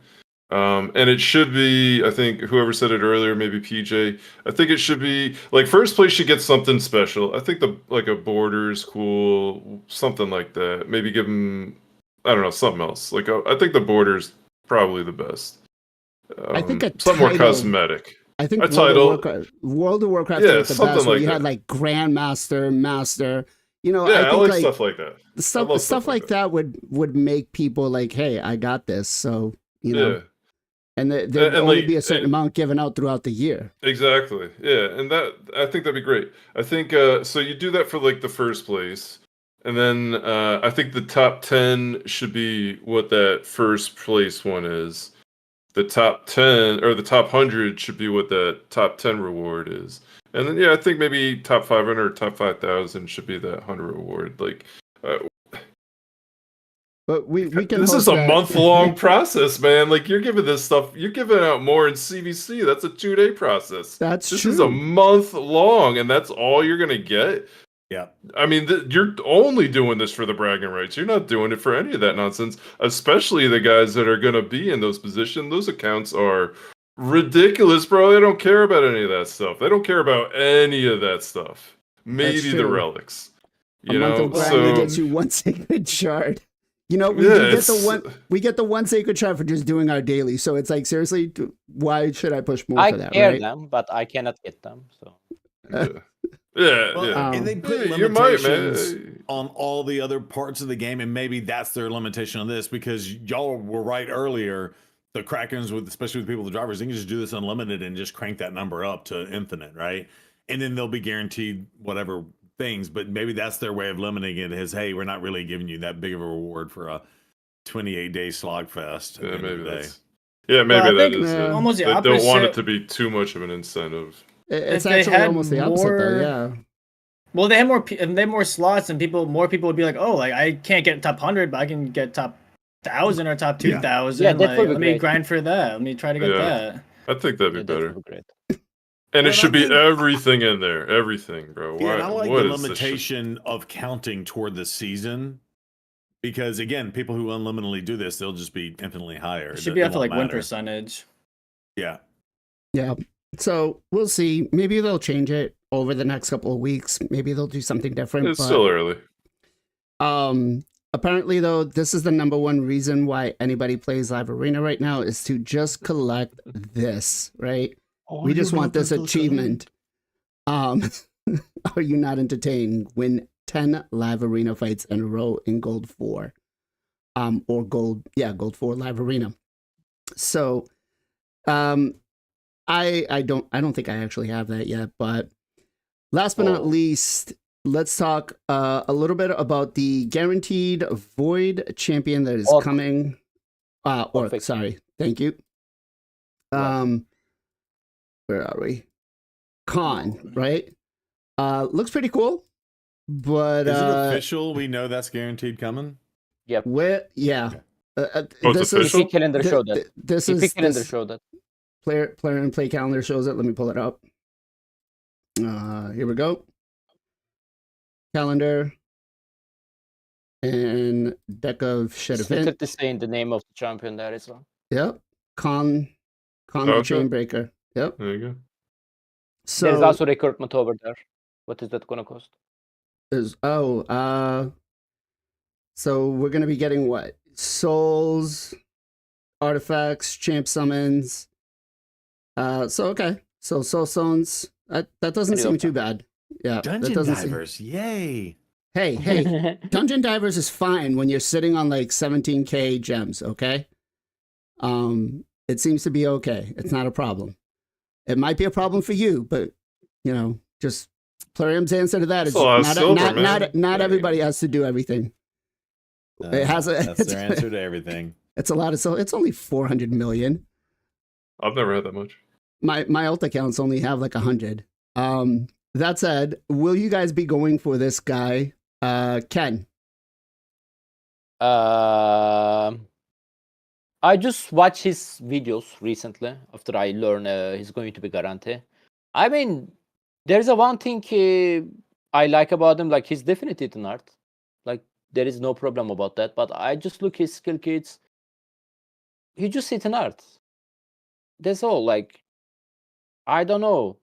And it should be, I think whoever said it earlier, maybe PJ, I think it should be like first place should get something special. I think like a border is cool, something like that. Maybe give them, I don't know, something else. Like I think the border is probably the best. I think something more cosmetic. I think a title. World of Warcraft Yeah, is the something best, where like you that. had like Grandmaster, Master. Yeah, I think like stuff like that. Stuff like that would make people like, hey, I got this. So Yeah. And there'd only be a certain amount given out throughout the year. Exactly. Yeah, and I think that'd be great. I think so you do that for like the first place, and then I think the top 10 should be what that first place one is. The top 10 or the top 100 should be what that top 10 reward is. And then I think maybe top 500 or top 5,000 should be that 100 reward. Like but we can. This is a month-long process, man. Like, you're giving this stuff, you're giving out more in CVC. That's a 2-day process. This true. Is a month long, and that's all you're gonna get. Yeah. I mean, you're only doing this for the bragging rights. You're not doing it for any of that nonsense. Especially the guys that are gonna be in those positions. Those accounts are ridiculous, bro. They don't care about any of that stuff. They don't care about any of that stuff. Maybe the relics. A month of bragging gets you one sacred shard. We get the one sacred shard for just doing our daily. So it's like, seriously, why should I push more for that? I care right? them, but I cannot get them. So And they put limitations on all the other parts of the game, and maybe that's their limitation on this, because y'all were right earlier. The Krakens, especially with people with drivers, they can just do this unlimited and just crank that number up to infinite, right? And then they'll be guaranteed whatever things, but maybe that's their way of limiting it, is, hey, we're not really giving you that big of a reward for a 28-day slog fest. Yeah, maybe that's almost the they opposite. don't want it to be too much of an incentive. It's actually almost the opposite, though. Yeah. Well, they have more slots, and more people would be like, oh, like, I can't get top 100, but I can get top 1,000 or top 2,000. Yeah, that would be let me great. grind for that. Let me try to get that. I think that'd be better. That would be great. And it should be everything in there. Everything, bro. Yeah, and I like the limitation of counting toward the season. Because, again, people who unlimitedly do this, they'll just be infinitely higher. It should be after, like, win percentage. Yeah. Yeah. So we'll see. Maybe they'll change it over the next couple of weeks. Maybe they'll do something different. It's still early. Apparently, though, this is the number one reason why anybody plays Live Arena right now, is to just collect this, right? We just want this achievement. Are you not entertained? Win 10 Live Arena fights in a row in Gold 4. Or Gold 4 Live Arena. So, I don't think I actually have that yet, but last but not least, let's talk a little bit about the guaranteed Void champion that is coming. Sorry. Thank you. Where are we? Con, right? Looks pretty cool, but is it official? We know that's guaranteed coming. Yep. This is PC calendar showed that. This PC is calendar showed that. Player and play calendar shows it. Let me pull it up. Here we go. Calendar and deck of shit event. It's saying the name of the champion there as well. Yep. Con the Chainbreaker. Yep. There you go. So there's also recruitment over there. What is that gonna cost? So we're gonna be getting what? Souls. artifacts, champ summons. So okay. So soul stones. That doesn't Pretty seem okay. too bad. Yeah. that Dungeon doesn't seem- divers, yay! Hey, Dungeon Divers is fine when you're sitting on like 17k gems, okay? It seems to be okay. It's not a problem. It might be a problem for you, but you know, just Plurium's answer to that is That's a lot of silver, man. not everybody has to do everything. It has a That's their answer to everything. It's a lot of it's only 400 million. I've never had that much. My alt accounts only have like 100. That said, will you guys be going for this guy, Ken? I just watched his videos recently after I learned he's going to be guarantee. I mean, there's a one thing I like about him, like he's definitely an art. Like there is no problem about that. But I just look his skill kits. He just hit an art. That's all. Like I don't know.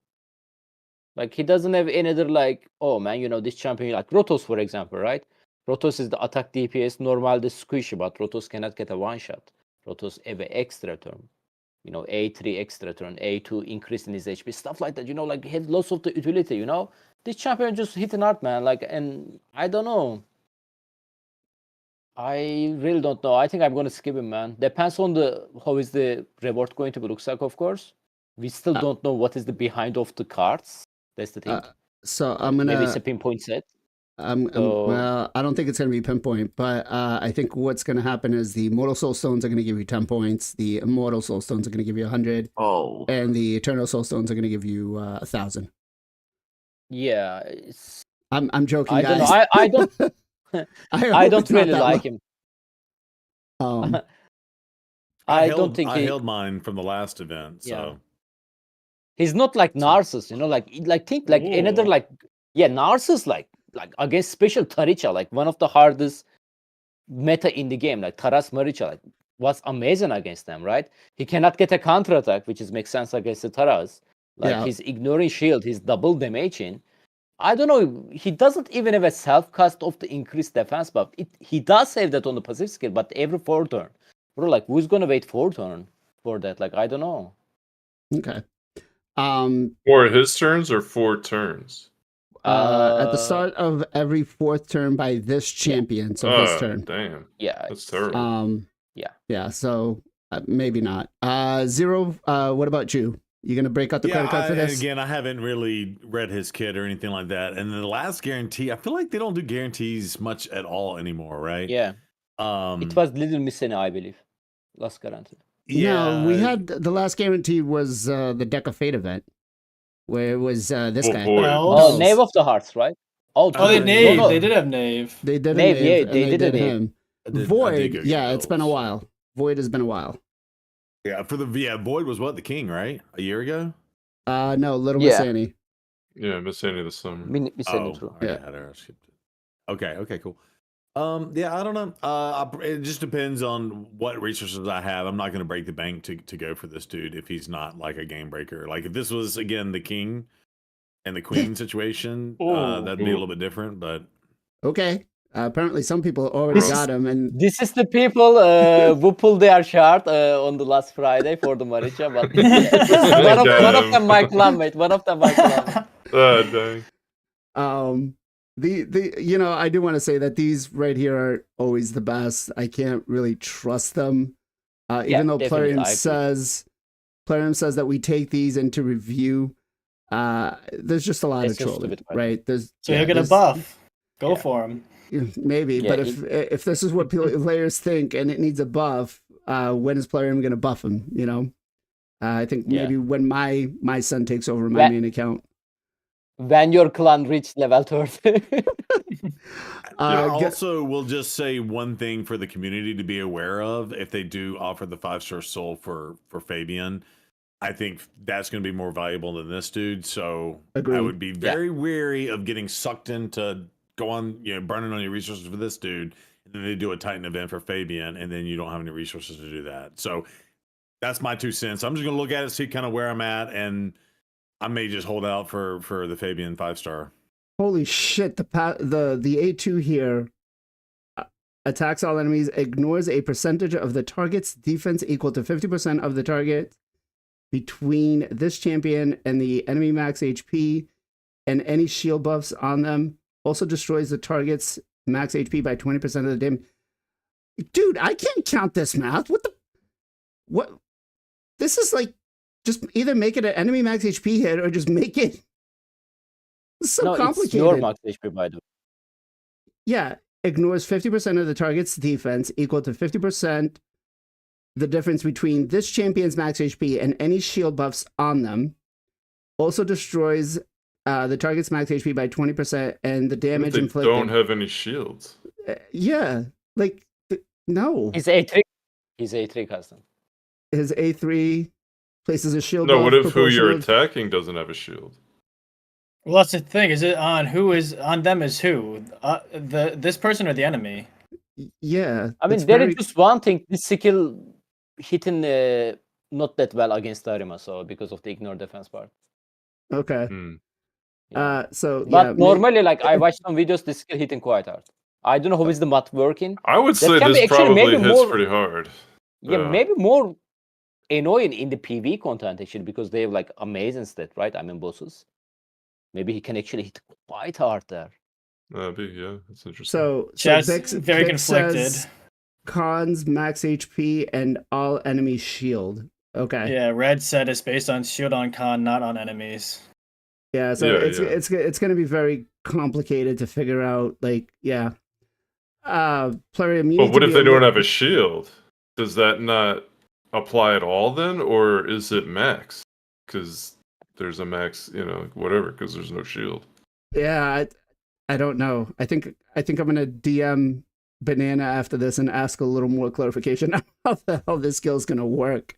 Like he doesn't have any other like, oh man, you know this champion like Rotos for example, right? Rotos is the attack DPS normal the squishy, but Rotos cannot get a one shot. Rotos have an extra turn. You know, A3 extra turn, A2 increase in his HP, stuff like that. You know, like he has lots of the utility. You know, this champion just hit an art, man. Like, and I don't know. I really don't know. I think I'm gonna skip him, man. Depends on the how is the reward going to be looks like, of course. We still don't know what is the behind of the cards. That's the thing. So I'm gonna Maybe it's a pinpoint set. Well, I don't think it's going to be pinpoint, but I think what's going to happen is the Mortal Soul Stones are going to give you 10 points, the Immortal Soul Stones are going to give you 100, Oh, and the Eternal Soul Stones are going to give you 1,000. Yeah, it's, I'm joking, I don't guys. know. I don't. I I hope don't it's not really that like low. him. I don't think I he- held mine from the last event, so Yeah. He's not like Narcissus, you know, like think like another Ooh. like Narcissus like against special Taricha, like one of the hardest meta in the game, like Taras Maricha, like was amazing against them, right? He cannot get a counter attack, which is makes sense against the Taras. Like Yeah. he's ignoring shield, he's double damaging. I don't know. He doesn't even have a self cast of the increased defense buff. He does have that on the passive skill, but every 4 turn. Bro, like who's gonna wait 4 turn for that? Like I don't know. Okay. 4 his turns or 4 turns? At the start of every 4th turn by this champion, so his turn. Damn. Yeah, That's terrible. Yeah, so maybe not. Zero, what about you? You going to break out the credit card for this? Again, I haven't really read his kit or anything like that. And the last guarantee, I feel like they don't do guarantees much at all anymore, right? Yeah. Um, It was Little Missing, I believe. Last guarantee. No, we had the last guarantee was the Deck of Fate event, where it was this Oh, guy. boy. Oh, Knave of the Hearts, right? Oh, they no, Knave. no. They did have Knave. They did Knave, a Knave, yeah, and they did a Knave. him. I did Void, go yeah, get it's been a those. while. Void has been a while. Yeah, Void was what, the king, right? A year ago? No, Little Miss Yeah. Annie. Yeah, Miss Annie the Summer. Missing Oh, Intro. Yeah. I skipped it. Okay, cool. Yeah, I don't know. It just depends on what resources I have. I'm not going to break the bank to go for this dude if he's not like a game breaker. Like if this was again the king and the queen situation, that'd be a little bit different. But Okay. Apparently, some people already Gross. got him, and This is the people who pulled their chart on the last Friday for the Maricha, but one of them my clanmate. One of them my clanmate. Dang. the I do want to say that these right here are always the best. I can't really trust them, even though definitely, Plarium I agree. says that we take these into review. There's just a lot It's of just trolling, stupid, right? right? There's So you're gonna there's- buff. Go Yeah. for him. maybe, Yeah, but if this is what players think and it needs a buff, when is Plarium going to buff him? You know, I think Yeah. maybe when my son takes over my When- main account. When your clan reached level 30. I also will just say one thing for the community to be aware of: if they do offer the 5-star soul for Fabian, I think that's going to be more valuable than this dude. So Agreed. I would be very wary of getting sucked into go on, burning on your resources for this dude, and then they do a Titan event for Fabian, and then you don't have any resources to do that. So that's my 2 cents. I'm just going to look at it, see kind of where I'm at, and I may just hold out for the Fabian 5-star. Holy shit! The A2 here. attacks all enemies, ignores a percentage of the target's defense equal to 50% of the target between this champion and the enemy max HP and any shield buffs on them. Also destroys the target's max HP by 20% of the damage. Dude, I can't count this math. What? This is like, just either make it an enemy max HP hit or just make it. It's so complicated. It's your max HP, by the way. Yeah, ignores 50% of the target's defense equal to 50% the difference between this champion's max HP and any shield buffs on them. Also destroys the target's max HP by 20% and the damage They inflicted. don't have any shields. Yeah, like, no. He's A3. He's A3 custom. His A3 places a shield No, buff what if who you're proportional- attacking doesn't have a shield? Well, that's the thing. Is it on who is on them is who? This person or the enemy? Yeah. I mean, it's there very- is just one thing. This skill hitting not that well against Arima, so because of the ignore defense part. Okay. Hmm. So, But yeah. normally, like, I watched some videos, this skill hitting quite hard. I don't know how is the math working. I would That say can be this actually probably maybe hits more- pretty hard. Yeah, Yeah. maybe more annoying in the PV content actually because they have like amazing stat, right? I mean, bosses. Maybe he can actually hit quite hard there. Yeah, that's interesting. So Chat's Vix, very Vix conflicted. says Khan's max HP and all enemy shield. Okay. Yeah, Red said it's based on shield on Khan, not on enemies. Yeah, so Yeah, it's going to be very complicated to figure out. Like, yeah. Plarium, you But need what to if be they a don't little- have a shield? Does that not apply at all then, or is it max? Because there's a max, whatever. Because there's no shield. Yeah, I don't know. I think I'm gonna DM Banana after this and ask a little more clarification on how the hell this skill's gonna work.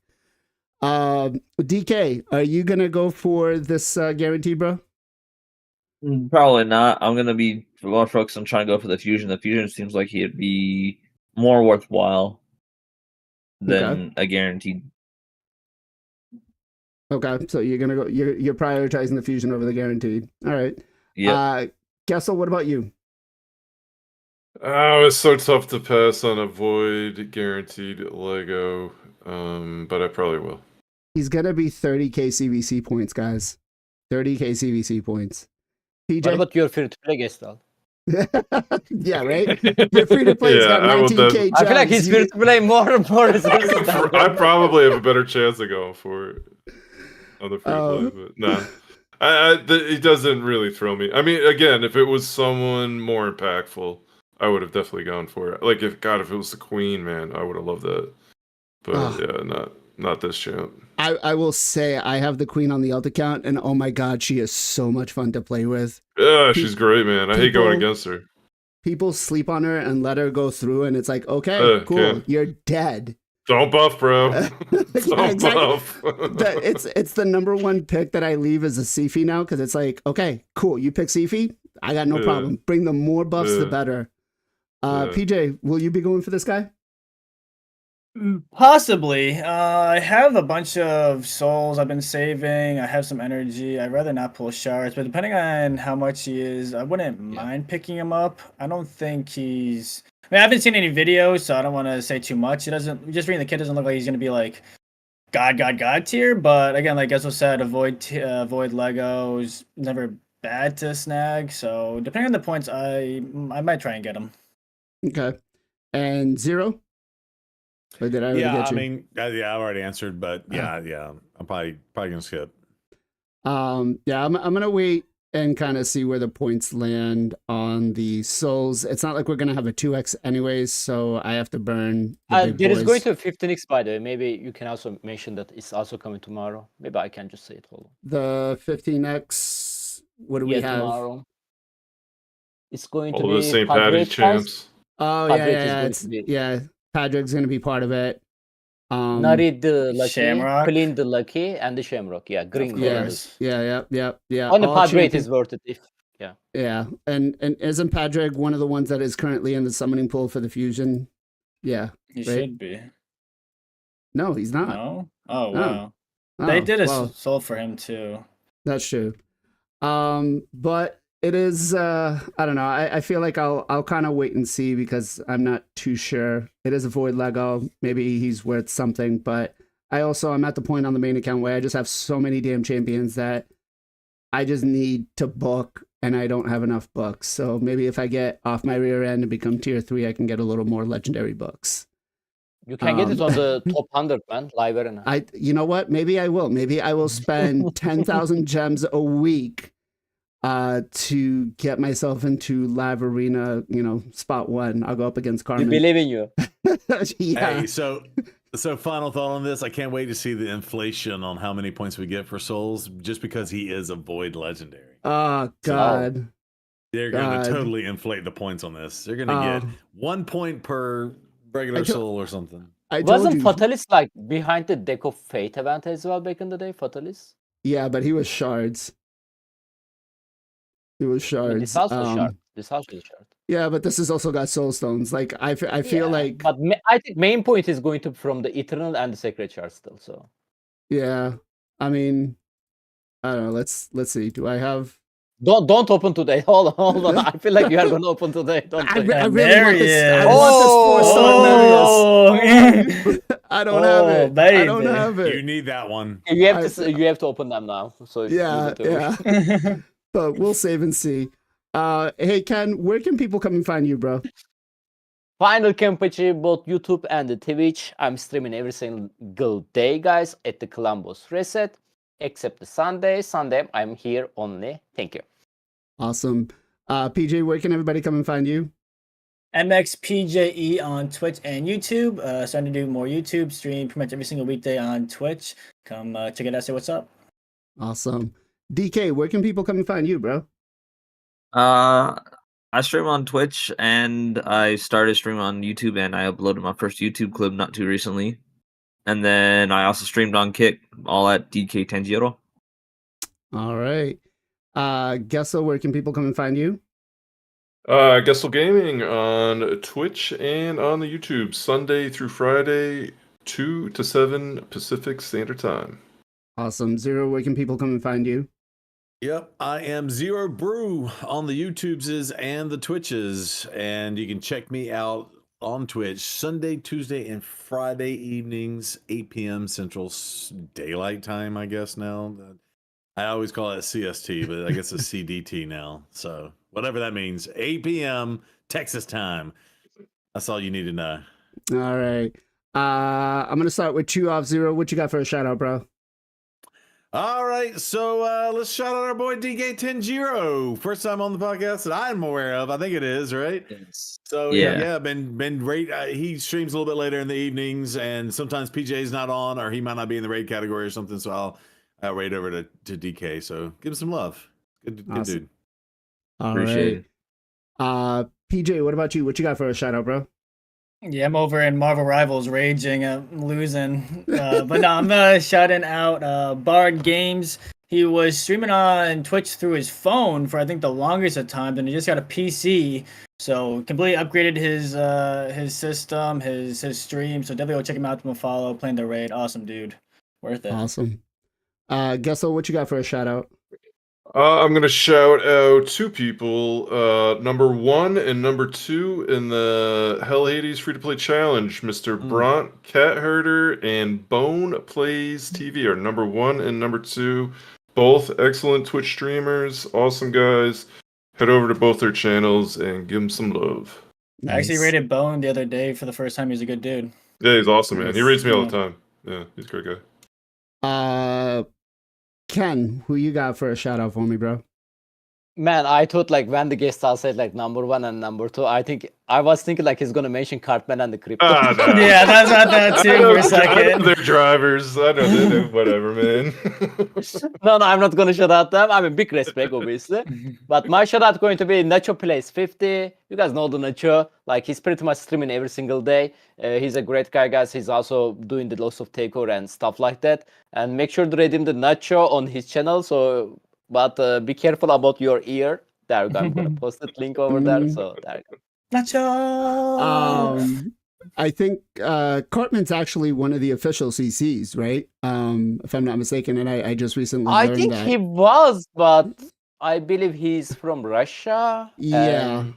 DK, are you gonna go for this guarantee, bro? Probably not. I'm gonna be more focused on trying to go for the fusion. The fusion seems like it'd be more worthwhile than a guaranteed. Okay, so you're gonna go. You're prioritizing the fusion over the guaranteed. All right. Yeah. Gessel, what about you? Oh, it's so tough to pass on a void guaranteed Lego, but I probably will. He's gonna be 30k CVC points, guys. 30k CVC points. PJ, What about your free to play guest? yeah, right. Your free to play has got I will 19k. I feel like gems. he's free to play more and more resources. I probably have a better chance of going for it on the free to play, but nah. It doesn't really thrill me. I mean, again, if it was someone more impactful, I would have definitely gone for it. Like, if it was the Queen, man, I would have loved that. But yeah, not this champ. I will say I have the Queen on the alt account, and oh my god, she is so much fun to play with. Yeah, she's great, man. I hate going people- against her. People sleep on her and let her go through, and it's like, okay, cool, okay. you're dead. Don't buff, bro. Yeah, Don't exactly. buff. It's the number one pick that I leave as a Sifi now, because it's like, okay, cool, you pick Sifi, I got no Yeah. problem. Bring the more buffs, the Yeah. better. Yeah. PJ, will you be going for this guy? Possibly. I have a bunch of souls I've been saving. I have some energy. I'd rather not pull shards, but depending on how much he is, I wouldn't mind picking him up. I don't think he's. I mean, I haven't seen any videos, so I don't want to say too much. It doesn't. Just reading the kid doesn't look like he's gonna be like God tier. But again, like Gesso said, a void Lego is never bad to snag. So depending on the points, I might try and get him. Okay. And Zero? Or did I already Yeah, get I you? mean, yeah, I've already answered, but yeah, I'm probably gonna skip. Yeah, I'm gonna wait and kind of see where the points land on the souls. It's not like we're gonna have a 2x anyways, so I have to burn the big There is boys. going to a 15x, by the way. Maybe you can also mention that it's also coming tomorrow. Maybe I can just say it. Hold on. The 15x. What do we have? Tomorrow. It's going to All be the St. Padre Patty's House. champs. Oh Padre is yeah, going to be- yeah. Padrick's gonna be part of it. Nari the Lucky, Shamrock. Clean the Lucky, and the Shamrock. Yeah, green Yeah, colors. yeah. On the all Padre, it champion- is worth it. If Yeah, and isn't Padrick one of the ones that is currently in the summoning pool for the fusion? Yeah. He Right. should be. No, he's not. No. Oh Oh. wow. Oh, They did a well, soul for him too. that's true. But It is. I don't know. I feel like I'll kind of wait and see because I'm not too sure. It is a void Lego. Maybe he's worth something, but I'm at the point on the main account where I just have so many damn champions that I just need to book, and I don't have enough books. So maybe if I get off my rear end and become tier 3, I can get a little more legendary books. You can get it on the top 100, man. Live arena. You know what? Maybe I will. Maybe I will spend 10,000 gems a week to get myself into live arena, spot 1. I'll go up against Carmen. We believe in you. Yeah. Hey, so final thought on this. I can't wait to see the inflation on how many points we get for souls, just because he is a void legendary. Oh God. They're going to totally inflate the points on this. They're going to get 1 point per regular soul or something. Wasn't Fatalis like behind the Deck of Fate event as well back in the day? Fatalis. Yeah, but he was shards. He was shards. This house was shard. This house was shard. Yeah, but this has also got soul stones. Like I feel like. But I think main point is going to from the eternal and the sacred shard still. So. Yeah, I mean, I don't know. Let's see. Do I have? Don't open today. Hold on. I feel like you are gonna open today. Don't. I really want this. I want this 4-star Marius. I don't have it. Baby. I don't have it. You need that one. You have to open them now. So yeah. But we'll save and see. Hey Ken, where can people come and find you, bro? Final Campeche, both YouTube and the Twitch. I'm streaming every single day, guys, at the Columbus Reset, except the Sunday. Sunday, I'm here only. Thank you. Awesome. PJ, where can everybody come and find you? MXPJE on Twitch and YouTube. Starting to do more YouTube stream pretty much every single weekday on Twitch. Come check it out, say what's up. Awesome. DK, where can people come and find you, bro? I stream on Twitch and I started streaming on YouTube and I uploaded my first YouTube clip not too recently. And then I also streamed on Kick, all at DK Tanjiro. All right. Gesso, where can people come and find you? Gessel Gaming on Twitch and on the YouTube, Sunday through Friday, 2 to 7 Pacific Standard Time. Awesome. Zero, where can people come and find you? Yep, I am Zero Brew on the YouTubes and the Twitches, and you can check me out on Twitch Sunday, Tuesday, and Friday evenings, 8 p.m. Central Daylight Time, I guess now. I always call it CST, but I guess it's CDT now. So whatever that means, 8 p.m. Texas time. That's all you need to know. All right. I'm going to start with you off, Zero. What you got for a shout out, bro? All right, so let's shout out our boy DK Tanjiro. First time on the podcast that I'm aware of. I think it is, right? Yes. So yeah, been great. He streams a little bit later in the evenings, and sometimes PJ's not on, or he might not be in the raid category or something. So I'll raid over to DK. So give him some love. Good dude. All Appreciate right. PJ, what about you? What you got for a shout out, bro? Yeah, I'm over in Marvel Rivals raging, losing. But no, I'm shouting out Bard Games. He was streaming on Twitch through his phone for I think the longest of time, and he just got a PC. So completely upgraded his system, his stream. So definitely go check him out. Give him a follow, playing the raid. Awesome dude. Worth it. Awesome. Gesso, what you got for a shout out? I'm going to shout out two people, number 1 and number 2 in the Hell Hades free-to-play challenge. Mr. Bront Cat Herder and Bone Plays TV are number 1 and number 2. Both excellent Twitch streamers, awesome guys. Head over to both their channels and give them some love. I actually rated Bone the other day for the first time. He's a good dude. Yeah, he's awesome, man. He rates me all the time. Yeah, he's a great guy. Ken, who you got for a shout out for me, bro? Man, I thought like when the guest star said like number 1 and number 2, I was thinking like he's gonna mention Cartman and the Crypto. No. Yeah, that's not that too for a second. I know they're drivers. I know they do whatever, man. No, I'm not gonna shout out them. I mean, big respect, obviously. But my shout out going to be Nacho Plays 50. You guys know the Nacho. Like, he's pretty much streaming every single day. He's a great guy, guys. He's also doing the Lost of Takeover and stuff like that. And make sure to redeem the Nacho on his channel. So, but be careful about your ear. There you go. I'm gonna post that link over there. So there you go. Nacho. I think Cartman's actually one of the official CCs, right? If I'm not mistaken, and I just recently learned I think that. he was, but I believe he's from Russia. Yeah, and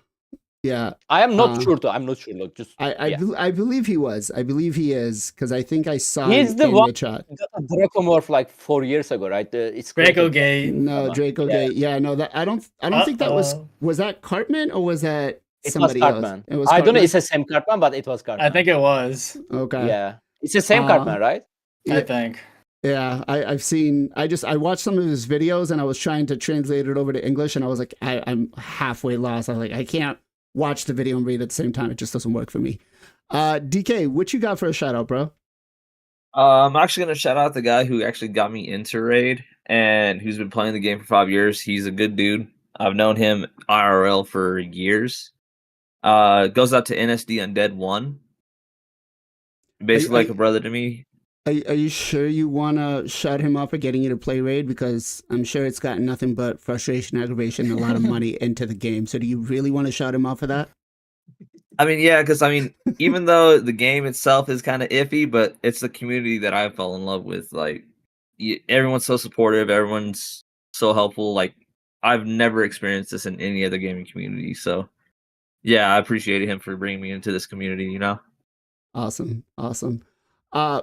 yeah. I am not Uh, sure though. I'm not sure. Look, just yeah. I believe he was. I believe he is because I think I saw He's the in one the chat. who got a Dracomorph like 4 years ago, right? It's Draco created- Gate. No, Draco Yeah. Gate. Yeah, no, that I don't think that was that Cartman or was that It was somebody else? Cartman. It was I don't know. Cartman? It's the same Cartman, but it was Cartman. I think it was. Okay. Yeah, it's the same Uh, Cartman, right? I Yeah. think. Yeah, I've seen. I watched some of his videos and I was trying to translate it over to English and I was like, I'm halfway lost. I was like, I can't watch the video and read at the same time. It just doesn't work for me. DK, what you got for a shout out, bro? I'm actually gonna shout out the guy who actually got me into Raid and who's been playing the game for 5 years. He's a good dude. I've known him IRL for years. Goes out to NSD Undead 1. Basically like a brother to me. Are you sure you want to shut him up for getting you to play Raid? Because I'm sure it's got nothing but frustration, aggravation, and a lot of money into the game. So do you really want to shut him up for that? I mean, yeah, because I mean, even though the game itself is kind of iffy, but it's the community that I fell in love with. Like, everyone's so supportive, everyone's so helpful. Like, I've never experienced this in any other gaming community. So, yeah, I appreciated him for bringing me into this community. You know, Awesome.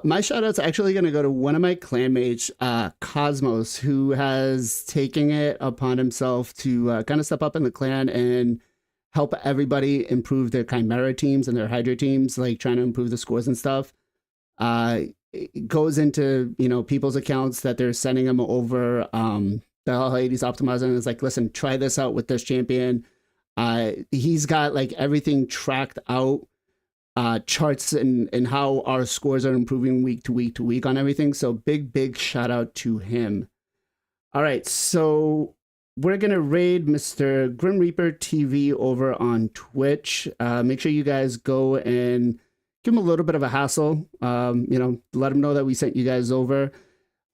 My shout out's actually going to go to one of my clanmates, Cosmos, who has taken it upon himself to kind of step up in the clan and help everybody improve their Chimera teams and their Hydra teams, like trying to improve the scores and stuff. It goes into, people's accounts that they're sending them over the Hades Optimizer and it's like, listen, try this out with this champion. He's got like everything tracked out, charts and how our scores are improving week to week on everything. So big shout out to him. All right, so we're gonna raid Mr. Grim Reaper TV over on Twitch. Make sure you guys go and give him a little bit of a hassle. Let him know that we sent you guys over.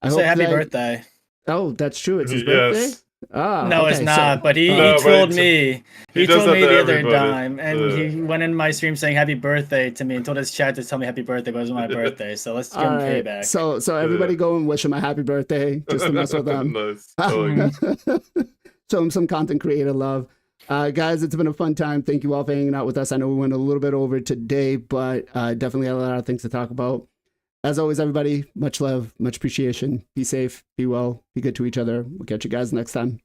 Say happy birthday. Oh, that's true. It's his birthday. Yes. Ah, No, okay, it's not. so- but he No, but trolled it's- me. he He does trolled that me to the other everybody. time, and he went in my stream saying happy birthday to me and told his chat to tell me happy birthday, but it was my birthday. So let's give him All right. payback. So everybody go and wish him a happy birthday just to mess with them. Nice. I like it. Show him some content creator love. Guys, it's been a fun time. Thank you all for hanging out with us. I know we went a little bit over today, but definitely had a lot of things to talk about. As always, everybody, much love, much appreciation. Be safe, be well, be good to each other. We'll catch you guys next time.